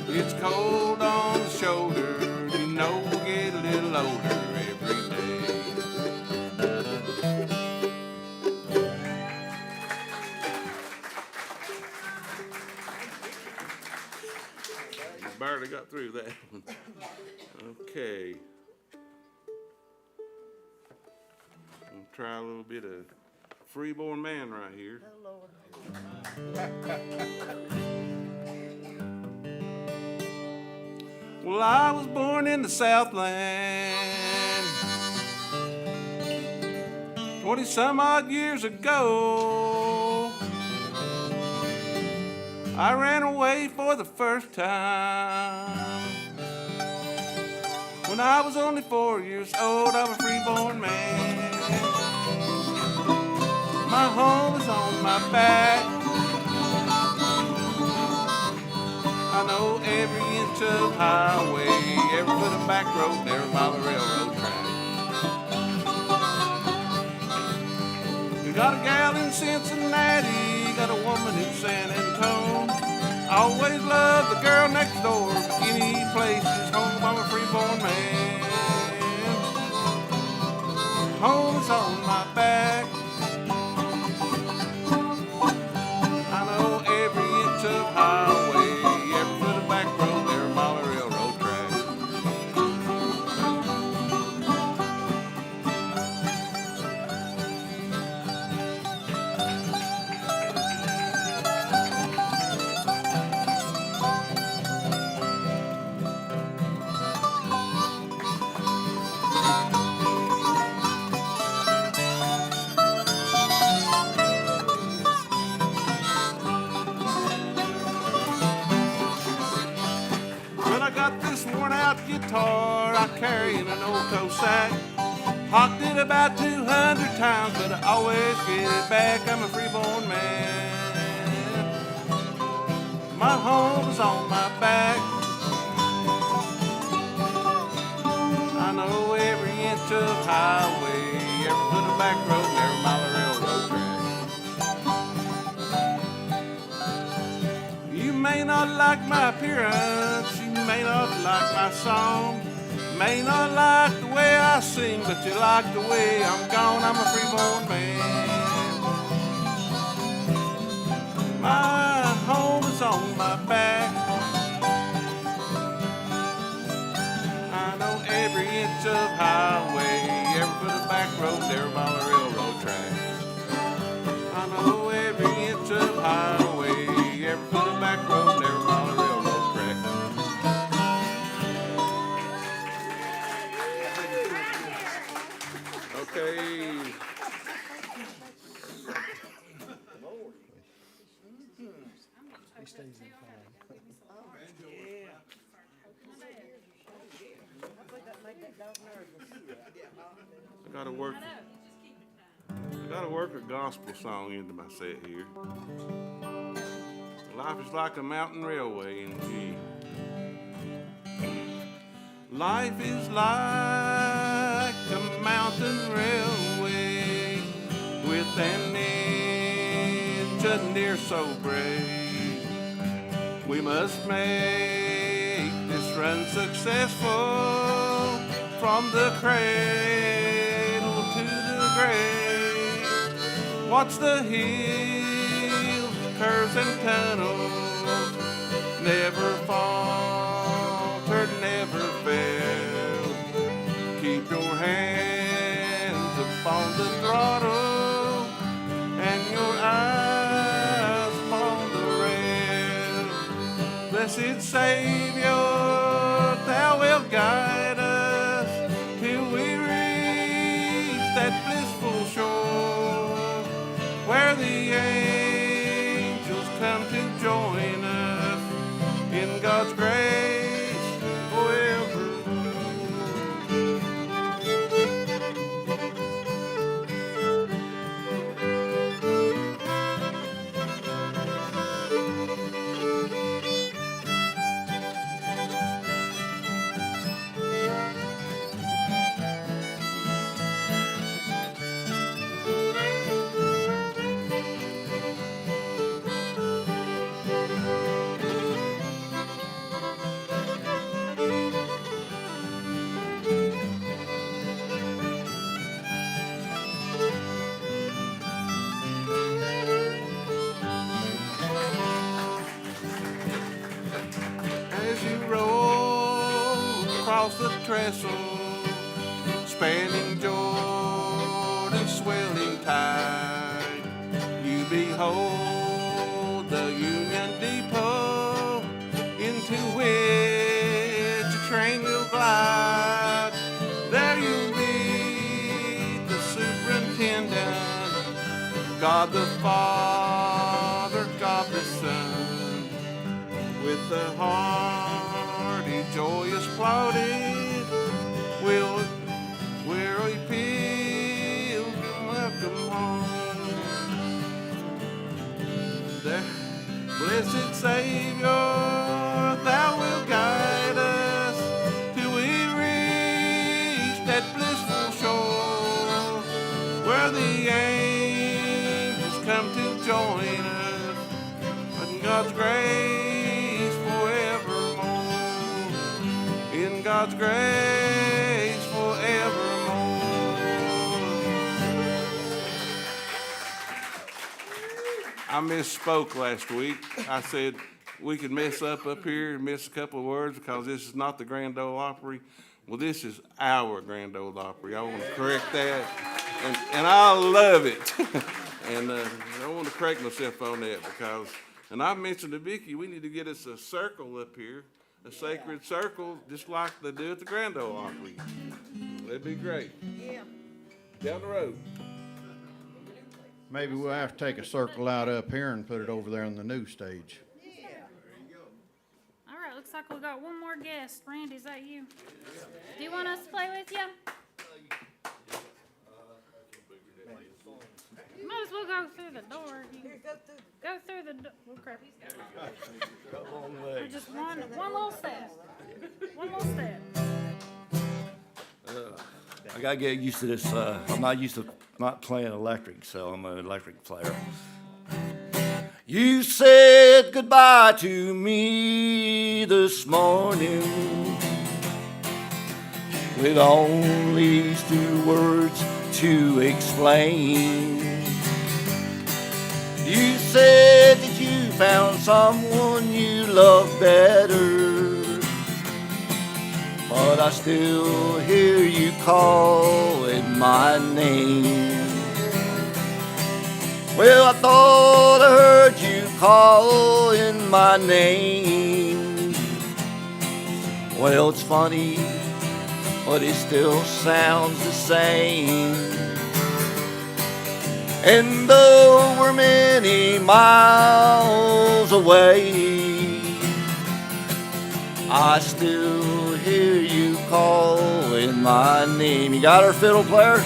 Speaker 14: It's cold on the shoulder, and you know we'll get a little older every day. Barely got through that one. Okay. I'm gonna try a little bit of Freeborn Man right here. Well, I was born in the Southland 20 some odd years ago. I ran away for the first time when I was only 4 years old. I'm a freeborn man. My home is on my back. I know every inch of highway, every foot of back road, and every mile of railroad track. We got a gal in Cincinnati, got a woman in San Antonio. I always love the girl next door, but any place is home. I'm a freeborn man. Home is on my back. I know every inch of highway, every foot of back road, every mile of railroad track. Worn out guitar I carry in an old tow sack. Hocked it about 200 times, but I always get it back. I'm a freeborn man. My home is on my back. I know every inch of highway, every foot of back road, and every mile of railroad track. You may not like my appearance, may not like my song, may not like the way I sing, but you like the way I'm gone. I'm a freeborn man. My home is on my back. I know every inch of highway, every foot of back road, every mile of railroad track. I know every inch of highway, every foot of back road, every mile of railroad track. Okay. I gotta work a gospel song into my set here. Life is like a mountain railway in G. Life is like a mountain railway standing, shouldn't dare so brave. We must make this run successful from the cradle to the grave. Watch the hills, curves and tunnels, never faltered, never failed. Keep your hands upon the throttle and your eyes upon the rail. Blessed Savior, thou wilt guide us till we reach that blissful shore where the angels come to join us in God's grace forever. As you roll across the trestle, spanning Jordan's swelling tide, you behold the Union Depot into which a train will glide. There you'll meet the superintendent, God the Father, God the Son, with the hearty, joyous plaudit, we're a pilgrim welcome home. The blessed Savior, thou wilt guide us till we reach that blissful shore where the angels come to join us in God's grace forevermore. In God's grace forevermore. I misspoke last week. I said we could mess up here and miss a couple of words because this is not the Grand Ole Opry. Well, this is our Grand Ole Opry. I want to correct that, and I love it. And I want to correct myself on that because, and I mentioned to Vicki, we need to get us a circle up here, a sacred circle, just like they do at the Grand Ole Opry. That'd be great.
Speaker 2: Yeah.
Speaker 14: Down the road.
Speaker 12: Maybe we'll have to take a circle out up here and put it over there on the new stage.
Speaker 6: All right, looks like we got one more guest. Randy, is that you? Do you want us to play with you? You might as well go through the door. Go through the door. Oh, crap. Or just one little step. One little step.
Speaker 15: I gotta get used to this. I'm not used to not playing electric, so I'm an electric player. You said goodbye to me this morning with only these 2 words to explain. You said that you found someone you love better, but I still hear you calling my name. Well, I thought I heard you calling my name. Well, it's funny, but it still sounds the same. And though we're many miles away, I still hear you calling my name. You got her, fiddle player?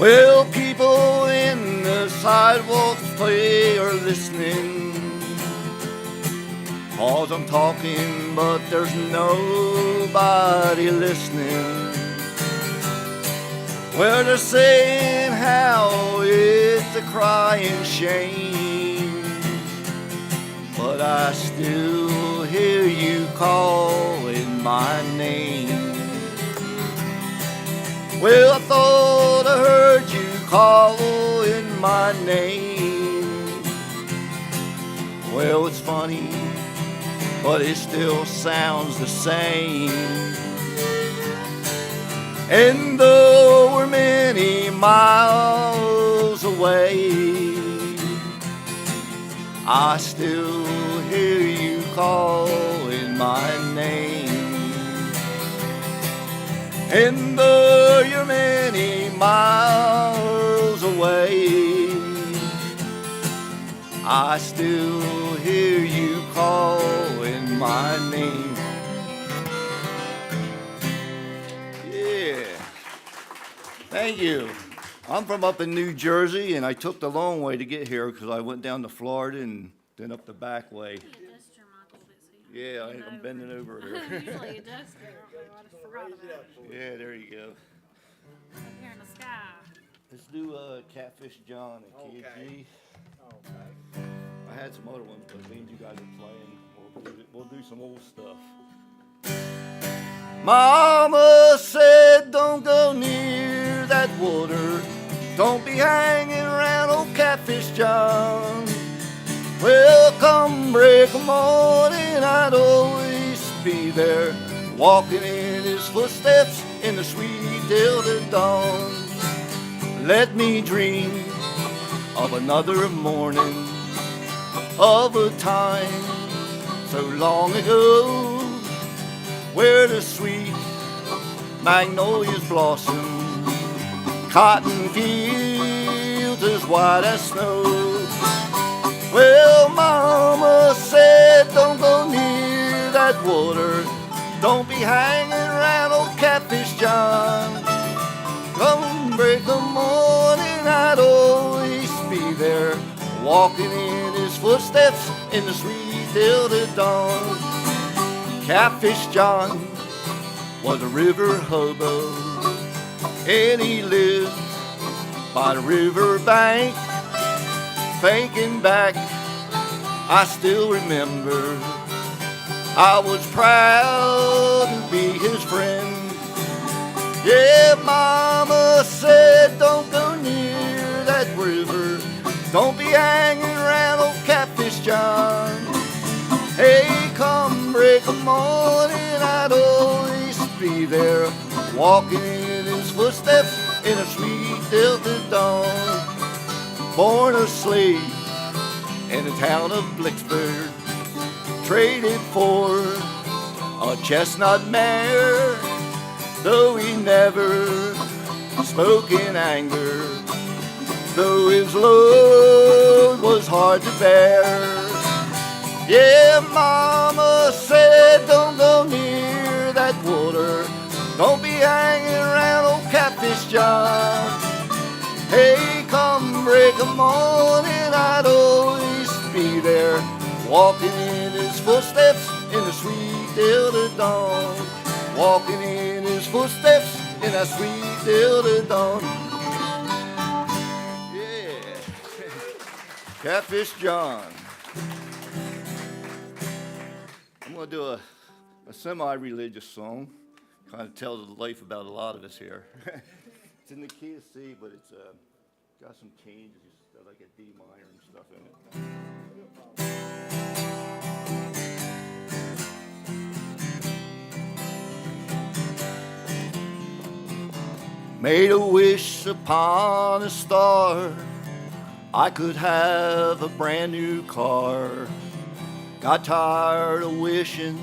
Speaker 15: Well, people in the sidewalks play are listening, 'cause I'm talking, but there's nobody listening. Well, they're saying how it's a crying shame, but I still hear you calling my name. Well, I thought I heard you calling my name. Well, it's funny, but it still sounds the same. And though we're many miles away, I still hear you calling my name. And though you're many miles away, I still hear you calling my name. Yeah. Thank you. I'm from up in New Jersey, and I took the long way to get here because I went down to Florida and then up the back way. Yeah, I'm bending over here.
Speaker 6: Usually you dust it. I just forgot about it.
Speaker 15: Yeah, there you go.
Speaker 6: Up here in the sky.
Speaker 15: Let's do Catfish John at KG.
Speaker 12: Okay.
Speaker 15: I had some other ones, but me and you guys are playing. We'll do some old stuff. Mama said, don't go near that water. Don't be hanging around old Catfish John. Well, come break of morning, I'd always be there, walking in his footsteps in the sweet till the dawn. Let me dream of another morning, of a time so long ago, where the sweet magnolias blossom, cotton fields as white as snow. Well, Mama said, don't go near that water. Don't be hanging around old Catfish John. Come break the morning, I'd always be there, walking in his footsteps in the sweet till the dawn. Catfish John was a river hobo, and he lived by the river bank. Thinking back, I still remember I was proud to be his friend. Yeah, Mama said, don't go near that river. Don't be hanging around old Catfish John. Hey, come break of morning, I'd always be there, walking in his footsteps in a sweet till the dawn. Born a slave in the town of Blicksburg, traded for a chestnut mare, though he never spoke in anger, though his load was hard to bear. Yeah, Mama said, don't go near that water. Don't be hanging around old Catfish John. Hey, come break of morning, I'd always be there, walking in his footsteps in the sweet till the dawn. Walking in his footsteps in that sweet till the dawn. Yeah. Catfish John. I'm going to do a semi-religious song. Kind of tells the life about a lot of us here. It's in the key of C, but it's got some changes, like a D minor and stuff in it. Made a wish upon a star, I could have a brand new car. Got tired of wishing,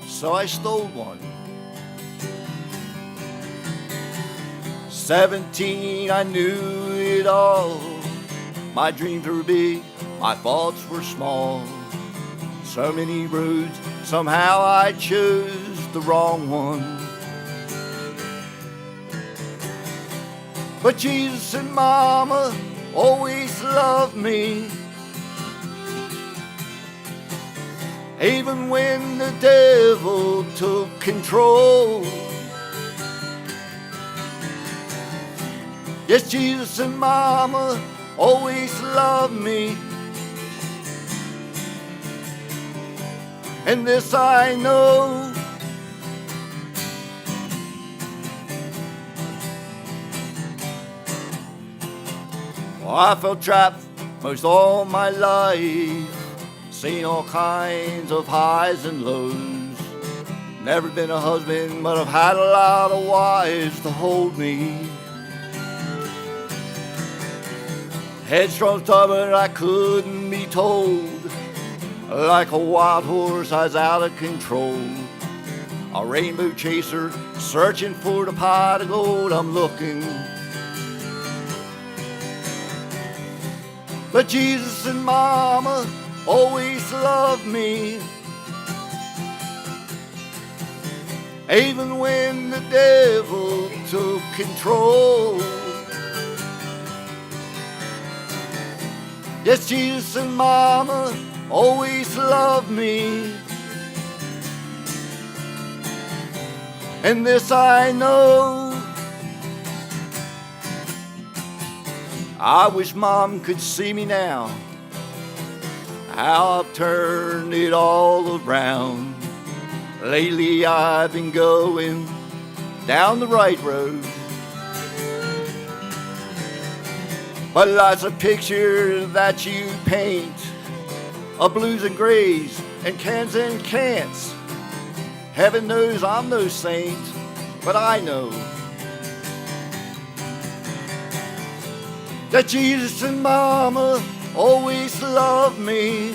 Speaker 15: so I stole one. 17, I knew it all. My dreams were big, my thoughts were small. So many roads, somehow I chose the wrong one. But Jesus and Mama always loved me. Even when the devil took control. Yes, Jesus and Mama always loved me. And this I know, I felt trapped most all my life, seen all kinds of highs and lows. Never been a husband, but I've had a lot of wives to hold me. Headstrong, stubborn, I couldn't be told. Like a wild horse, I was out of control. A rainbow chaser, searching for the pot of gold. I'm looking. But Jesus and Mama always loved me. Even when the devil took control. Yes, Jesus and Mama always loved me. And this I know, I wish Mom could see me now, how I've turned it all around. Lately I've been going down the right road. But life's a picture that you paint, of blues and grays and cans and can'ts. Heaven knows I'm no saint, but I know that Jesus and Mama always loved me.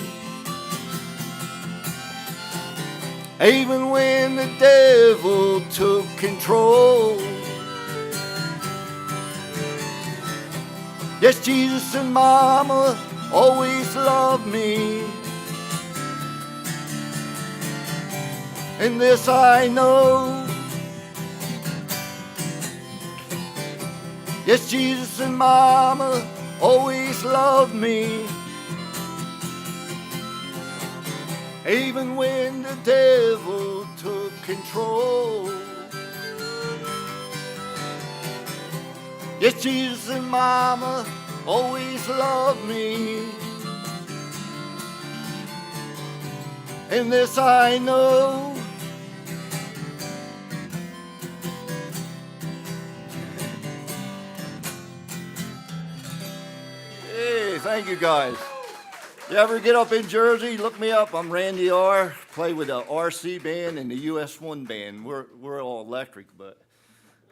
Speaker 15: Even when the devil took control. Yes, Jesus and Mama always loved me. And this I know. Yes, Jesus and Mama always loved me. Even when the devil took control. Yes, Jesus and Mama always loved me. And this I know. Hey, thank you guys. You ever get up in Jersey, look me up. I'm Randy R. Play with the RC band and the US1 band. We're all electric, but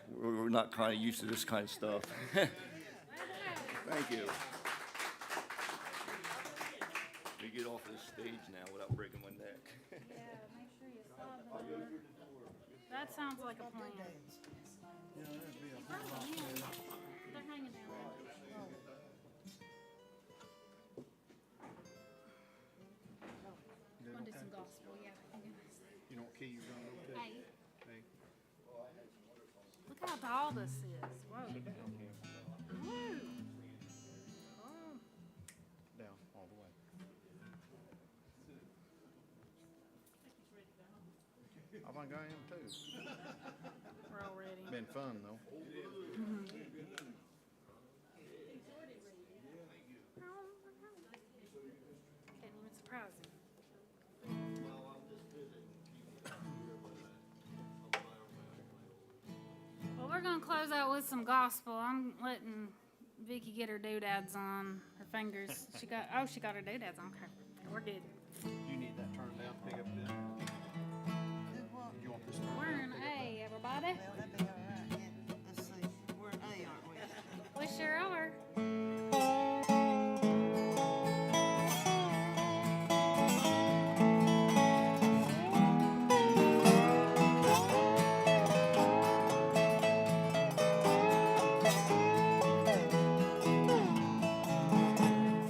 Speaker 15: we're not kind of used to this kind of stuff. Thank you. We get off this stage now without breaking my neck.
Speaker 6: Yeah, make sure you stop it. That sounds like a plan. They're hanging down there. Want to do some gospel, yeah.
Speaker 9: You don't key your gun over there?
Speaker 6: Hey,
Speaker 9: Hey.
Speaker 6: look how tall this is. Whoa. Woo. Oh.
Speaker 9: Down, all the way. I think I am too.
Speaker 6: We're all ready.
Speaker 9: Been fun though.
Speaker 6: Can't even surprise him. Well, we're gonna close out with some gospel. I'm letting Vicky get her doodads on her fingers. She got her doodads on. Okay, we're good.
Speaker 9: You need that turned down, pick up this. You want this turned
Speaker 6: We're
Speaker 9: down?
Speaker 6: in A, everybody.
Speaker 7: Well, that'd be all right, yeah. Let's see, we're an A, aren't we?
Speaker 6: We sure are.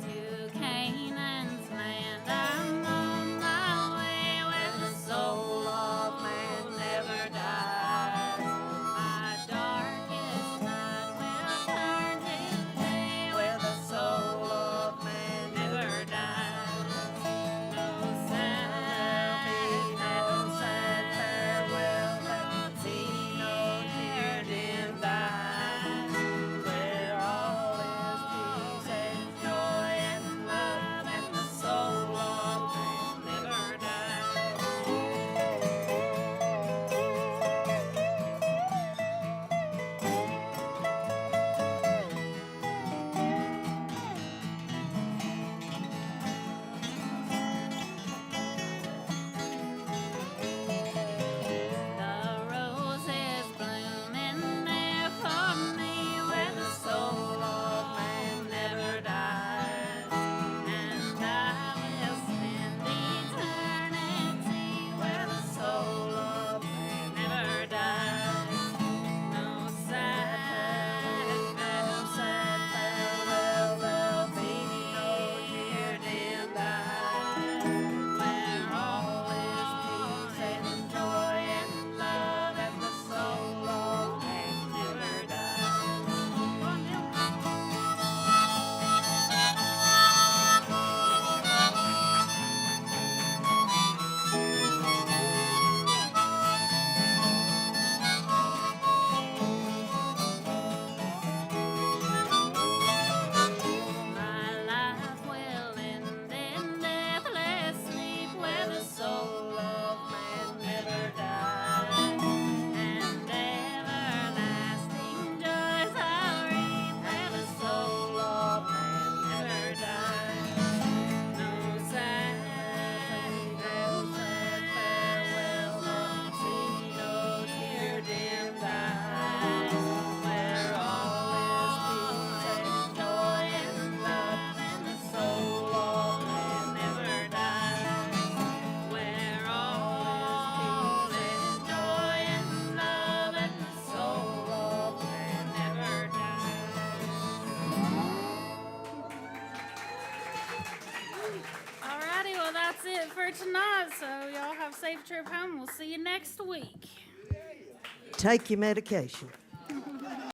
Speaker 6: To Canaan's land, I'm on my way where the soul of man never dies. My darkest night will come. that's it for tonight. So y'all have a safe trip home. We'll see you next week.
Speaker 7: Take your medication.